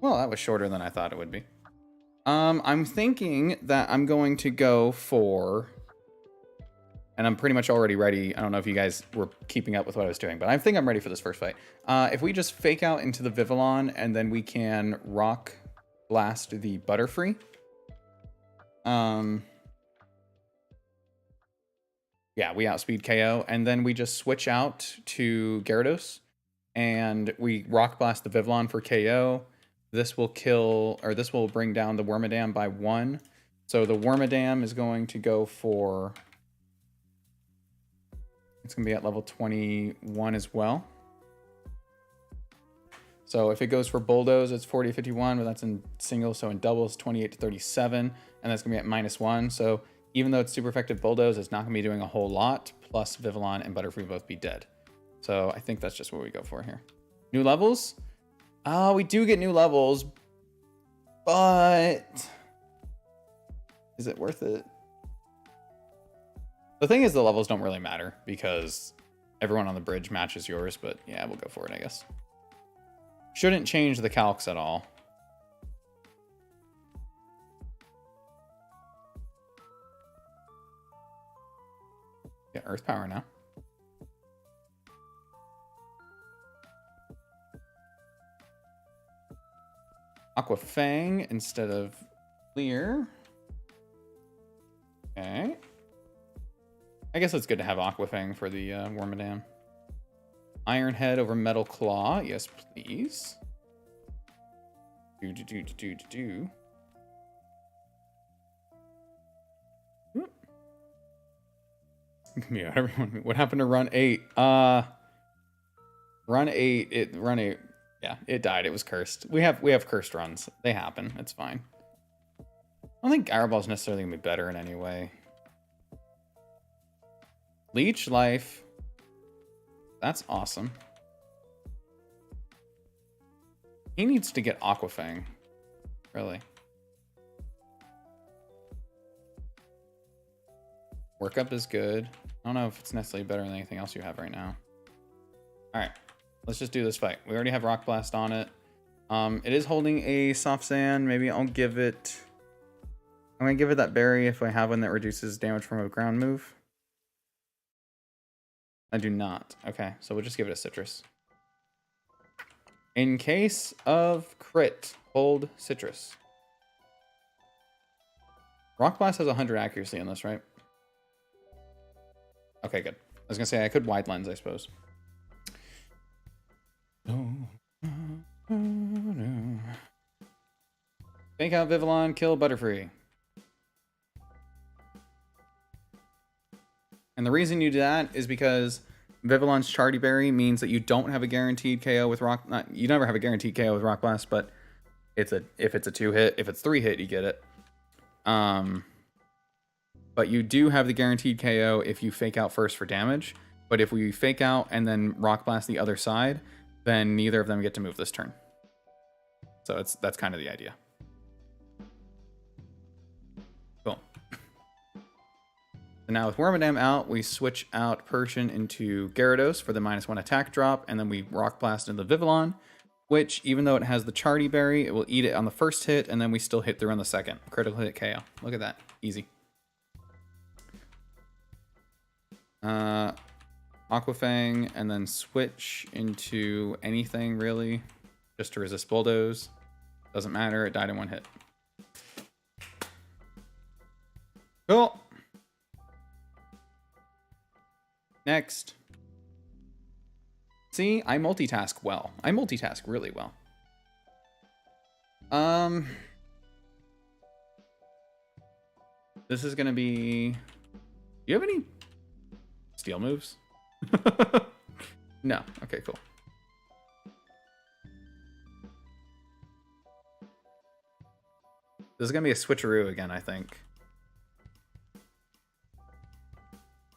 A: Well, that was shorter than I thought it would be. I'm thinking that I'm going to go for, and I'm pretty much already ready. I don't know if you guys were keeping up with what I was doing, but I think I'm ready for this first fight. If we just fake out into the Vivillon and then we can rock blast the Butterfree. Yeah, we outspeed KO, and then we just switch out to Gyarados, and we rock blast the Vivillon for KO. This will kill, or this will bring down the Wormadam by 1. So the Wormadam is going to go for, it's going to be at level 21 as well. So if it goes for Bulldoze, it's 40 to 51, but that's in singles, so in doubles, 28 to 37, and that's going to be at -1. So even though it's super effective Bulldoze, it's not going to be doing a whole lot, plus Vivillon and Butterfree both be dead. So I think that's just what we go for here. New levels? We do get new levels, but is it worth it? The thing is, the levels don't really matter because everyone on the bridge matches yours, but yeah, we'll go for it, I guess. Shouldn't change the calcs at all. Get Earth Power now. Aqua Fang instead of Clear. Okay. I guess it's good to have Aqua Fang for the Wormadam. Iron Head over Metal Claw. Yes, please. Do. Yeah, everyone. What happened to Run 8? Run 8. Run 8. Yeah, it died. It was cursed. We have cursed runs. They happen. It's fine. I don't think Gyraball's necessarily gonna be better in any way. Leech Life. That's awesome. He needs to get Aqua Fang. Really. Workup is good. I don't know if it's necessarily better than anything else you have right now. Alright. Let's just do this fight. We already have Rock Blast on it. It is holding a Soft Sand. Maybe I'll give it... I'm going to give it that berry if I have one that reduces damage from a ground move. I do not. Okay, so we'll just give it a Citrus. In case of crit, hold Citrus. Rock Blast has 100 accuracy in this, right? Okay, good. I was going to say I could Wide Lens, I suppose. Fake out Vivillon, kill Butterfree. And the reason you do that is because Vivillon's Charty Berry means that you don't have a guaranteed KO with Rock... you never have a guaranteed KO with Rock Blast, but if it's a 2-hit, if it's 3-hit, you get it. But you do have the guaranteed KO if you fake out first for damage. But if we fake out and then Rock Blast the other side, then neither of them get to move this turn. So that's kind of the idea. Cool. So now with Wormadam out, we switch out Persian into Gyarados for the -1 attack drop, and then we Rock Blast into the Vivillon, which, even though it has the Charty Berry, it will eat it on the first hit, and then we still hit through on the second. Critical hit KO. Look at that. Easy. Aqua Fang, and then switch into anything, really, just to resist Bulldoze. Doesn't matter, it died in 1 hit. Cool. Next. See, I multitask well. I multitask really well. This is gonna be... Do you have any steel moves? No. Okay, cool. This is gonna be a switcheroo again, I think.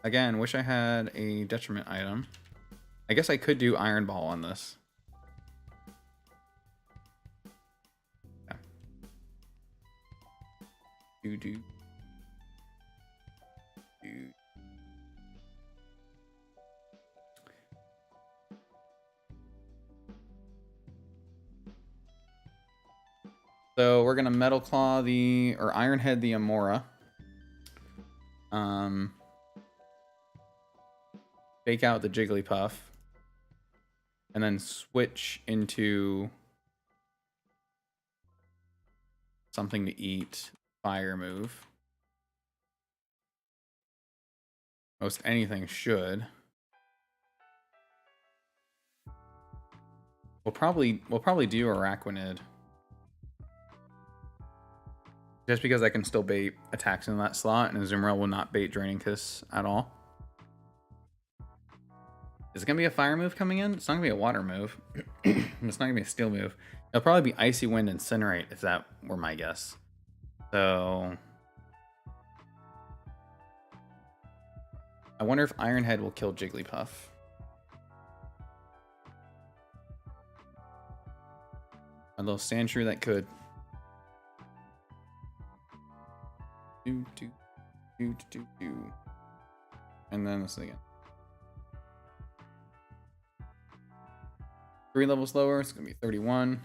A: Again, wish I had a detriment item. I guess I could do Iron Ball on this. Yeah. Do. So we're gonna Metal Claw or Iron Head the Amora. Fake out the Jigglypuff. And then switch into something to eat. Fire move. Most anything should. We'll probably do Araquanid. Just because I can still bait attacks in that slot, and Azumarill will not bait Draining Kiss at all. Is it going to be a fire move coming in? It's not going to be a water move. It's not going to be a steel move. It'll probably be Icy Wind Incinerate, if that were my guess. So I wonder if Iron Head will kill Jigglypuff. A little Sandshrew that could. And then this again. 3 levels lower, it's gonna be 31.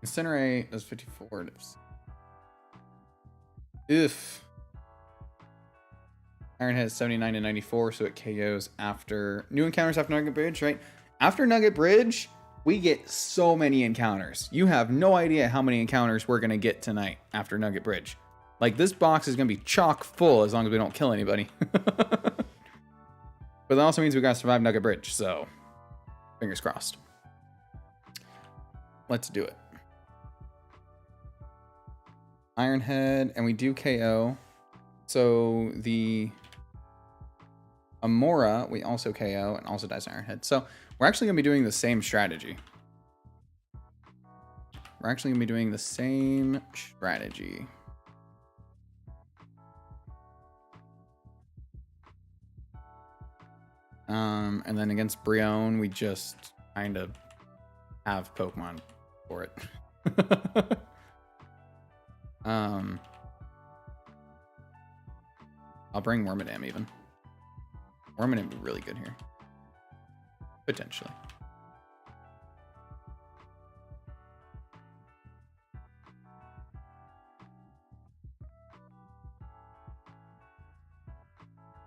A: Incinerate does 54. Oof. Iron Head is 79 to 94, so it KOs after new encounters after Nugget Bridge, right? After Nugget Bridge, we get so many encounters. You have no idea how many encounters we're gonna get tonight after Nugget Bridge. Like, this box is gonna be chock full as long as we don't kill anybody. But that also means we gotta survive Nugget Bridge, so fingers crossed. Let's do it. Iron Head, and we do KO. So the Amora, we also KO and also dies Iron Head. So we're actually gonna be doing the same strategy. And then against Brionne, we just kind of have Pokemon for it. I'll bring Wormadam even. Wormadam would be really good here. Potentially.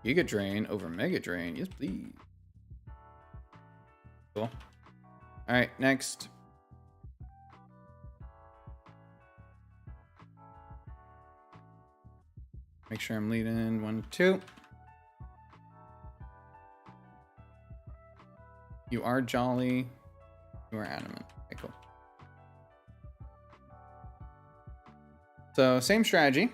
A: Giga Drain over Mega Drain. Yes, please. Cool. Alright, next. Make sure I'm leading 1, 2. You are Jolly. You are Adamant. Okay, cool. So, same strategy.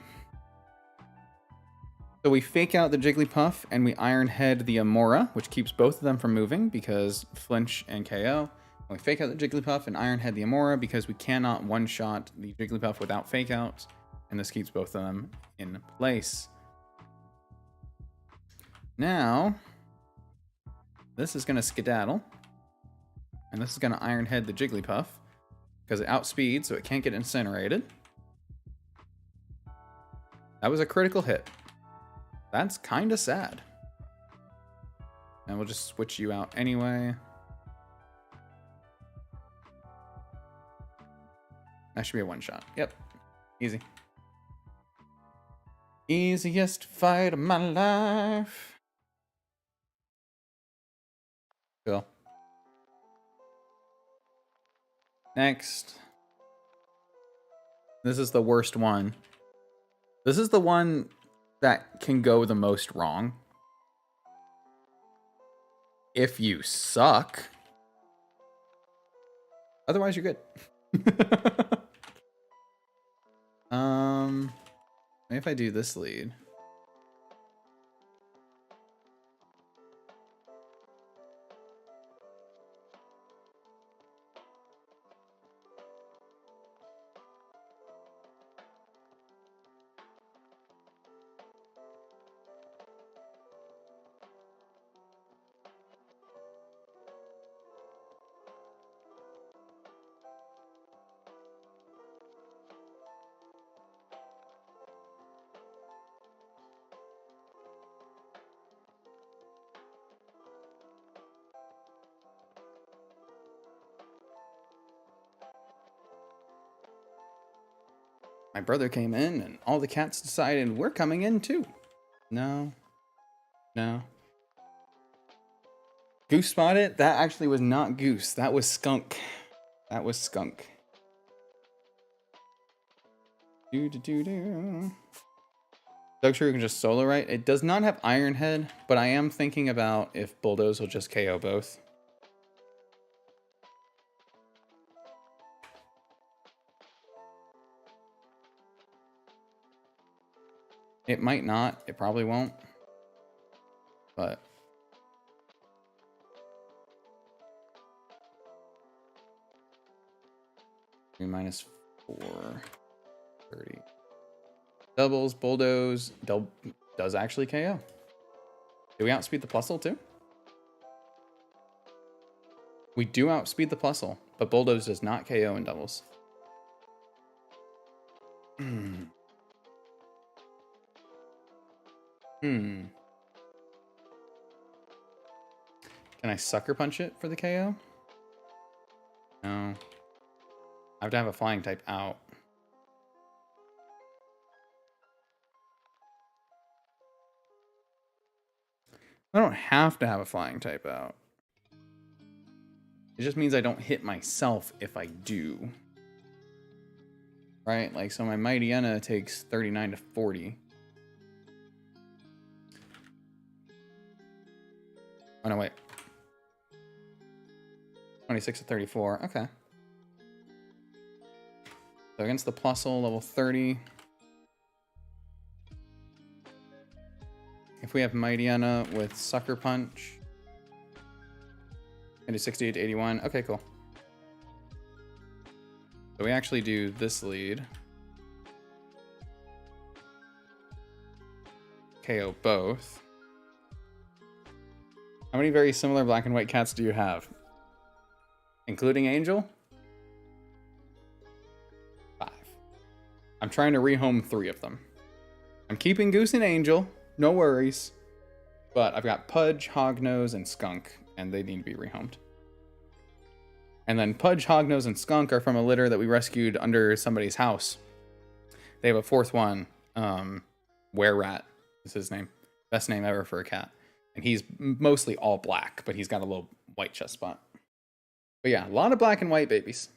A: So we fake out the Jigglypuff and we Iron Head the Amora, which keeps both of them from moving because flinch and KO. And we fake out the Jigglypuff and Iron Head the Amora because we cannot one-shot the Jigglypuff without fake out. And this keeps both of them in place. Now, this is going to skedaddle. And this is going to Iron Head the Jigglypuff because it outspeeds, so it can't get incinerated. That was a critical hit. That's kind of sad. And we'll just switch you out anyway. That should be a one-shot. Yep. Easy. Easiest fight of my life. Cool. Next. This is the worst one. This is the one that can go the most wrong. If you suck. Otherwise, you're good. Maybe if I do this lead. My brother came in and all the cats decided we're coming in too. No. No. Goose spotted? That actually was not Goose. That was Skunk. That was Skunk. Do. Doug True can just solo right. It does not have Iron Head, but I am thinking about if Bulldoze will just KO both. It might not. It probably won't. But -4, 30. Doubles, Bulldoze, does actually KO. Do we outspeed the Plusle too? We do outspeed the Plusle, but Bulldoze does not KO in doubles. Can I Sucker Punch it for the KO? No. I have to have a flying type out. I don't have to have a flying type out. It just means I don't hit myself if I do. Right? Like, so my Mightyena takes 39 to 40. Oh, no, wait. 26 to 34. Okay. So against the Plusle, level 30. If we have Mightyena with Sucker Punch. I do 68 to 81. Okay, cool. So we actually do this lead. KO both. How many very similar black and white cats do you have? Including Angel? 5. I'm trying to rehome 3 of them. I'm keeping Goose and Angel. No worries. But I've got Pudge, Hognose, and Skunk, and they need to be rehomed. And then Pudge, Hognose, and Skunk are from a litter that we rescued under somebody's house. They have a 4th one. Were-Rat is his name. Best name ever for a cat. And he's mostly all black, but he's got a little white chest spot. But yeah, a lot of black and white babies.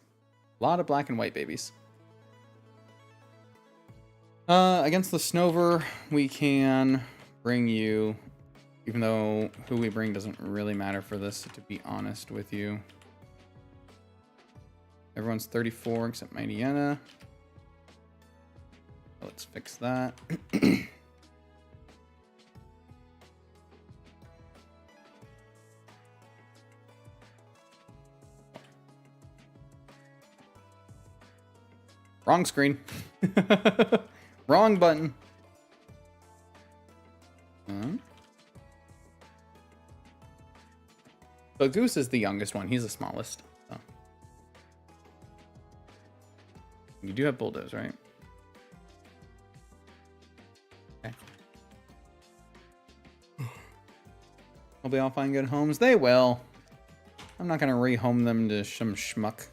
A: A lot of black and white babies. Against the Snover, we can bring you, even though who we bring doesn't really matter for this, to be honest with you. Everyone's 34 except Mightyena. Let's fix that. Wrong screen. Wrong button. But Goose is the youngest one. He's the smallest. So. You do have Bulldoze, right? Okay. Will they all find good homes? They will. I'm not going to rehome them to some schmuck.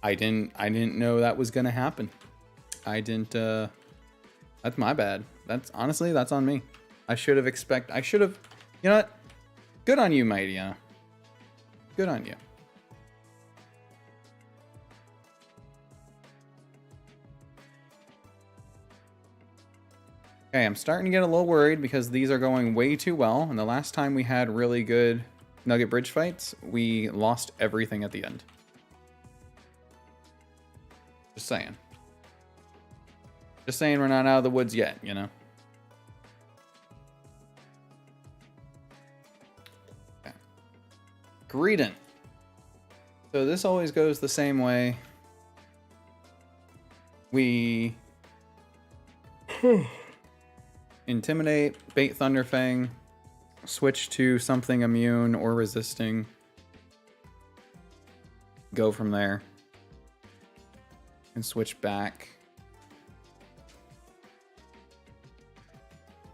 A: I didn't know that was gonna happen. I didn't, that's my bad. That's on me. I should have you know what? Good on you, Mightyena. Good on you. Okay, I'm starting to get a little worried because these are going way too well. And the last time we had really good Nugget Bridge fights, we lost everything at the end. Just saying. Just saying we're not out of the woods yet, you know? Okay. Greedent. So this always goes the same way. We intimidate, bait Thunderfang, switch to something immune or resisting. Go from there. And switch back.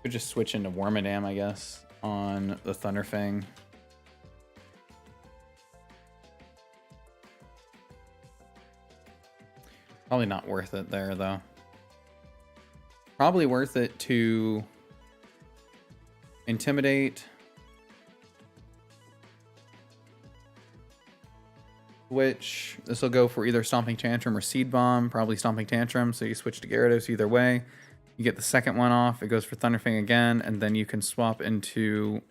A: Could just switch into Wormadam, I guess, on the Thunderfang. Probably not worth it there, though. Probably worth it to intimidate, which this will go for either Stomping Tantrum or Seed Bomb. Probably Stomping Tantrum, so you switch to Gyarados either way. You get the second one off. It goes for Thunderfang again, and then you can swap into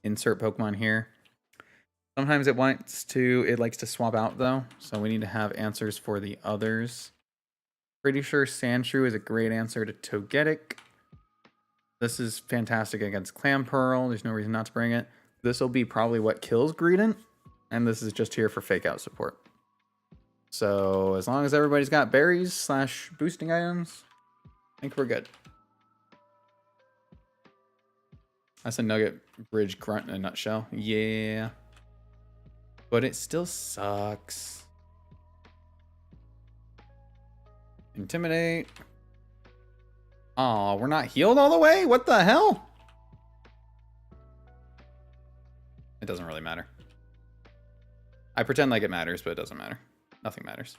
A: insert Pokemon here. Sometimes it likes to swap out though, so we need to have answers for the others. Pretty sure Sandshrew is a great answer to Togetic. This is fantastic against Clamperl. There's no reason not to bring it. This will be probably what kills Greedent, and this is just here for fake out support. So as long as everybody's got berries / boosting items, I think we're good. That's a Nugget Bridge grunt in a nutshell. Yeah. But it still sucks. Intimidate. Oh, we're not healed all the way? What the hell? It doesn't really matter. I pretend like it matters, but it doesn't matter. Nothing matters.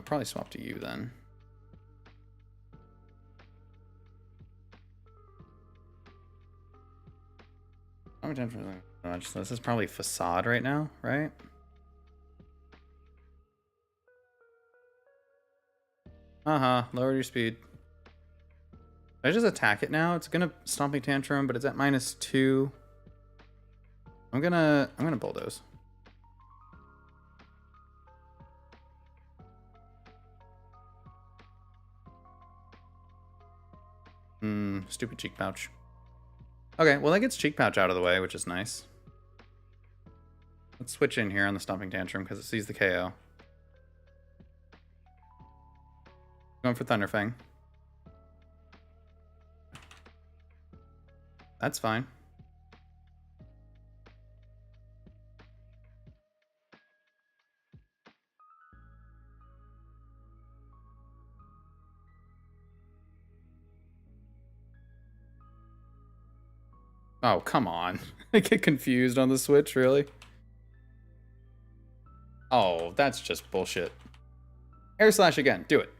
A: Probably swap to you then. This is probably Facade right now, right? Lower your speed. I just attack it now. It's gonna Stomping Tantrum, but it's at -2. I'm gonna Bulldoze. Stupid Cheek Pouch. Okay, well that gets Cheek Pouch out of the way, which is nice. Let's switch in here on the Stomping Tantrum because it sees the KO. Going for Thunderfang. That's fine. Oh, come on. I get confused on the Switch, really? Oh, that's just bullshit. Air Slash again. Do it.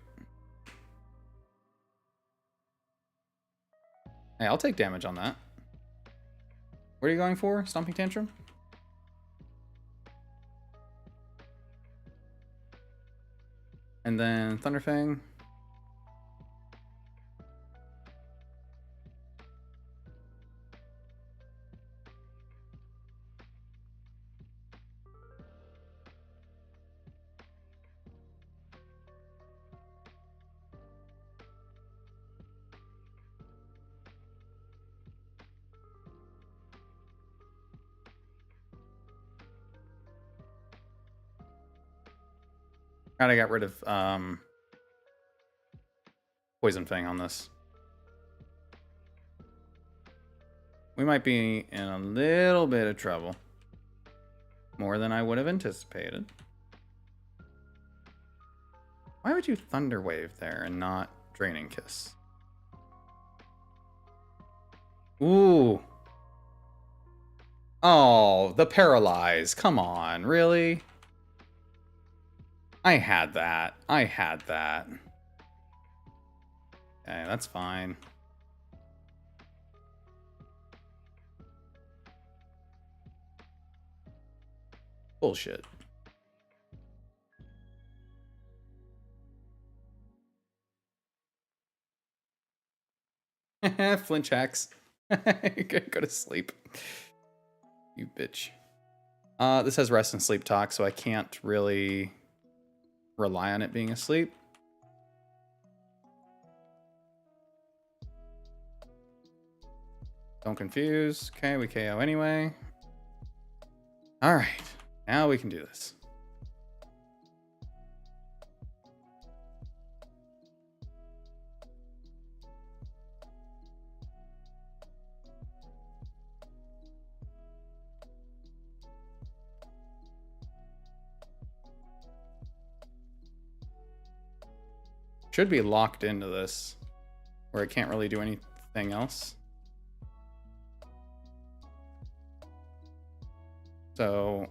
A: Hey, I'll take damage on that. What are you going for? Stomping Tantrum? And then Thunderfang. Gotta get rid of Poison Fang on this. We might be in a little bit of trouble. More than I would have anticipated. Why would you Thunder Wave there and not Draining Kiss? Ooh. Oh, the Paralyze. Come on, really? I had that. I had that. Okay, that's fine. Bullshit. Flinch hacks. Go to sleep. You bitch. This has rest and sleep talk, so I can't really rely on it being asleep. Don't confuse. Okay, we KO anyway. All right, now we can do this. Should be locked into this, where it can't really do anything else. So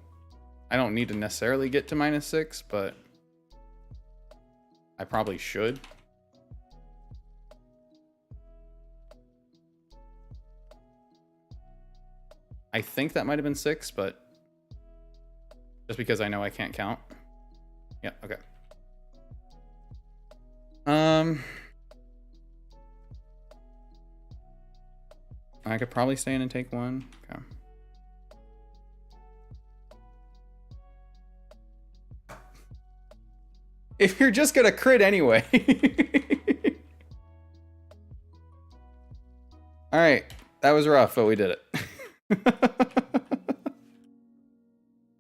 A: I don't need to necessarily get to -6, but I probably should. I think that might have been 6, but just because I know I can't count. Yeah, okay. I could probably stay in and take one. Okay. If you're just gonna crit anyway. All right, that was rough, but we did it.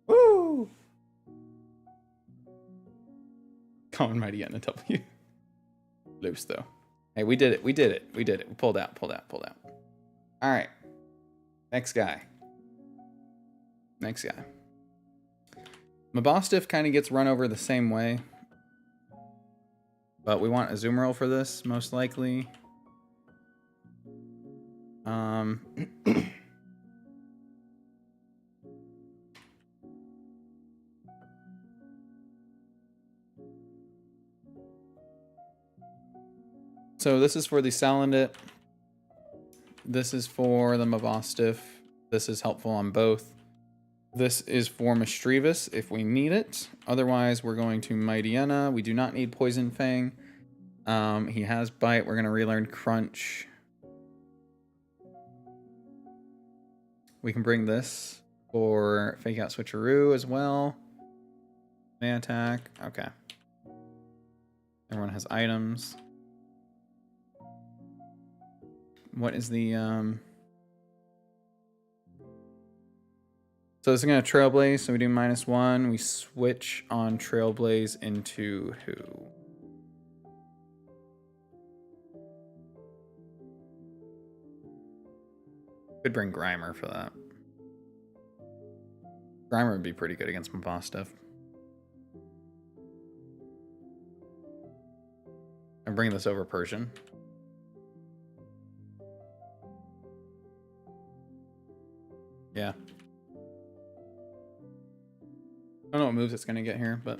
A: Woo! Common Mighty N, a W. Loose though. Hey, we did it. We did it. We did it. We pulled out. Pulled out. Pulled out. All right. Next guy. Next guy. Mabostiff kind of gets run over the same way. But we want Azumarill for this, most likely. So this is for the Salandit. This is for the Mabostiff. This is helpful on both. This is for Misdreavus if we need it. Otherwise, we're going to Mightyena. We do not need Poison Fang. He has Bite. We're going to relearn Crunch. We can bring this for Fake Out Switcheroo as well. May attack. Okay. Everyone has items. What is the So this is gonna Trailblaze, so we do -1. We switch on Trailblaze into who? Could bring Grimer for that. Grimer would be pretty good against Mabostiff. I'm bringing this over Persian. Yeah. I don't know what moves it's going to get here, but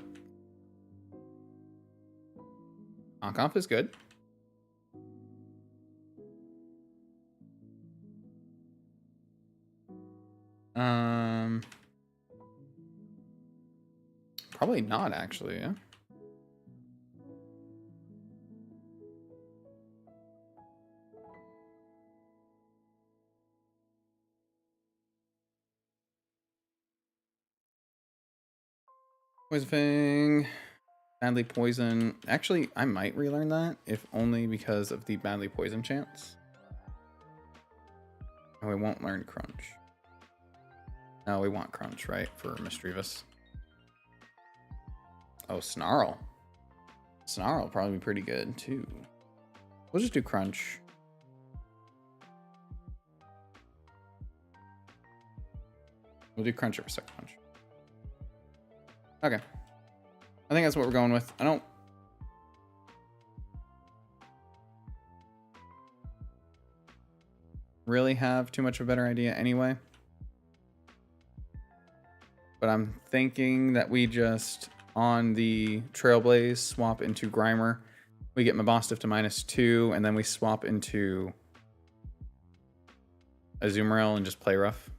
A: Knockoff is good. Probably not, actually, yeah. Poison Fang, Badly Poison. Actually, I might relearn that, if only because of the Badly Poison chance. Oh, we won't learn Crunch. No, we want Crunch, right, for Misdreavus. Oh, Snarl. Snarl will probably be pretty good, too. We'll just do Crunch. We'll do Crunch over Sucker Punch. Okay. I think that's what we're going with. I don't... really have too much of a better idea anyway. But I'm thinking that we just, on the Trailblaze, swap into Grimer. We get Mabostiff to -2, and then we swap into Azumarill and just play rough.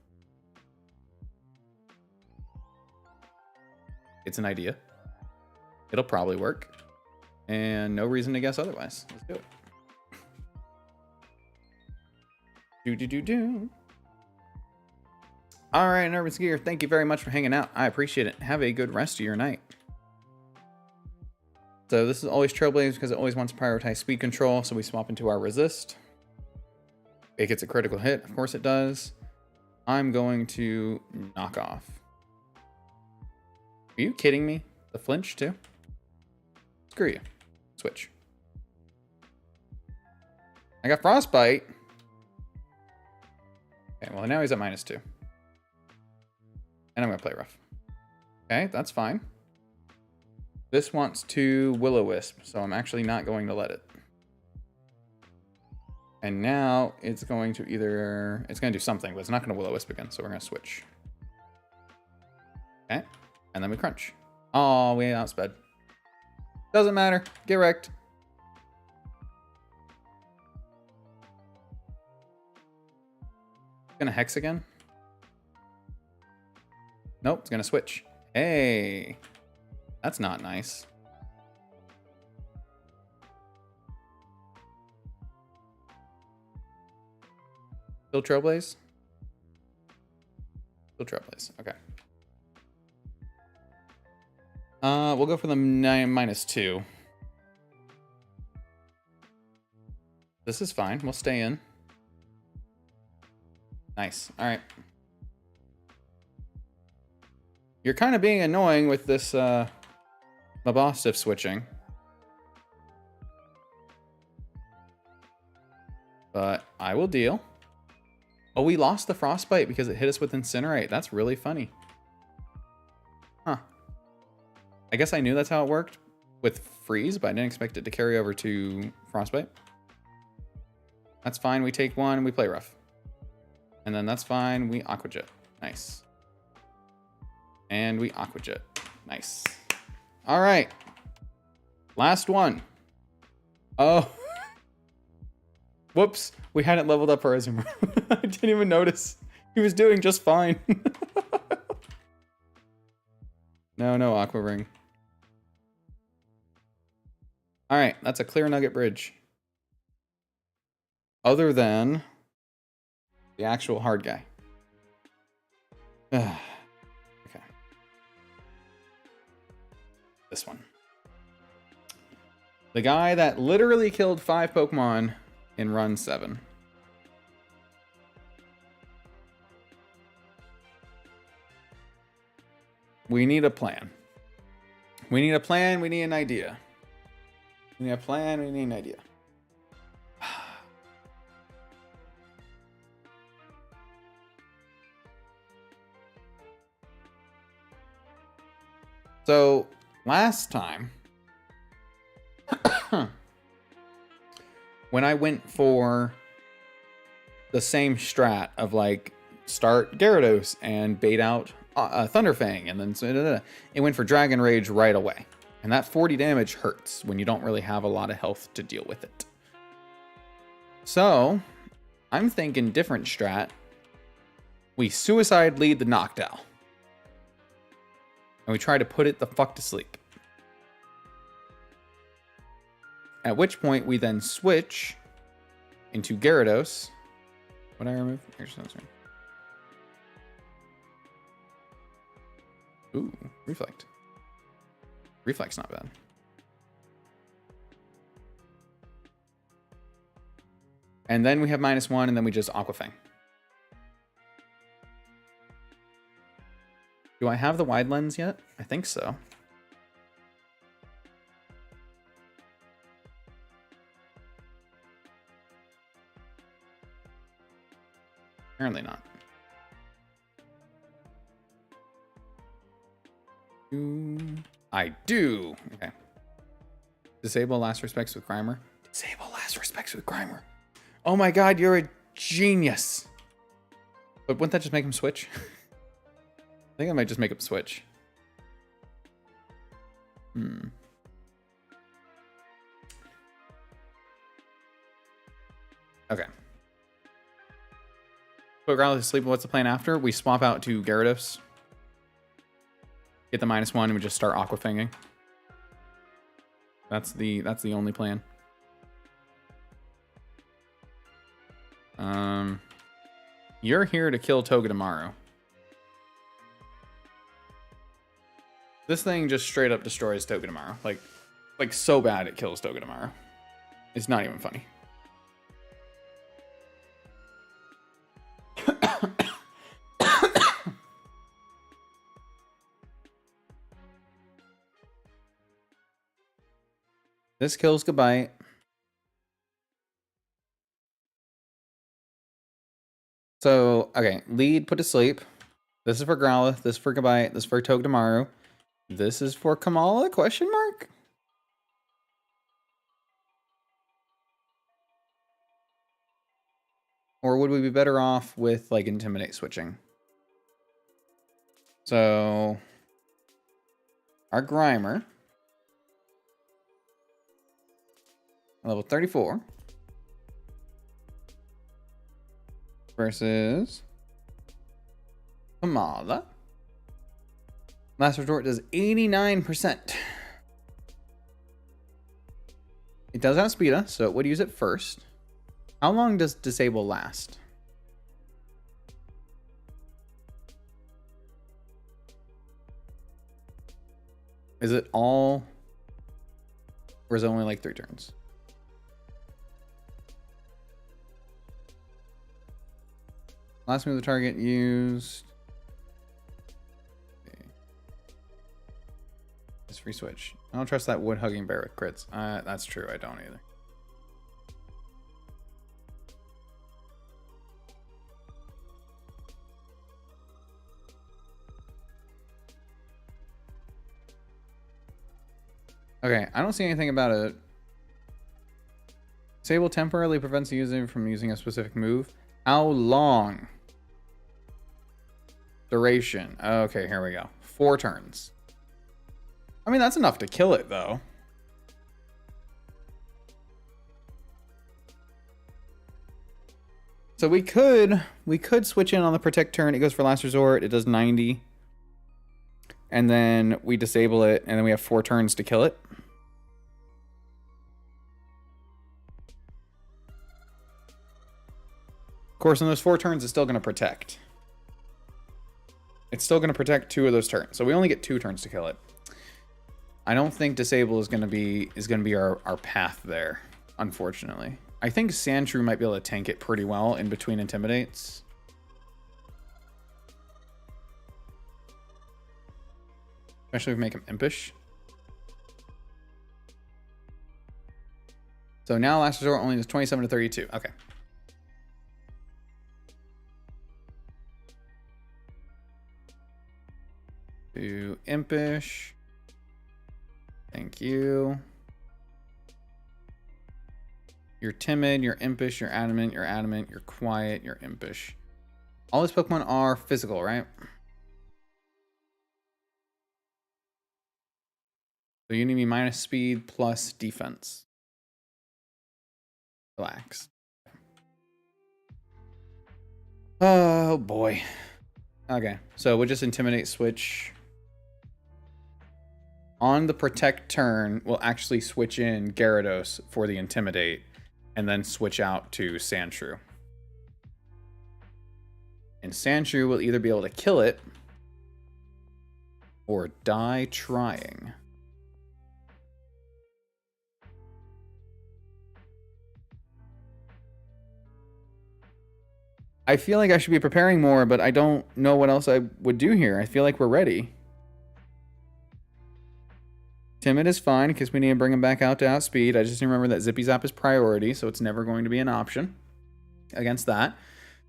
A: It's an idea. It'll probably work. And no reason to guess otherwise. Let's do it. Do. All right, Nervous Gear, thank you very much for hanging out. I appreciate it. Have a good rest of your night. So this is always Trailblaze because it always wants to prioritize speed control, so we swap into our Resist. It gets a critical hit. Of course it does. I'm going to knock off. Are you kidding me? The flinch too? Screw you. Switch. I got Frostbite. Okay, well now he's at -2. And I'm going to play rough. Okay, that's fine. This wants to Will-O-Wisp, so I'm actually not going to let it. And now it's going to either... it's going to do something, but it's not going to Will-O-Wisp again, so we're going to switch. Okay. And then we crunch. Oh, we outsped. Doesn't matter. Get wrecked. Gonna hex again? Nope, it's gonna switch. Hey. That's not nice. Still Trailblaze? Still Trailblaze. Okay. We'll go for the -2. This is fine. We'll stay in. Nice. All right. You're kind of being annoying with this Mabosstiff switching. But I will deal. Oh, we lost the Frostbite because it hit us with Incinerate. That's really funny. Huh. I guess I knew that's how it worked with Freeze, but I didn't expect it to carry over to Frostbite. That's fine. We take one and we play rough. And then that's fine. We Aqua Jet. Nice. And we Aqua Jet. Nice. All right. Last one. Oh. Whoops. We hadn't leveled up our Azumarill. I didn't even notice. He was doing just fine. No Aqua Ring. All right. That's a clear Nugget Bridge. Other than the actual hard guy. Okay. This one. The guy that literally killed 5 Pokemon in run 7. We need a plan. We need a plan. We need an idea. We need a plan. We need an idea. So last time, when I went for the same strat of like start Gyarados and bait out Thunderfang, and then it went for Dragon Rage right away. And that 40 damage hurts when you don't really have a lot of health to deal with it. So I'm thinking different strat. We suicide lead the Noctowl. And we try to put it the fuck to sleep. At which point we then switch into Gyarados. What did I remove? Ooh, Reflect. Reflex not bad. And then we have -1, and then we just Aquafang. Do I have the wide lens yet? I think so. Apparently not. I do. Okay. Disable last respects with Grimer. Disable last respects with Grimer. Oh my god, you're a genius. But wouldn't that just make him switch? I think I might just make him switch. Okay. Put Growlithe to sleep. What's the plan after? We swap out to Gyarados. Get the -1 and we just start Aquafanging. That's the only plan. You're here to kill Togedemaru. This thing just straight up destroys Togedemaru. Like so bad it kills Togedemaru. It's not even funny. This kills Gabite. So, okay, lead put to sleep. This is for Growlithe, this is for Gabite, this is for Togedemaru. This is for Kamala, question mark? Or would we be better off with like Intimidate switching? So our Grimer. Level 34. Versus Kamala. Last Resort does 89%. It does outspeed us, so it would use it first. How long does Disable last? Is it all, or is it only like 3 turns? Last move the target used. Okay. Just free switch. I don't trust that wood hugging bear with crits. That's true. I don't either. Okay, I don't see anything about it. Disable temporarily prevents the user from using a specific move. How long? Duration. Okay, here we go. 4 turns. I mean, that's enough to kill it, though. So we could switch in on the protect turn. It goes for last resort. It does 90. And then we disable it, and then we have 4 turns to kill it. Of course, in those 4 turns, it's still going to protect. It's still going to protect 2 of those turns. So we only get 2 turns to kill it. I don't think disable is going to be our path there, unfortunately. I think Sandshrew might be able to tank it pretty well in between intimidates. Especially if we make him impish. So now last resort only does 27 to 32. Okay. Do impish. Thank you. You're timid, you're impish, you're adamant, you're quiet, you're impish. All these Pokemon are physical, right? So you need me minus speed plus defense. Relax. Oh boy. Okay, so we'll just intimidate switch. On the protect turn, we'll actually switch in Gyarados for the intimidate and then switch out to Sandshrew. And Sandshrew will either be able to kill it or die trying. I feel like I should be preparing more, but I don't know what else I would do here. I feel like we're ready. Timid is fine because we need to bring him back out to outspeed. I just remember that Zippy Zap is priority, so it's never going to be an option against that.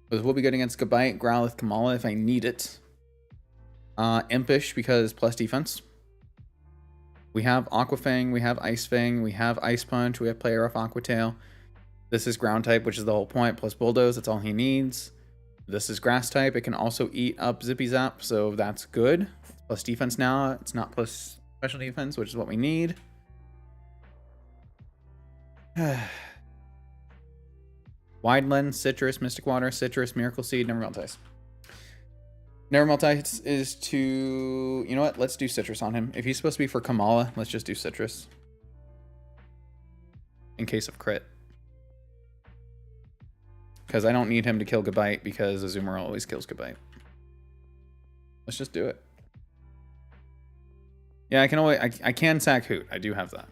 A: But we'll be good against Gabite, Growlithe, Kamala if I need it. Impish because plus defense. We have Aqua Fang, we have Ice Fang, we have Ice Punch, we have Play Rough Aqua Tail. This is ground type, which is the whole point, plus Bulldoze, that's all he needs. This is grass type. It can also eat up Zippy Zap, so that's good. It's plus defense now. It's not plus special defense, which is what we need. Wide Lens, Citrus, Mystic Water, Citrus, Miracle Seed, Never Melt Ice is to... You know what? Let's do Citrus on him. If he's supposed to be for Kamala, let's just do Citrus. In case of crit. Because I don't need him to kill Gabite because Azumarill always kills Gabite. Let's just do it. Yeah, I can sack Hoot. I do have that.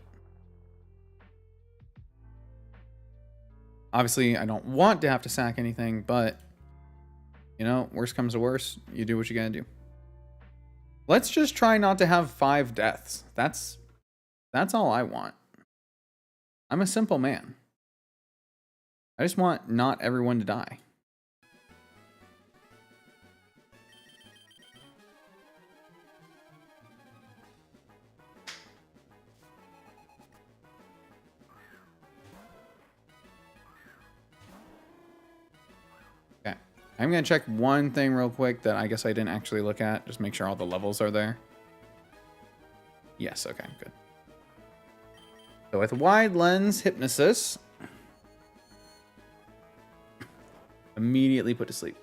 A: Obviously, I don't want to have to sack anything, but you know, worst comes to worst, you do what you gotta do. Let's just try not to have 5 deaths. That's all I want. I'm a simple man. I just want not everyone to die. Okay. I'm going to check one thing real quick that I guess I didn't actually look at. Just make sure all the levels are there. Yes, okay, good. So with wide lens hypnosis, immediately put to sleep.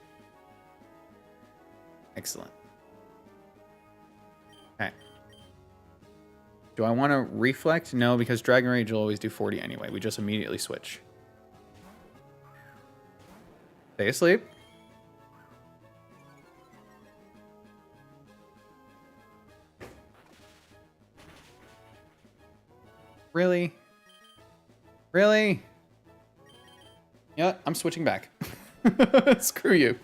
A: Excellent. Okay. Do I want to reflect? No, because Dragon Rage will always do 40 anyway. We just immediately switch. Stay asleep. Really? Really? Yeah, I'm switching back. Screw you.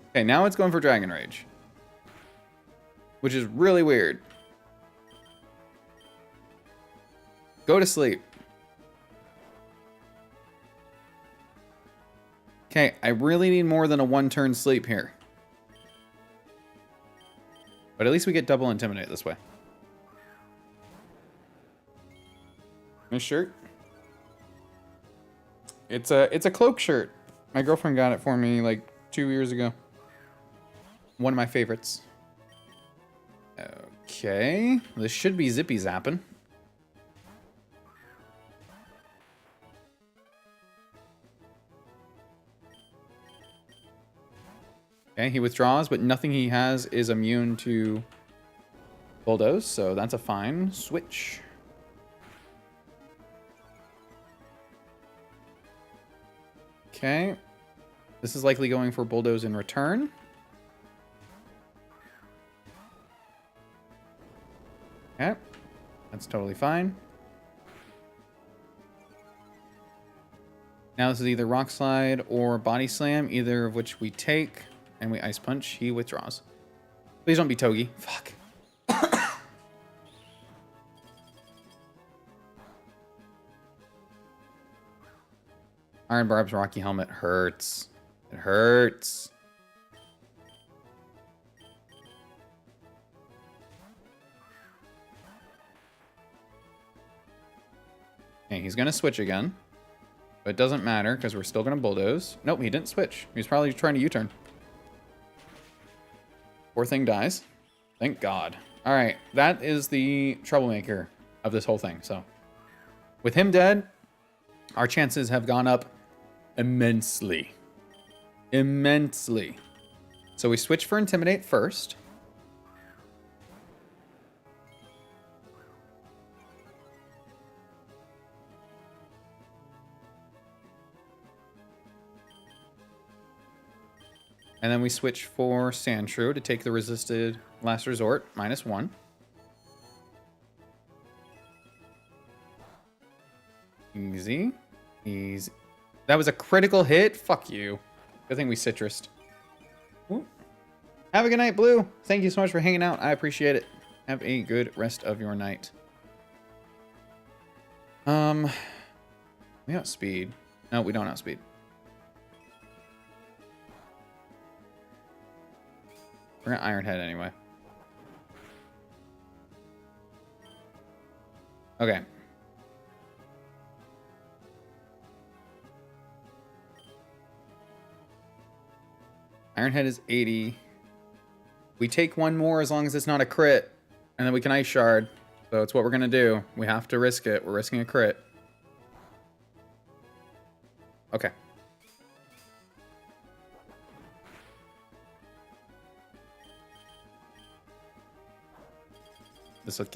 A: Okay, now it's going for Dragon Rage. Which is really weird. Go to sleep. Okay, I really need more than a one-turn sleep here. But at least we get double Intimidate this way. This shirt? It's a cloak shirt. My girlfriend got it for me like 2 years ago. One of my favorites. Okay. This should be Zippy Zappin'. Okay, he withdraws, but nothing he has is immune to Bulldoze, so that's a fine switch. Okay. This is likely going for Bulldoze in return. Okay. That's totally fine. Now this is either Rock Slide or Body Slam, either of which we take, and we Ice Punch. He withdraws. Please don't be Togi. Fuck. Iron Barb's Rocky Helmet hurts. It hurts. Okay, he's gonna switch again. But it doesn't matter, because we're still gonna Bulldoze. Nope, he didn't switch. He was probably trying to U-turn. Poor thing dies. Thank God. Alright, that is the troublemaker of this whole thing, so. With him dead, our chances have gone up immensely. Immensely. So we switch for Intimidate first. And then we switch for Sandshrew to take the resisted Last Resort, -1. Easy. Easy. That was a critical hit? Fuck you. Good thing we citrused. Ooh. Have a good night, Blue. Thank you so much for hanging out. I appreciate it. Have a good rest of your night. We outspeed. No, we don't outspeed. We're gonna Iron Head anyway. Okay. Iron Head is 80. We take one more as long as it's not a crit. And then we can Ice Shard. So it's what we're gonna do. We have to risk it. We're risking a crit. Okay.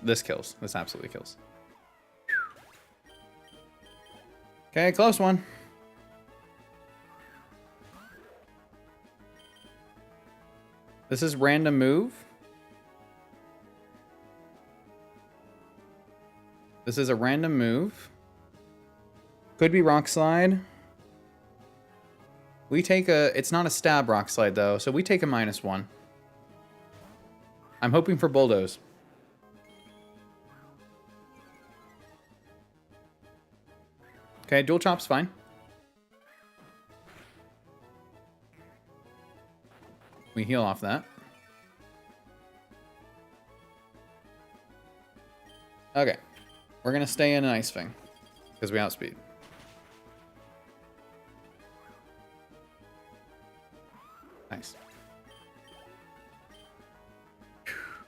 A: This kills. This absolutely kills. Okay, close one. This is random move. This is a random move. Could be Rock Slide. We take a... It's not a stab Rock Slide, though, so we take a -1. I'm hoping for Bulldoze. Okay, Dual Chop's fine. We heal off that. Okay. We're going to stay in an Ice Fang because we outspeed. Nice.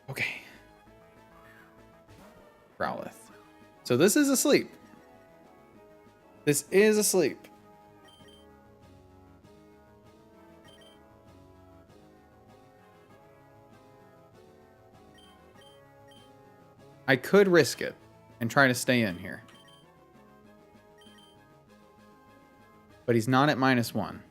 A: Okay. Growlithe. So this is asleep. This is asleep. I could risk it and try to stay in here. But he's not at -1.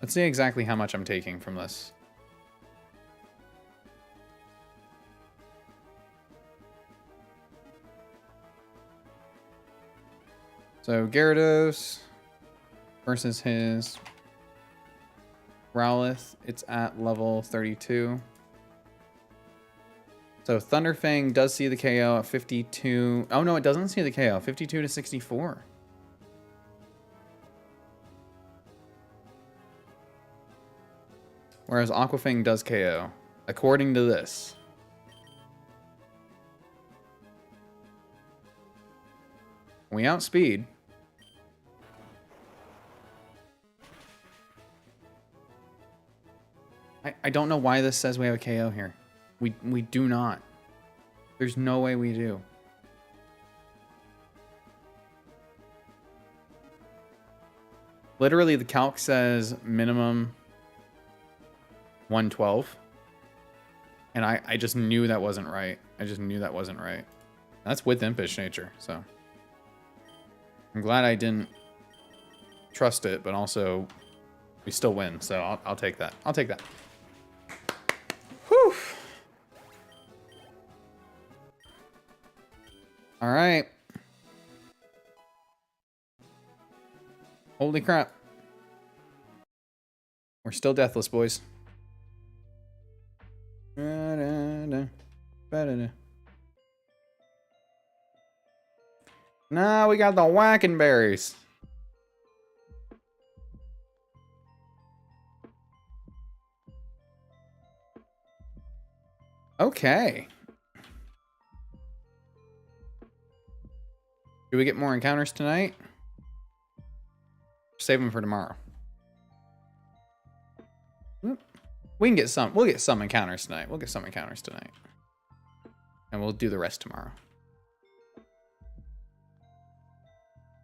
A: Let's see exactly how much I'm taking from this. So Gyarados versus his Growlithe. It's at level 32. So Thunderfang does see the KO at 52. Oh no, it doesn't see the KO. 52 to 64. Whereas Aquafang does KO, according to this. We outspeed. I don't know why this says we have a KO here. We do not. There's no way we do. Literally, the calc says minimum 112. And I just knew that wasn't right. I just knew that wasn't right. That's with Impish Nature, so. I'm glad I didn't trust it, but also we still win, so I'll take that. I'll take that. Whew. All right. Holy crap. We're still deathless, boys. Nah, we got the whacking berries. Okay. Do we get more encounters tonight? Save them for tomorrow. We can get some. We'll get some encounters tonight. We'll get some encounters tonight. And we'll do the rest tomorrow.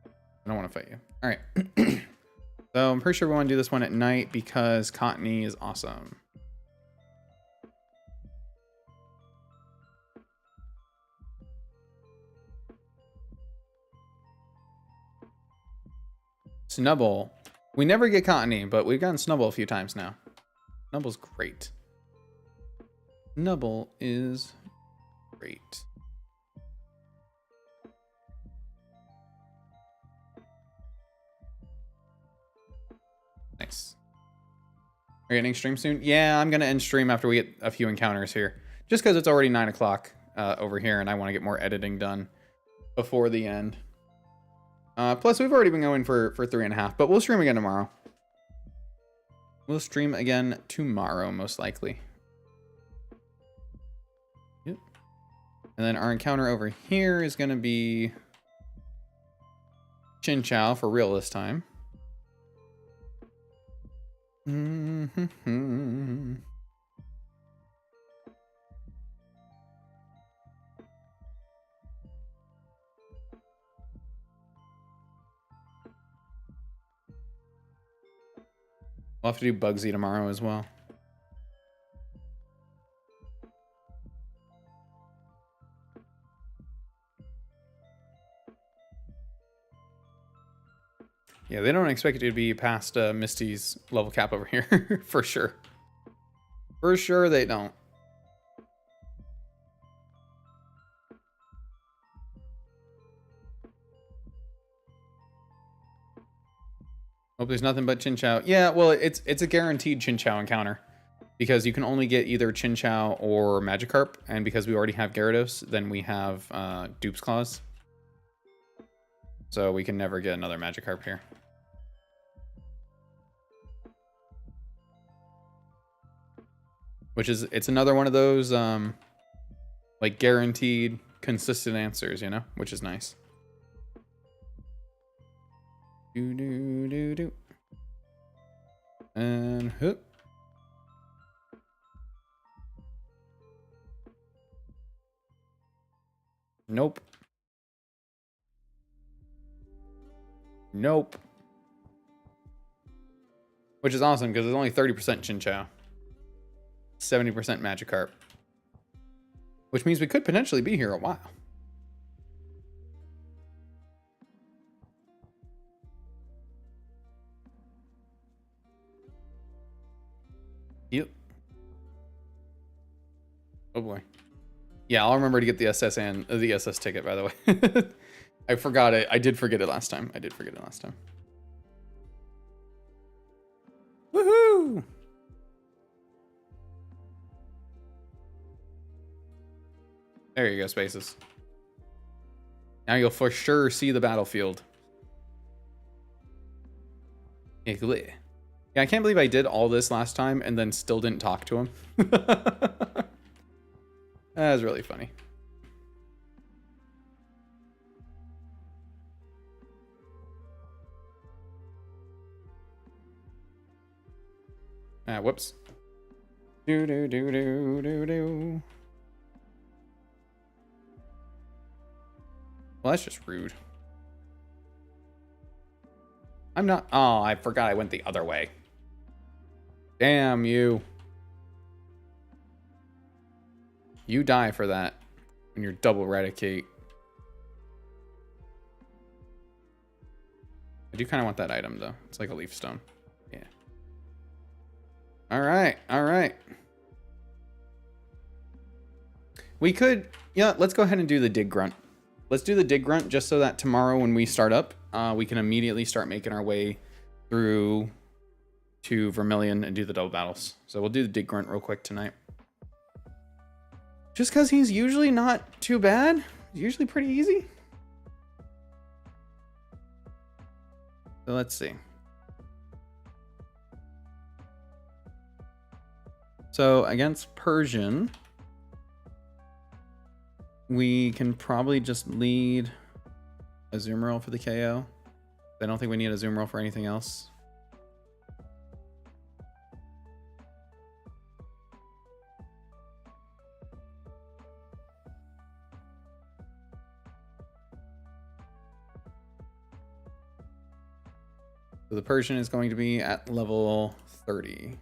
A: I don't want to fight you. All right. So I'm pretty sure we want to do this one at night because Cottony is awesome. Snubbull. We never get Cottony, but we've gotten Snubbull a few times now. Snubbull's great. Snubbull is great. Nice. Are you ending stream soon? Yeah, I'm going to end stream after we get a few encounters here. Just because it's already 9 o'clock over here and I want to get more editing done before the end. Plus, we've already been going for 3.5, but we'll stream again tomorrow. We'll stream again tomorrow, most likely. Yep. And then our encounter over here is going to be Chinchou for real this time. Mm-hmm. We'll have to do Bugsy tomorrow as well. Yeah, they don't expect it to be past Misty's level cap over here, for sure. For sure they don't. Hope there's nothing but Chinchou. Yeah, well, it's a guaranteed Chinchou encounter. Because you can only get either Chinchou or Magikarp. And because we already have Gyarados, then we have Dupe's Claws. So we can never get another Magikarp here. Which is, it's another one of those, like, guaranteed, consistent answers, you know? Which is nice. And hoop. Nope. Nope. Which is awesome because it's only 30% Chinchou. 70% Magikarp. Which means we could potentially be here a while. Yep. Oh boy. Yeah, I'll remember to get the SS and the SS ticket, by the way. I forgot it. I did forget it last time. Woohoo! There you go, Spaces. Now you'll for sure see the battlefield. Yeah, I can't believe I did all this last time and then still didn't talk to him. That was really funny. Ah, whoops. Do. Well, that's just rude. I'm not... Oh, I forgot I went the other way. Damn you. You die for that when you're double Raticate. I do kind of want that item, though. It's like a Leaf Stone. Yeah. All right. We could... Yeah, let's go ahead and do the Dig Grunt. Let's do the Dig Grunt just so that tomorrow when we start up, we can immediately start making our way through to Vermilion and do the double battles. So we'll do the Dig Grunt real quick tonight. Just because he's usually not too bad. He's usually pretty easy. So let's see. So against Persian, we can probably just lead Azumarill for the KO. I don't think we need Azumarill for anything else. So the Persian is going to be at level 30.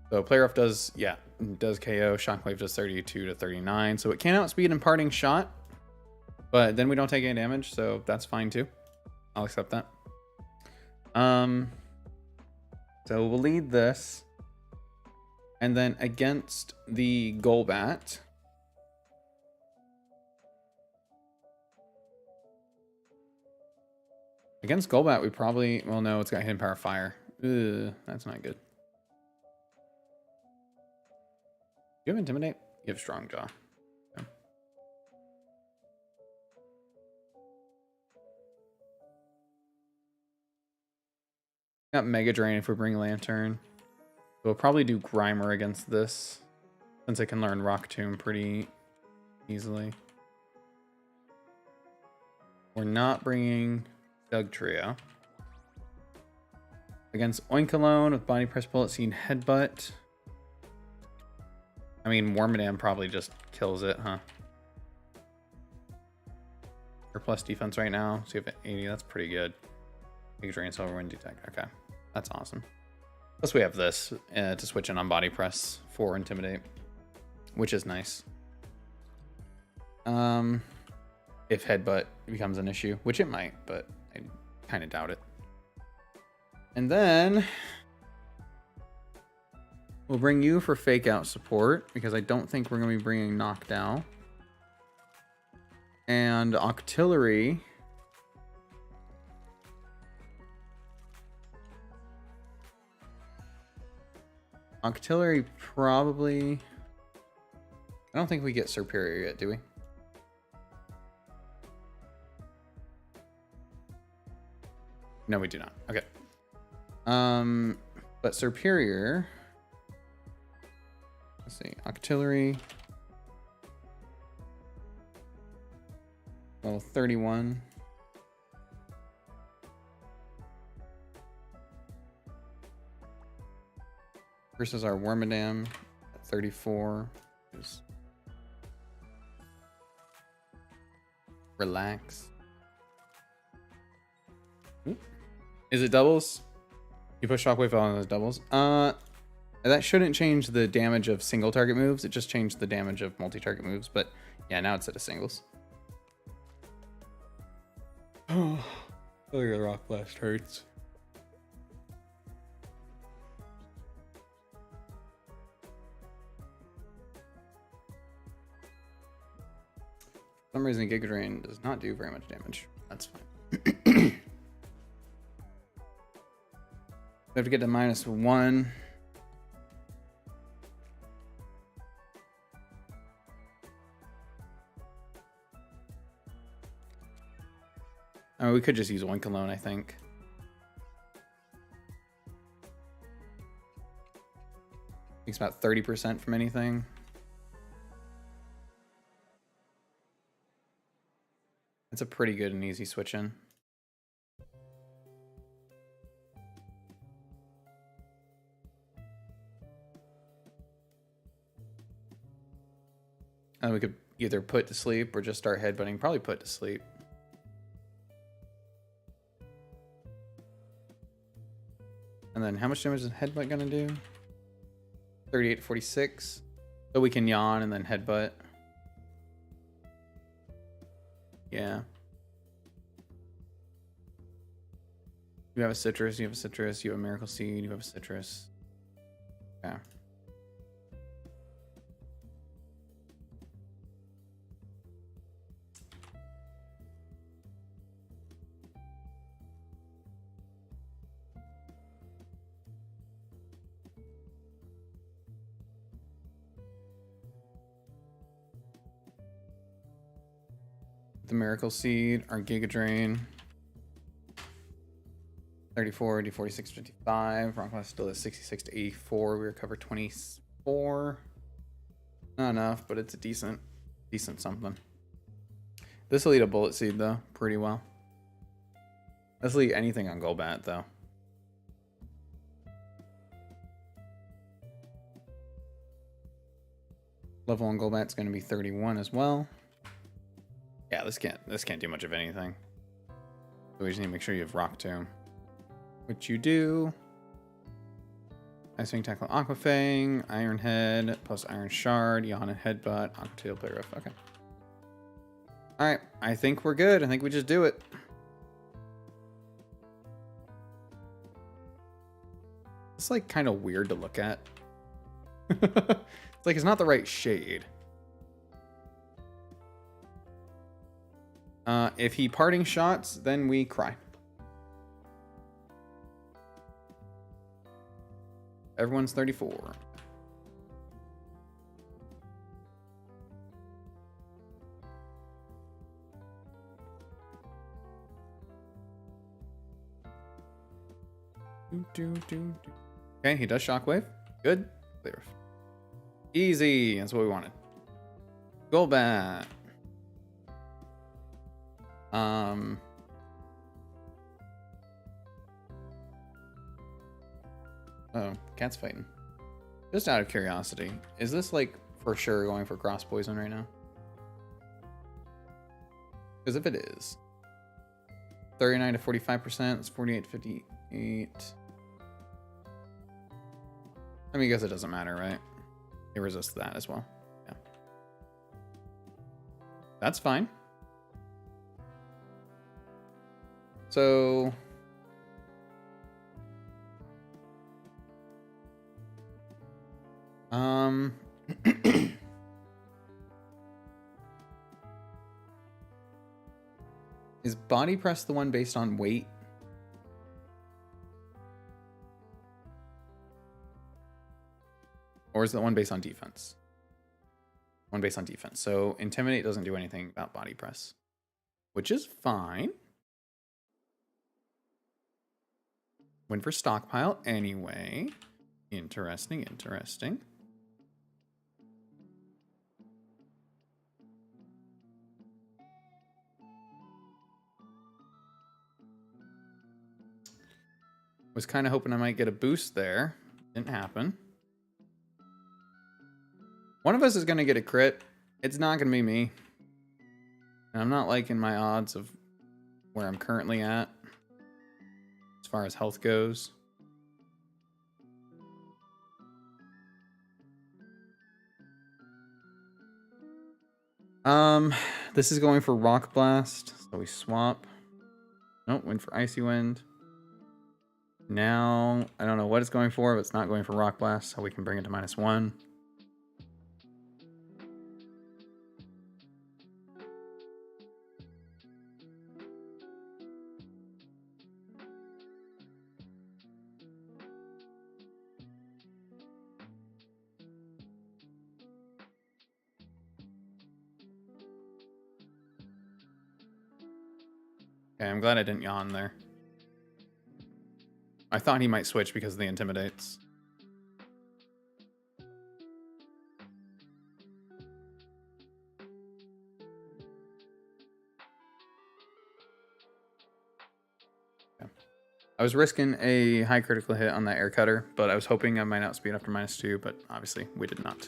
A: So Player Up does KO. Shockwave does 32 to 39. So it can outspeed Imparting Shot, but then we don't take any damage, so that's fine too. I'll accept that. So we'll lead this. And then against the Golbat, we probably... Well, no, it's got Hidden Power Fire. Ugh, that's not good. You have Intimidate? You have Strong Jaw. Okay. Got Mega Drain if we bring Lantern. We'll probably do Grimer against this, since I can learn Rock Tomb pretty easily. We're not bringing Dugtrio. Against Oinkologne with Body Press, Bullet Seed, Headbutt. I mean, Wormadam probably just kills it, huh? Or plus defense right now. So you have 80, that's pretty good. Big Drain, Silver Wind, Detect. Okay, that's awesome. Plus we have this to switch in on Body Press for Intimidate, which is nice. If Headbutt becomes an issue, which it might, but I kind of doubt it. And then we'll bring you for Fake Out support, because I don't think we're going to be bringing Knockdown. And Octillery. Octillery probably... I don't think we get Superior yet, do we? No, we do not. Okay. But Superior... Let's see. Octillery. Level 31. versus our Wormadam at 34. Just relax. Ooh. Is it doubles? You put Shockwave on those doubles. That shouldn't change the damage of single target moves. It just changed the damage of multi-target moves. But yeah, now it's at a singles. Oh, look at the Rock Blast hurts. For some reason, Giga Drain does not do very much damage. That's fine. We have to get to -1. Oh, we could just use Oink alone, I think. Takes about 30% from anything. It's a pretty good and easy switch in. And we could either put to sleep or just start headbutting. Probably put to sleep. And then how much damage is headbutt gonna do? 38 to 46. So we can yawn and then headbutt. Yeah. You have a citrus, you have a citrus, you have a miracle seed, you have a citrus. Yeah. The miracle seed, our Giga Drain. 34 to 46 55. Rock Blast still at 66 to 84. We recover 24. Not enough, but it's a decent something. This will eat a bullet seed though, pretty well. Let's leave anything on Golbat though. Level on Golbat's gonna be 31 as well. Yeah, this can't do much of anything. So we just need to make sure you have Rock Tomb. Which you do. Ice Wing, Tackle, Aqua Fang, Iron Head, plus Iron Shard, Yawn and Headbutt, Aqua Tail, Play Rough. Okay. Alright, I think we're good. I think we just do it. It's like kind of weird to look at. It's like it's not the right shade. If he parting shots, then we cry. Everyone's 34. Okay, he does Shockwave. Good. Clear. Easy. That's what we wanted. Golbat. Oh, cat's fighting. Just out of curiosity, is this like for sure going for cross poison right now? Because if it is, 39 to 45%, it's 48 to 58. I mean, I guess it doesn't matter, right? It resists that as well. Yeah. That's fine. So is body press the one based on weight? Or is the one based on defense? One based on defense. So Intimidate doesn't do anything about body press, which is fine. Went for Stockpile anyway. Interesting, interesting. Was kind of hoping I might get a boost there. Didn't happen. One of us is going to get a crit. It's not going to be me. And I'm not liking my odds of where I'm currently at as far as health goes. This is going for Rock Blast, so we swap. Nope, went for Icy Wind. Now, I don't know what it's going for, but it's not going for Rock Blast, so we can bring it to -1. Okay, I'm glad I didn't yawn there. I thought he might switch because of the Intimidates. Okay. I was risking a high critical hit on that Air Cutter, but I was hoping I might outspeed after -2, but obviously we did not.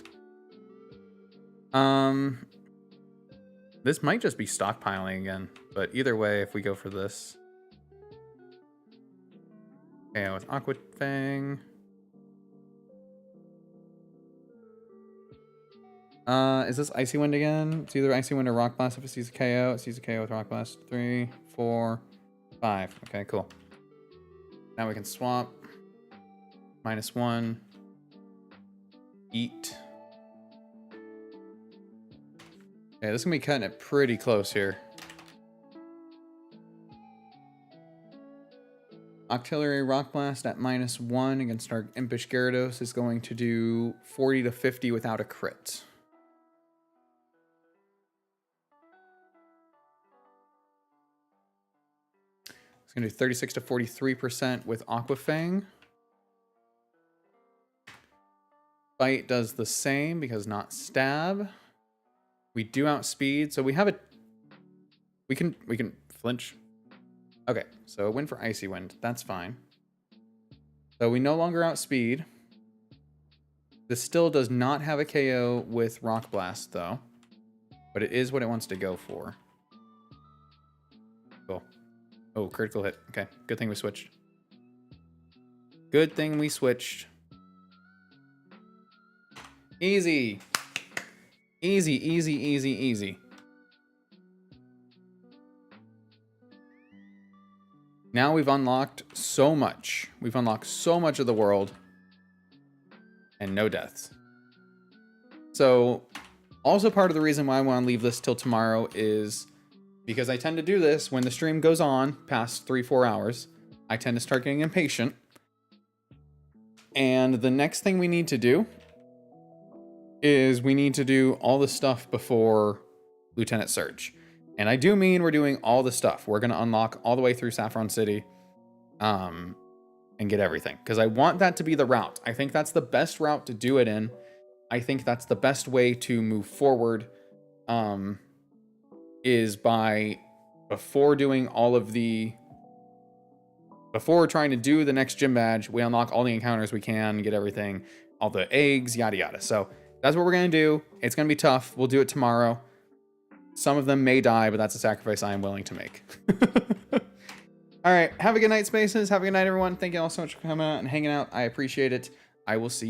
A: This might just be stockpiling again, but either way, if we go for this. Okay, with Aqua Fang. Is this Icy Wind again? It's either Icy Wind or Rock Blast. If it sees a KO, it sees a KO with Rock Blast. 3, 4, 5. Okay, cool. Now we can swap. -1. Eat. Okay, this is gonna be cutting it pretty close here. Octillery Rock Blast at -1 against our Impish Gyarados is going to do 40 to 50 without a crit. It's going to do 36 to 43% with Aqua Fang. Bite does the same because not stab. We do outspeed, so we have a... We can flinch. Okay, so win for Icy Wind. That's fine. So we no longer outspeed. This still does not have a KO with Rock Blast, though. But it is what it wants to go for. Cool. Oh, critical hit. Okay, good thing we switched. Good thing we switched. Easy. Easy, easy, easy, easy. Now we've unlocked so much. We've unlocked so much of the world. And no deaths. So, also part of the reason why I want to leave this till tomorrow is because I tend to do this when the stream goes on past 3-4 hours. I tend to start getting impatient. And the next thing we need to do is we need to do all the stuff before Lieutenant Surge. And I do mean we're doing all the stuff. We're going to unlock all the way through Saffron City and get everything. Because I want that to be the route. I think that's the best route to do it in. I think that's the best way to move forward is by before doing all of the... Before trying to do the next gym badge, we unlock all the encounters we can, get everything, all the eggs, yada yada. So that's what we're going to do. It's going to be tough. We'll do it tomorrow. Some of them may die, but that's a sacrifice I am willing to make. All right. Have a good night, Spaces. Have a good night, everyone. Thank you all so much for coming out and hanging out. I appreciate it. I will see you.